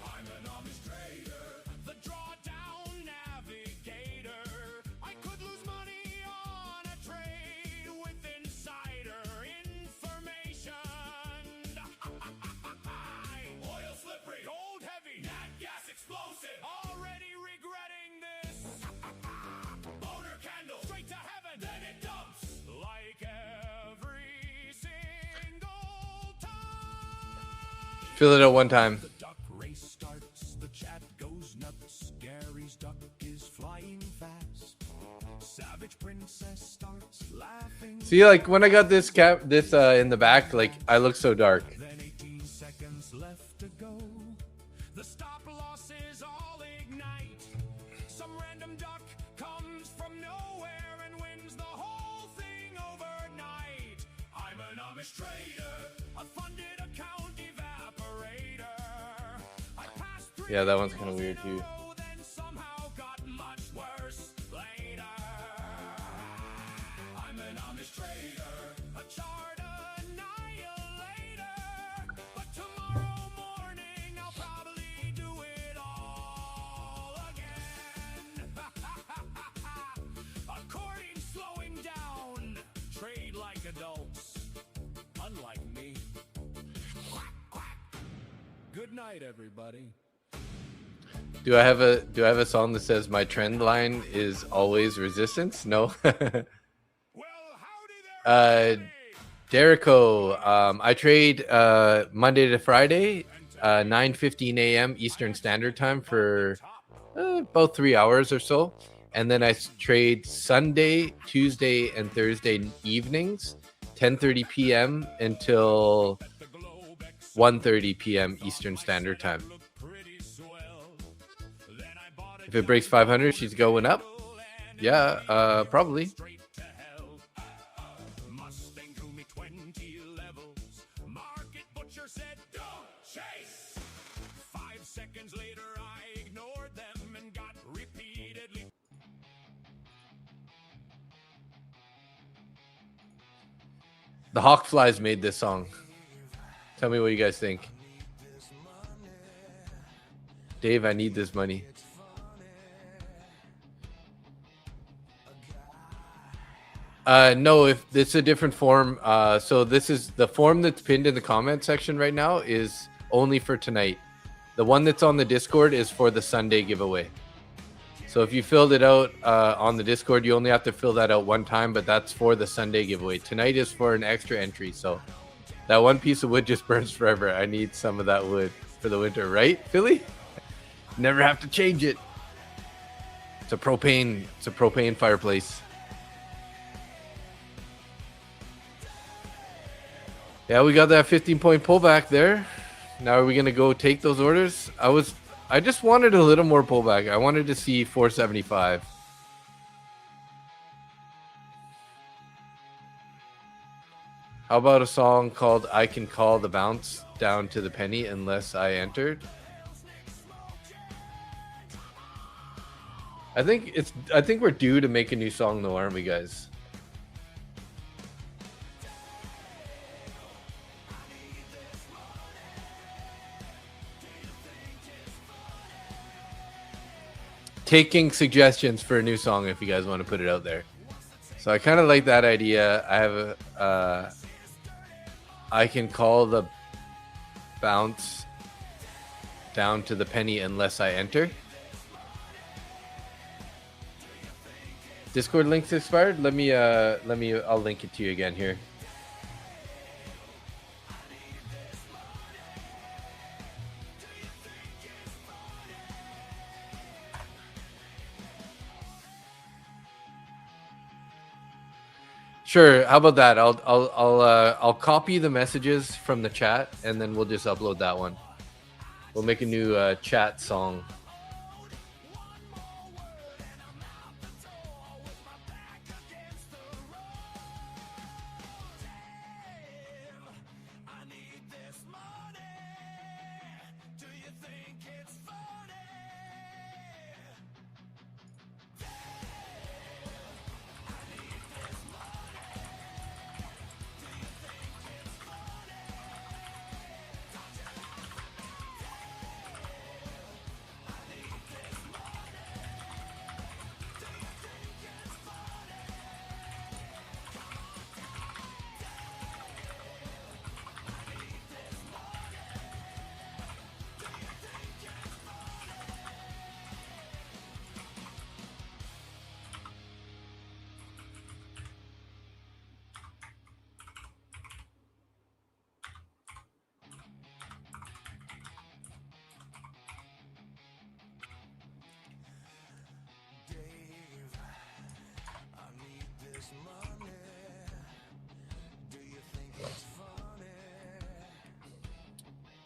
I'm an honest trader, the drawdown navigator. I could lose money on a trade with insider information. Oil slippery, gold heavy, nat gas explosive. Already regretting this. Boner candle, straight to heaven, then it dumps. Like every single time. Fill it out one time. The duck race starts, the chat goes nuts. Gary's duck is flying fast. Savage princess starts laughing. See, like when I got this in the back, like I look so dark. Then 18 seconds left to go. The stop losses all ignite. Some random duck comes from nowhere and wins the whole thing overnight. I'm an Amish trader, a funded account evaporator. I passed through Yeah, that one's kind of weird in a too. row, then somehow got much worse later. I'm an Amish trader, a chart annihilator. But tomorrow morning I'll probably do it all again. Accordion slowing down, trade like adults, unlike me. Quack, quack. Good night, everybody. Do I have a song that says my trend line is always resistance? No. Well, howdy there. Derico, I trade Monday to Friday, 9:15 a.m. Eastern Standard Time for about 3 hours or so, and then I trade Sunday, Tuesday, and Thursday evenings, 10:30 p.m. until 1:30 p.m. Eastern Standard Time. If it breaks 500, she's going up. Yeah, probably. Mustang threw me 20 levels. Market butcher said, don't chase. 5 seconds later, I ignored them and got repeatedly. The Hawkflies made this song. Tell me what you guys think. Dave, I need this money. No, if it's a different form. So this is the form that's pinned in the comment section right now is only for tonight. The one that's on the Discord is for the Sunday giveaway. So if you filled it out on the Discord, you only have to fill that out one time, but that's for the Sunday giveaway. Tonight is for an extra entry. So that one piece of wood just burns forever. I need some of that wood for the winter, right, Philly? Never have to change it. It's a propane fireplace. Yeah, we got that 15-point pullback there. Now are we gonna go take those orders? I just wanted a little more pullback. I wanted to see 475. How about a song called I Can Call the Bounce Down to the Penny Unless I Entered? I think we're due to make a new song though, aren't we, guys? Taking suggestions for a new song if you guys want to put it out there. So I kind of like that idea. I have a I can call the bounce down to the penny unless I enter. Discord link's expired. I'll link it to you again here. Sure. How about that? I'll copy the messages from the chat and then we'll just upload that one. We'll make a new chat song.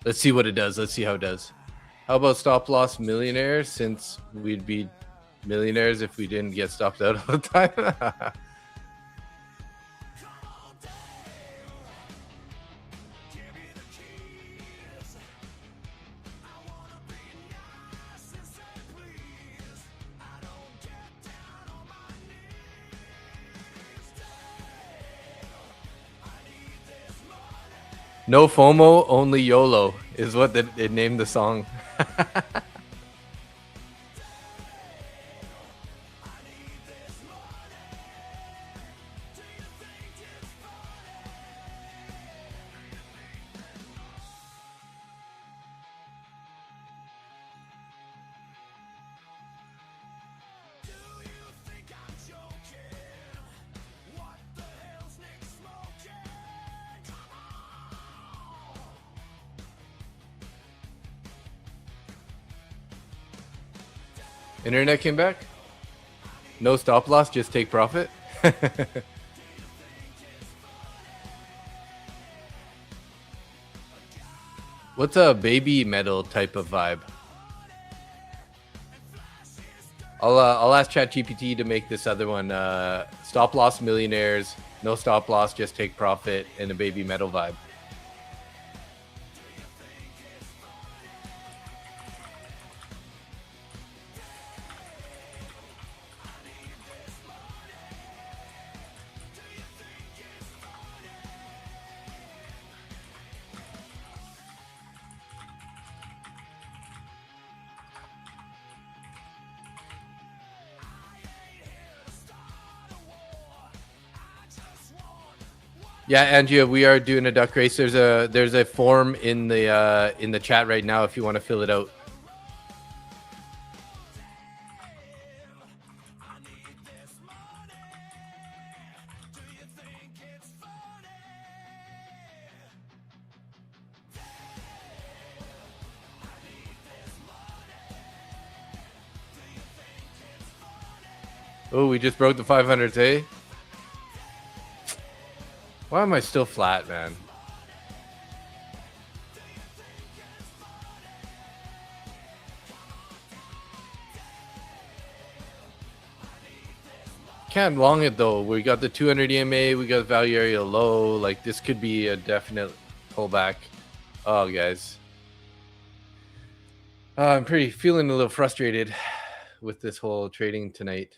Let's see what it does. Let's see how it does. How about stop loss millionaire, since we'd be millionaires if we didn't get stopped out all the time? No FOMO, only YOLO is what it named the song. Internet came back? No stop loss, just take profit? What's a baby metal type of vibe? I'll ask ChatGPT to make this other one. Stop loss millionaires, no stop loss, just take profit, and a baby metal vibe. Yeah, Angia, we are doing a duck race. There's a form in the chat right now if you want to fill it out. Oh, we just broke the 500s, eh? Why am I still flat, man? Can't long it though. We got the 200 EMA, we got value area low. Like this could be a definite pullback. Oh, guys. I'm feeling a little frustrated with this whole trading tonight.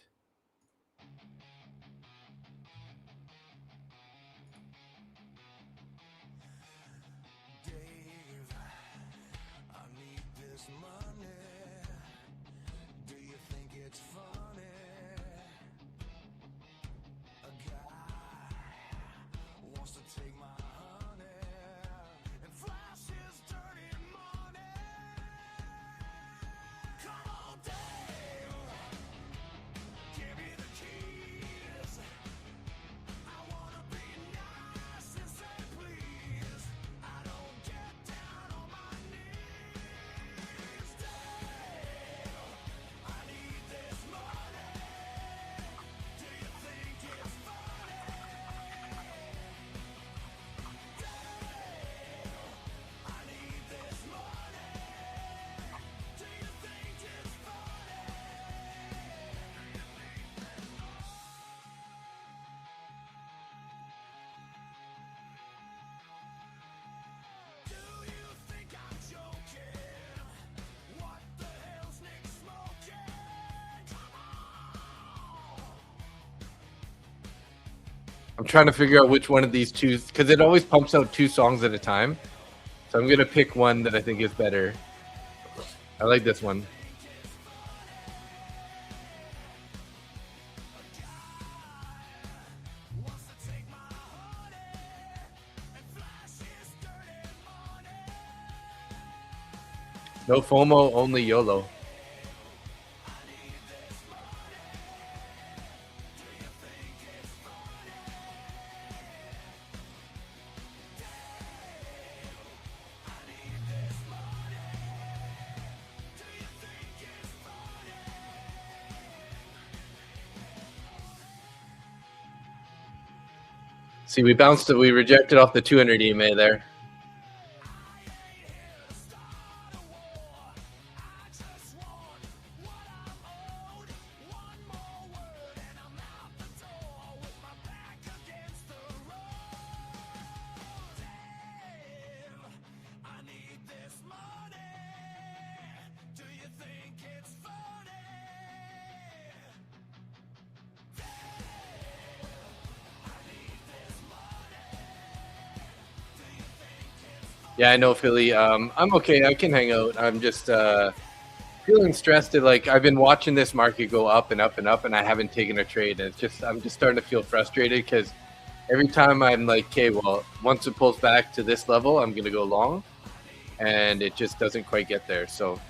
I'm trying to figure out which one of these two, because it always pumps out 2 songs at a time. So I'm going to pick one that I think is better. I like this one. No FOMO, only YOLO. See, we rejected off the 200 EMA there. Yeah, I know, Philly. I'm okay. I can hang out. I'm just feeling stressed. Like I've been watching this market go up and up and up, and I haven't taken a trade. And I'm just starting to feel frustrated because every time I'm like, okay, well, once it pulls back to this level, I'm gonna go long, and it just doesn't quite get there. So.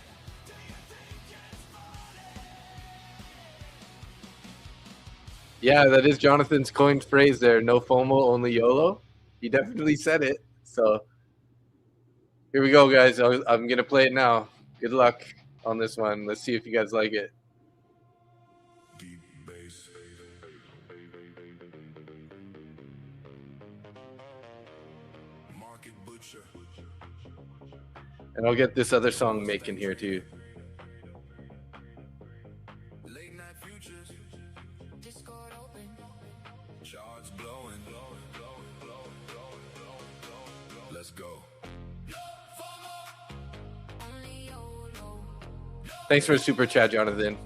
Yeah, that is Jonathan's coined phrase there. No FOMO, only YOLO. He definitely said it. So. Here we go, guys. I'm going to play it now. Good luck on this one. Let's see if you guys like it. Deep bass. Market butcher. And I'll get this other song making here too. Late night futures. Discord open. Charts blowing. Let's go. Thanks for a super chat, Jonathan.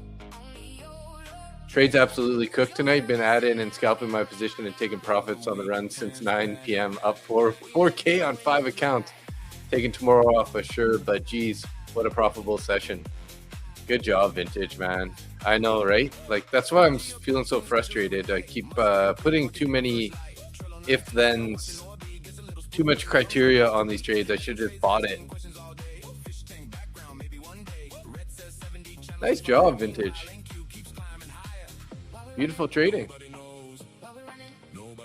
Trade's absolutely cooked tonight. Been adding and scalping my position and taking profits on the run since 9 p.m. Up 4K on 5 accounts. Taking tomorrow off for sure, but geez, what a profitable session. Good job, Vintage, man. I know, right? Like, that's why I'm feeling so frustrated. I keep putting too many if-thens, too much criteria on these trades. I should have just bought it. Nice job, Vintage. Beautiful trading.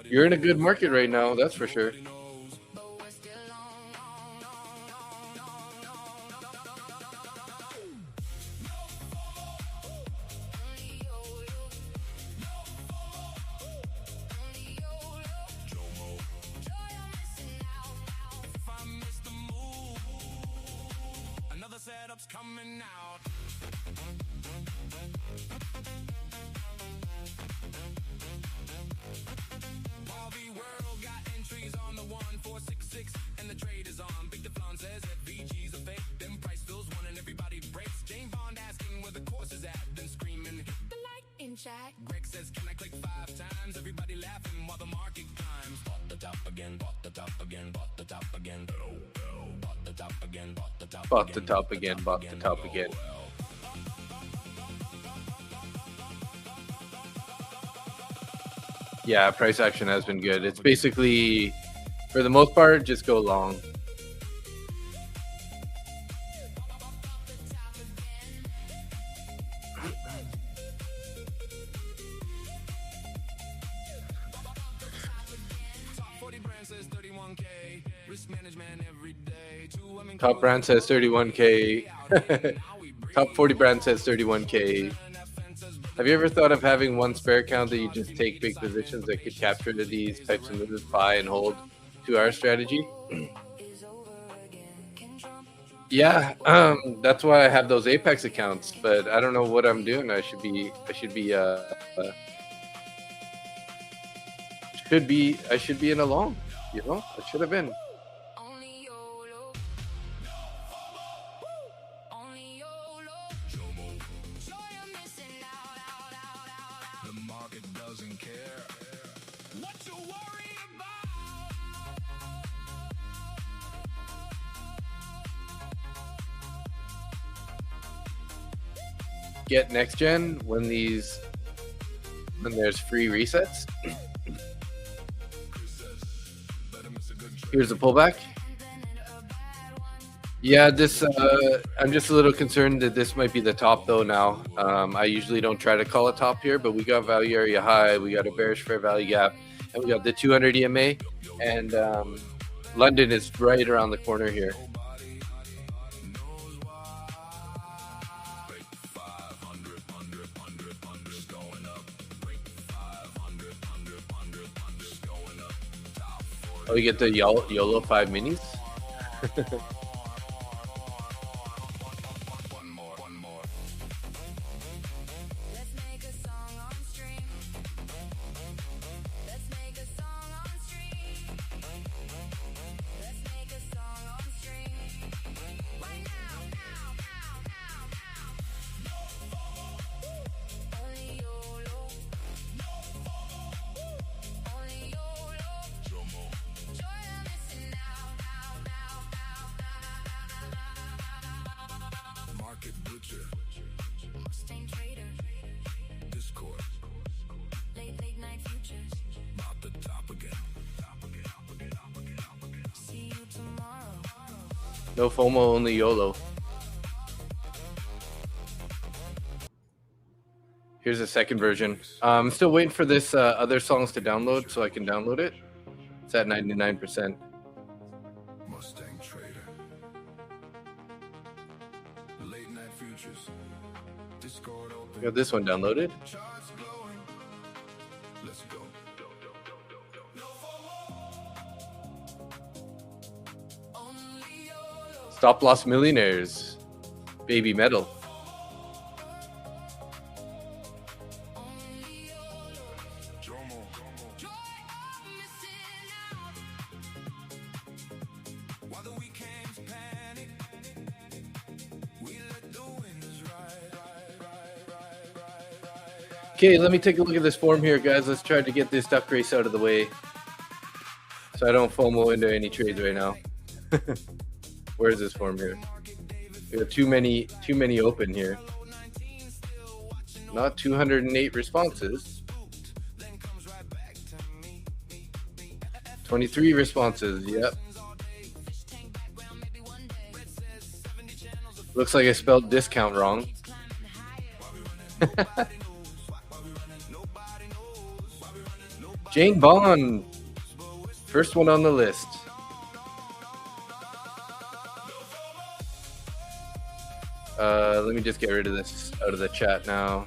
You're in a good market right now, that's for sure. Another setup's coming out. says, can I click 5 times? Everybody laughing while the market climbs. Bought the top again, bought the top again, bought the top again. Bought the top again, bought the top again. Bought the top again, bought the top again. Yeah, price action has been good. It's basically, for the most part, just go long. Top brand says 31K. Top 40 brand says 31K. Have you ever thought of having one spare account that you just take big positions that could capture these types of moves, buy and hold 2-hour strategy? Yeah, that's why I have those Apex accounts, but I don't know what I'm doing. I should be in a long, you know? I should have been. Get next gen when there's free resets. Here's a pullback. Yeah, this I'm just a little concerned that this might be the top though now. I usually don't try to call a top here, but we got value area high, we got a bearish fair value gap, and we got the 200 EMA, and London is right around the corner here. Oh, we get the YOLO 5 minis. No FOMO, only YOLO. Here's a second version. I'm still waiting for this other songs to download so I can download it. It's at 99%. Mustang Trader. Late night futures. Discord open. Got this one downloaded. Charts glowing. Let's go. Stop Loss Millionaires. Baby Metal. Okay, let me take a look at this form here, guys. Let's try to get this duck race out of the way so I don't FOMO into any trades right now. Where is this form here? We have too many open here. Not 208 responses. 23 responses, yep. Looks like I spelled discount wrong. Jane Bond, first one on the list. Let me just get rid of this out of the chat now.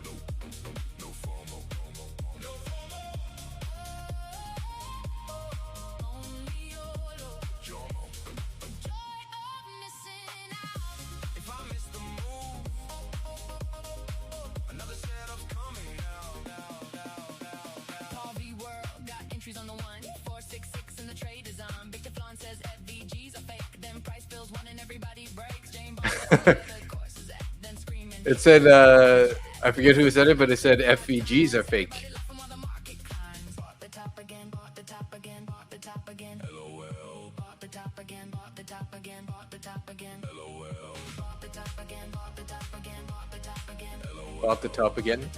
It said, I forget who said it, but it said FVGs are fake. off the top again.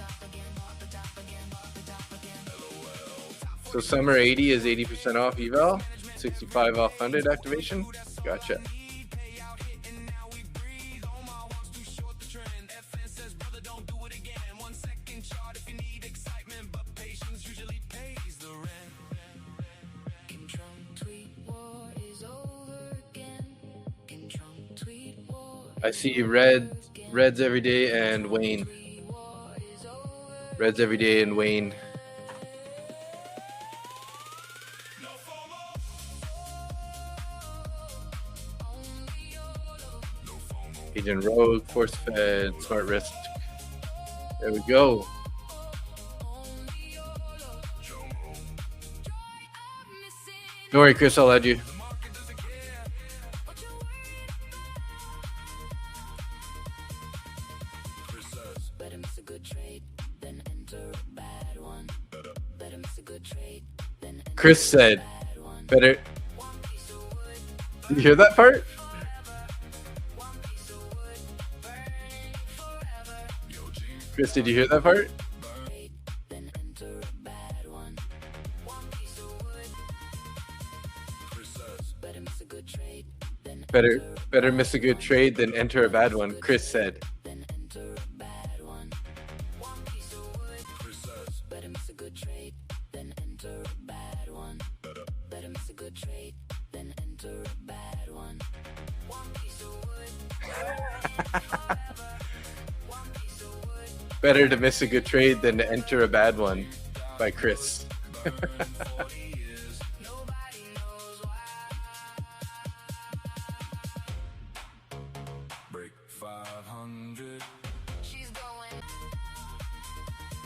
So summer 80 is 80% off eval, 65 off funded activation. Gotcha. I see Reds every day and Wayne. Reds every day and Wayne. Agent Rogue, Force Fed, Smart Risk. There we go. Don't worry, Chris, I'll add you. Chris said, better. Did you hear that part? Chris, did you hear that part? Better miss a good trade than enter a bad one, Chris said. Better to miss a good trade than to enter a bad one, by Chris.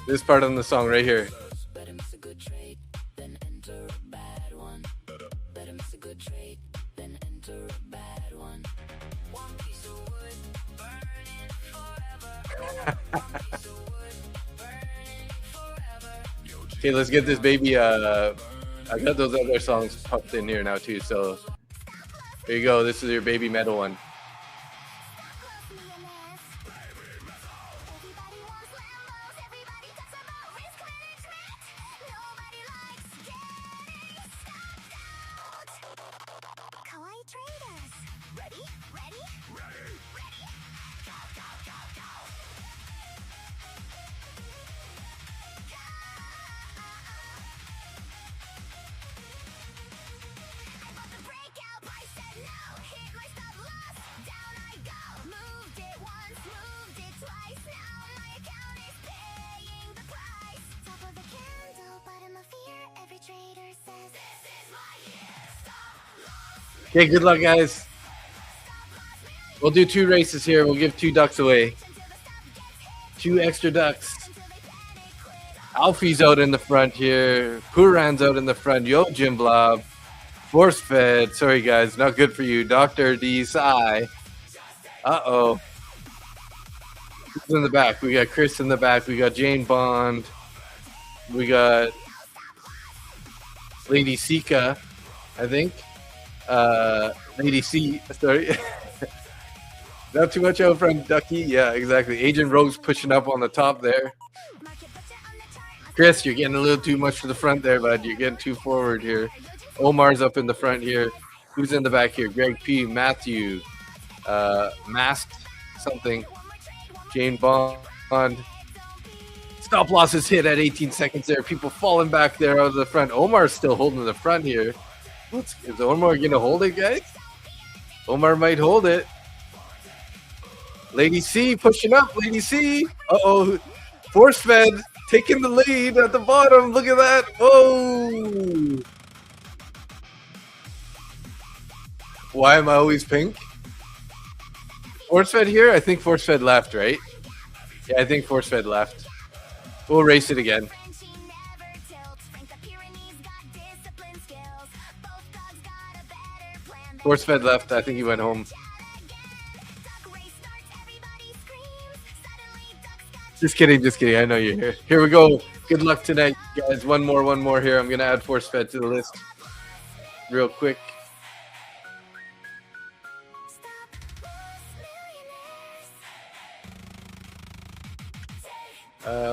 This part on the song right here. Okay, let's get this baby. I got those other songs popped in here now too. So there you go. This is your baby metal one. Okay, good luck, guys. We'll do 2 races here. We'll give 2 ducks away. 2 extra ducks. Alfie's out in the front here. Puran's out in the front. Yo, Jim Blob. Force Fed. Sorry, guys. Not good for you. Dr. D. Sai. Uh-oh. Who's in the back? We got Chris in the back. We got Jane Bond. We got Lady Sika, I think. Lady C, sorry. Not too much out front, Ducky. Yeah, exactly. Agent Rogue's pushing up on the top there. Chris, you're getting a little too much to the front there, bud. You're getting too forward here. Omar's up in the front here. Who's in the back here? Greg P, Matthew, Masked something, Jane Bond. Stop losses hit at 18 seconds there. People falling back there out of the front. Omar's still holding the front here. Is Omar going to hold it, guys? Omar might hold it. Lady C pushing up. Lady C. Uh-oh. Force Fed taking the lead at the bottom. Look at that. Whoa. Why am I always pink? Force Fed here? I think Force Fed left, right? Yeah, I think Force Fed left. We'll race it again. Force Fed left. I think he went home. Just kidding, just kidding. I know you're here. Here we go. Good luck tonight, guys. One more here. I'm going to add Force Fed to the list real quick.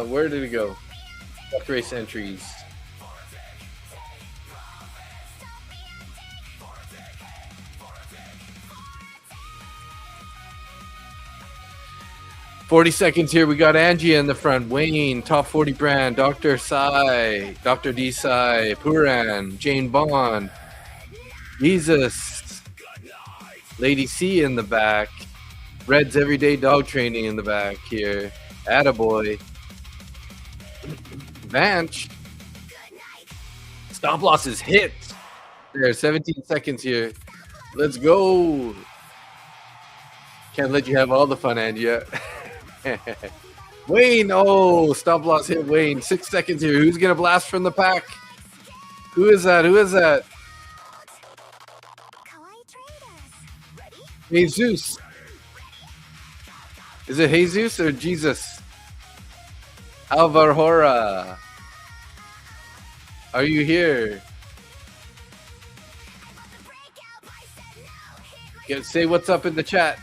Where did it go? Duck race entries. $40 here. We got Angie in the front. Wayne, top 40 brand. Dr. Sai, Dr. D Sai, Puran, Jane Bond, Jesus, Lady C in the back. Red's Everyday Dog Training in the back here. Attaboy. Vanch. Stop loss is hit. There, 17 seconds here. Let's go. Can't let you have all the fun, Angie. Wayne, oh, stop loss hit Wayne. 6 seconds here. Who's gonna blast from the pack? Who is that? Who is that? Jesus. Is it Jesus or Jesus? Alvarhora. Are you here? Say what's up in the chat.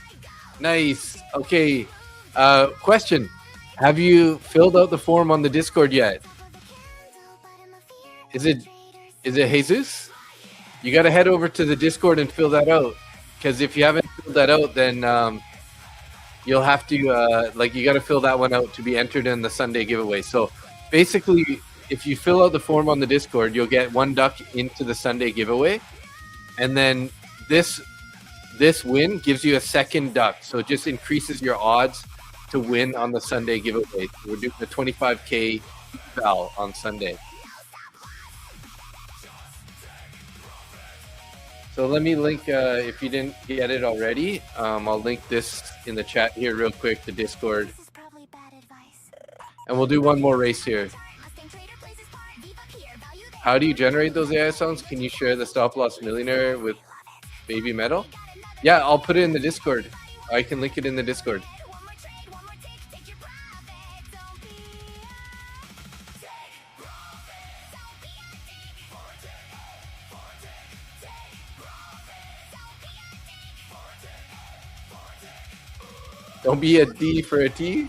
Nice. Okay. Question. Have you filled out the form on the Discord yet? Is it Jesus? You got to head over to the Discord and fill that out. Because if you haven't filled that out, then you'll have to, you got to fill that one out to be entered in the Sunday giveaway. So basically, if you fill out the form on the Discord, you'll get 1 duck into the Sunday giveaway. And then this win gives you a 2nd duck. So it just increases your odds to win on the Sunday giveaway. So we're doing the 25K val on Sunday. So let me link, if you didn't get it already, I'll link this in the chat here real quick, the Discord. And we'll do one more race here. How do you generate those AI sounds? Can you share the Stop Loss Millionaire with Baby Metal? Yeah, I'll put it in the Discord. I can link it in the Discord. Don't be a D for a T.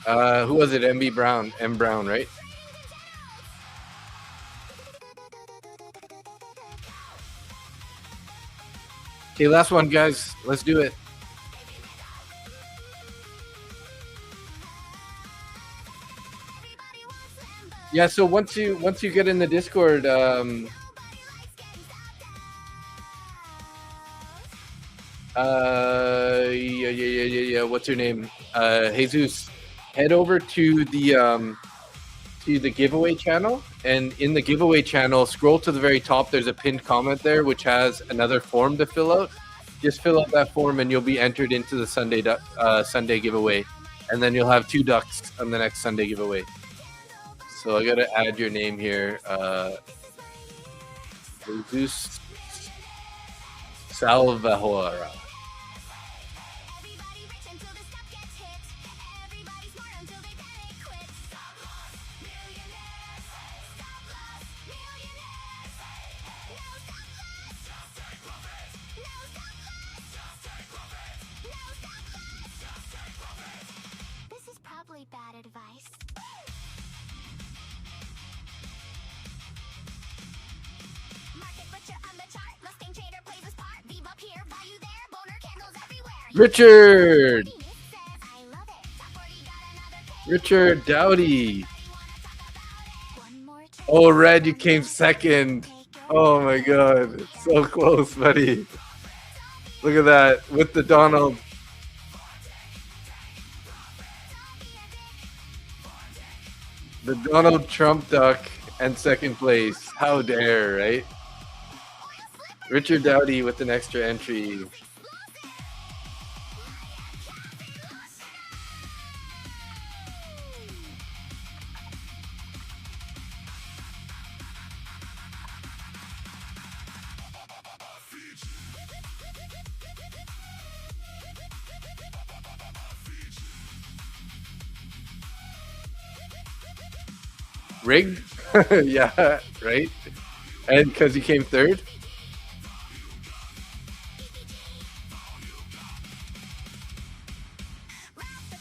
Who was it? MB Brown. M Brown, right? Okay, last one, guys. Let's do it. Yeah, so once you get in the Discord, yeah. What's your name? Jesus. Head over to the giveaway channel, and in the giveaway channel, scroll to the very top. There's a pinned comment there, which has another form to fill out. Just fill out that form, and you'll be entered into the Sunday giveaway, and then you'll have 2 ducks on the next Sunday giveaway. So I gotta add your name here. Jesus Salvahora. This is probably bad advice. Richard Dowdy. Oh, Red, you came 2nd. Oh my god, so close, buddy. Look at that with the Donald. The Donald Trump duck and 2nd place. How dare, right? Richard Dowdy with an extra entry. Rigged? Yeah, right? And because he came 3rd?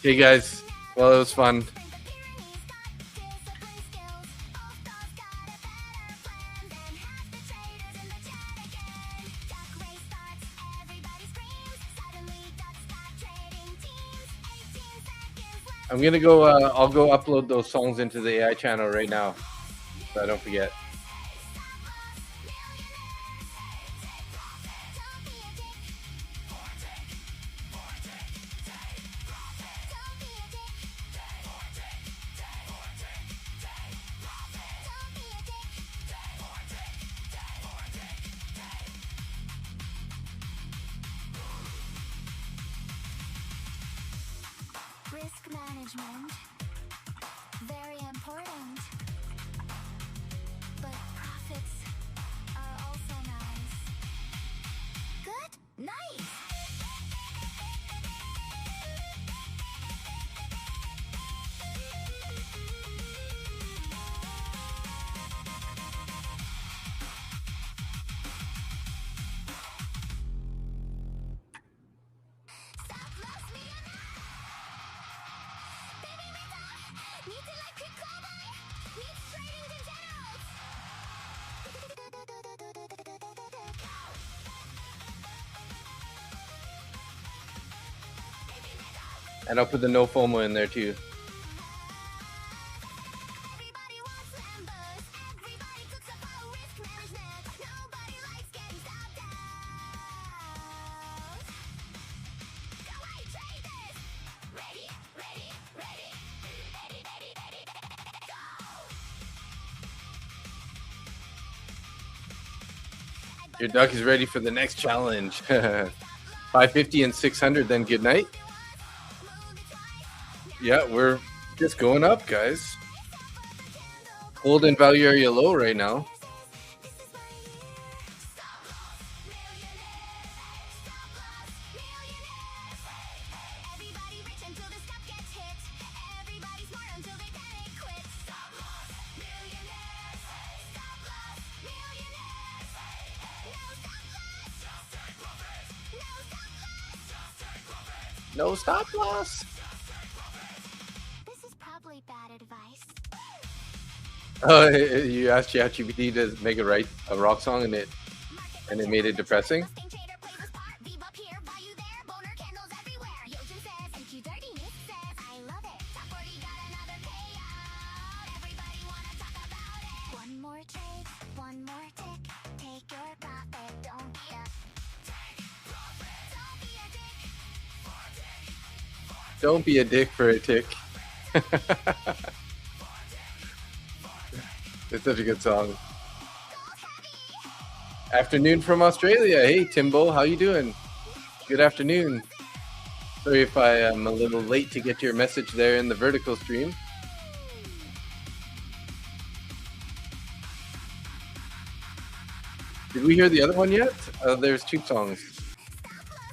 Hey guys, well, it was fun. I'm gonna go. I'll go upload those songs into the AI channel right now, so I don't forget. Risk management, very important. But profits are also nice. Good? Nice! And I'll put the no FOMO in there too. Everybody wants members. Everybody cooks up a risk management. Nobody likes getting stopped out. Go away, traders! Ready, ready, ready. Ready, ready, ready, ready. Go! Your duck is ready for the next challenge. 550 and 600. Then good night. Yeah, we're just going up, guys. Hold and value area low right now. Everybody rich until the stop gets hit. Everybody smart until they panic quit. Stop loss, millionaires. Stop loss, millionaires. No stop loss. No stop loss. This is probably bad advice. Oh, you asked ChatGPT to make a rock song and it made it depressing. One more trade, one more tick. Take your profit, don't be a don't be a dick. Don't be a dick for a tick. It's such a good song. Afternoon from Australia. Hey Timbo, how you doing? Good afternoon. Sorry if I am a little late to get your message there in the vertical stream. Did we hear the other one yet? There's two songs.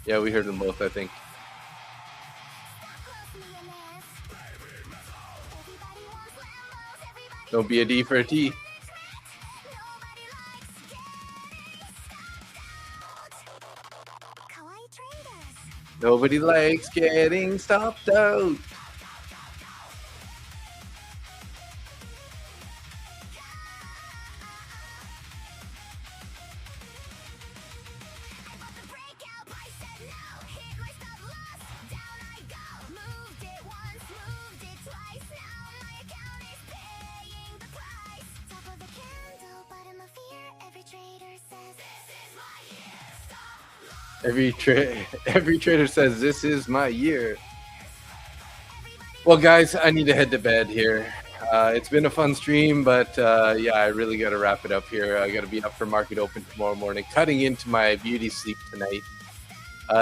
Yeah, we heard them both, I think. Don't be a D for a T. Nobody likes getting stopped out. Every trader says this is my year. Well, guys, I need to head to bed here. It's been a fun stream, but yeah, I really got to wrap it up here. I got to be up for market open tomorrow morning, cutting into my beauty sleep tonight.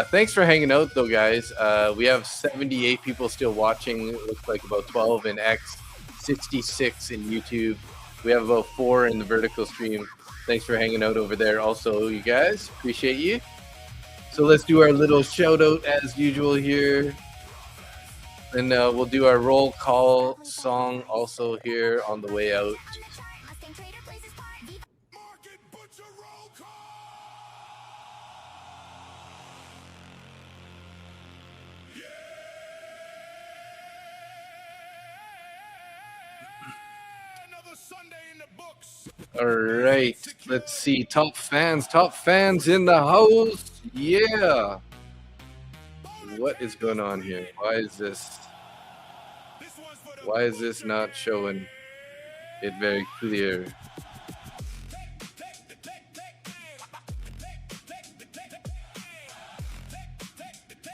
Thanks for hanging out, though, guys. We have 78 people still watching. It looks like about 12 in X, 66 in YouTube. We have about 4 in the vertical stream. Thanks for hanging out over there. Also, you guys, appreciate you. So let's do our little shout out as usual here. And we'll do our roll call song also here on the way out. Market Butcher roll call! All right, let's see. Top fans in the house. Yeah. What is going on here? Why is this not showing it very clear?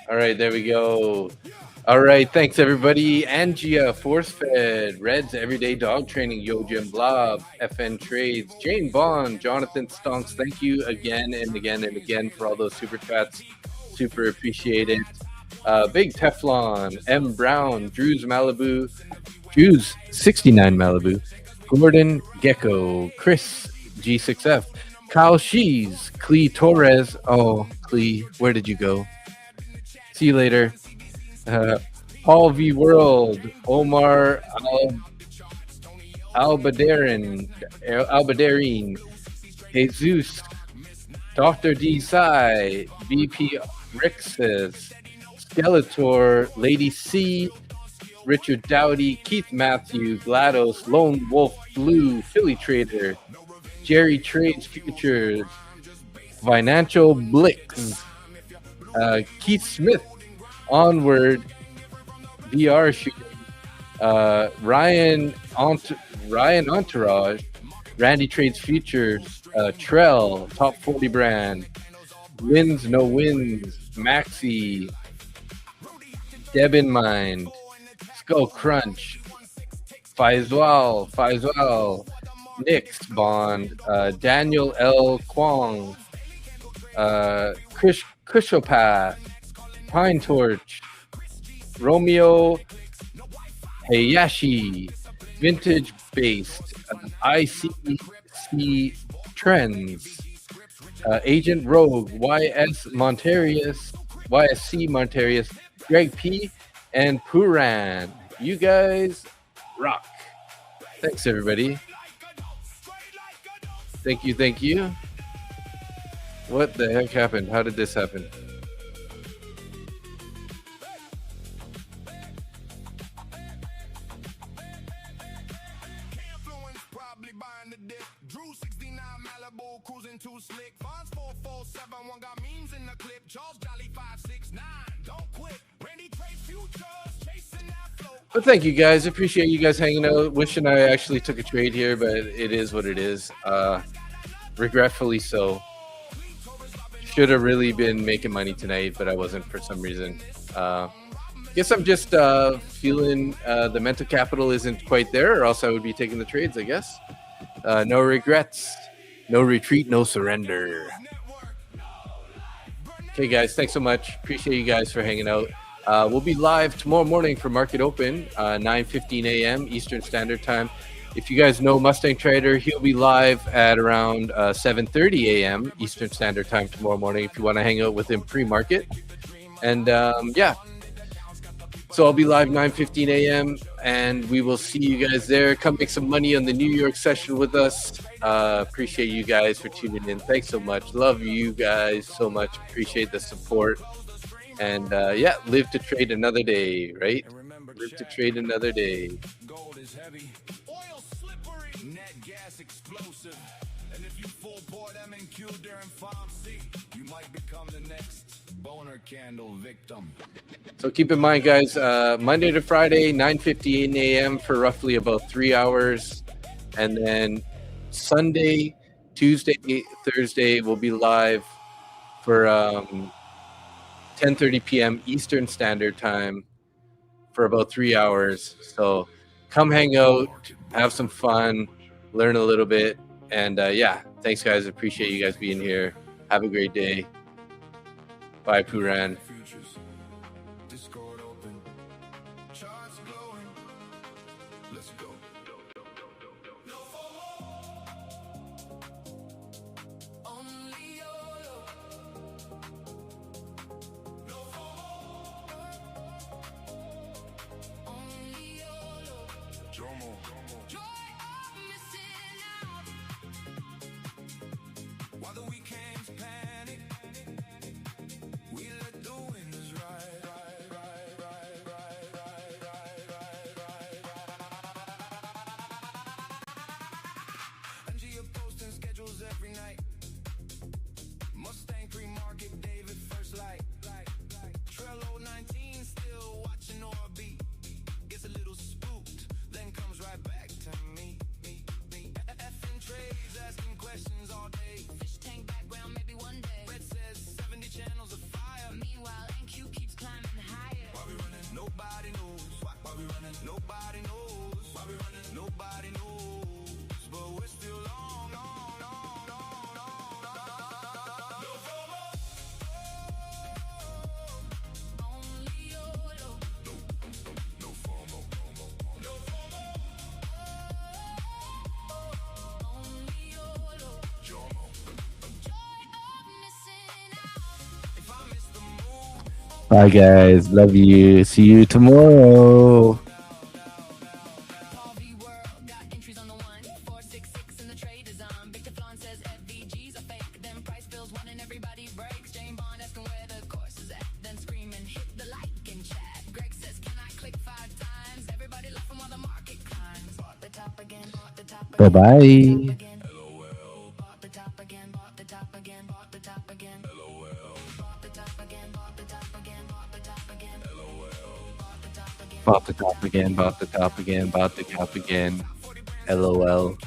All right, there we go. All right, thanks everybody. Angia, Force Fed, Reds, Everyday Dog Training, Yo Jim Blob, FN Trades, Jane Bond, Jonathan Stonks. Thank you again and again and again for all those super chats. Super appreciated. Big Teflon, M Brown, Drew's 69 Malibu, Gordon Gecko, Chris G6F, Kyle Shees, Clee Torres. Oh, Clee, where did you go? See you later. Paul V World, Omar Albaderin, Jesus, Dr. D Sai, VP Rixus, Skeletor, Lady C, Richard Dowdy, Keith Matthew, GLaDOS, Lone Wolf Blue, Philly Trader, Jerry Trades Futures, Financial Blix, Keith Smith, Onward, VR Shooting, Ryan Entourage, Randy Trades Futures, Trell, Top 40 Brand, Wins No Wins, Maxi, Deb in Mind, Skull Crunch, Faisal, Nix Bond, Daniel L. Kwong, Krishopath, Pine Torch, Romeo Hayashi, Vintage Based, ICC Trends, Agent Rogue, YSC Montarius, Greg P, and Puran. You guys rock. Thanks, everybody. Thank you. What the heck happened? How did this happen? But thank you guys. Appreciate you guys hanging out. Wishing I actually took a trade here, but it is what it is. Regretfully so. Should have really been making money tonight, but I wasn't for some reason. Guess I'm just feeling the mental capital isn't quite there, or else I would be taking the trades, I guess. No regrets, no retreat, no surrender. Okay, guys, thanks so much. Appreciate you guys for hanging out. We'll be live tomorrow morning for Market Open, 9:15 a.m. Eastern Standard Time. If you guys know Mustang Trader, he'll be live at around 7:30 a.m. Eastern Standard Time tomorrow morning if you want to hang out with him pre-market. And yeah, so I'll be live 9:15 a.m. and we will see you guys there. Come make some money on the New York session with us. Appreciate you guys for tuning in. Thanks so much. Love you guys so much. Appreciate the support. And yeah, live to trade another day, right? Live to trade another day. Gold is heavy, oil slippery, net gas explosive. And if you full board MNQ during Farm C, you might become the next boner candle victim. So keep in mind, guys, Monday to Friday, 9:15 a.m. for roughly about 3 hours. And then Sunday, Tuesday, Thursday, we'll be live for 10:30 p.m. Eastern Standard Time for about 3 hours. So come hang out, have some fun, learn a little bit. And yeah, thanks, guys. Appreciate you guys being here. Have a great day. Bye, Puran. Discord open, charts glowing. Let's go. While the weekends panic, we let the winners ride. Nobody knows why we running. Nobody knows, but we're still on, on, on, on, on. No FOMO. Only YOLO. No FOMO. No FOMO. Only YOLO. Joy of missing out. If I miss the move. Bye, guys. Love you. See you tomorrow. Harvey World got entries on the 1466 and the trade is on. Victor Flan says FVGs are fake. Then price bills one and everybody breaks. Jane Bond asking where the course is at. Then screaming, hit the like and chat. Greg says, can I click 5 times? Everybody laughing while the market climbs. Bought the top again, bought the top again. Bye-bye. LOL. Bought the top again, bought the top again, bought the top again. LOL. Bought the top again, bought the top again, bought the top again. LOL. Bought the top again. Bought the top again. Bought the top again. Bought the top again. LOL.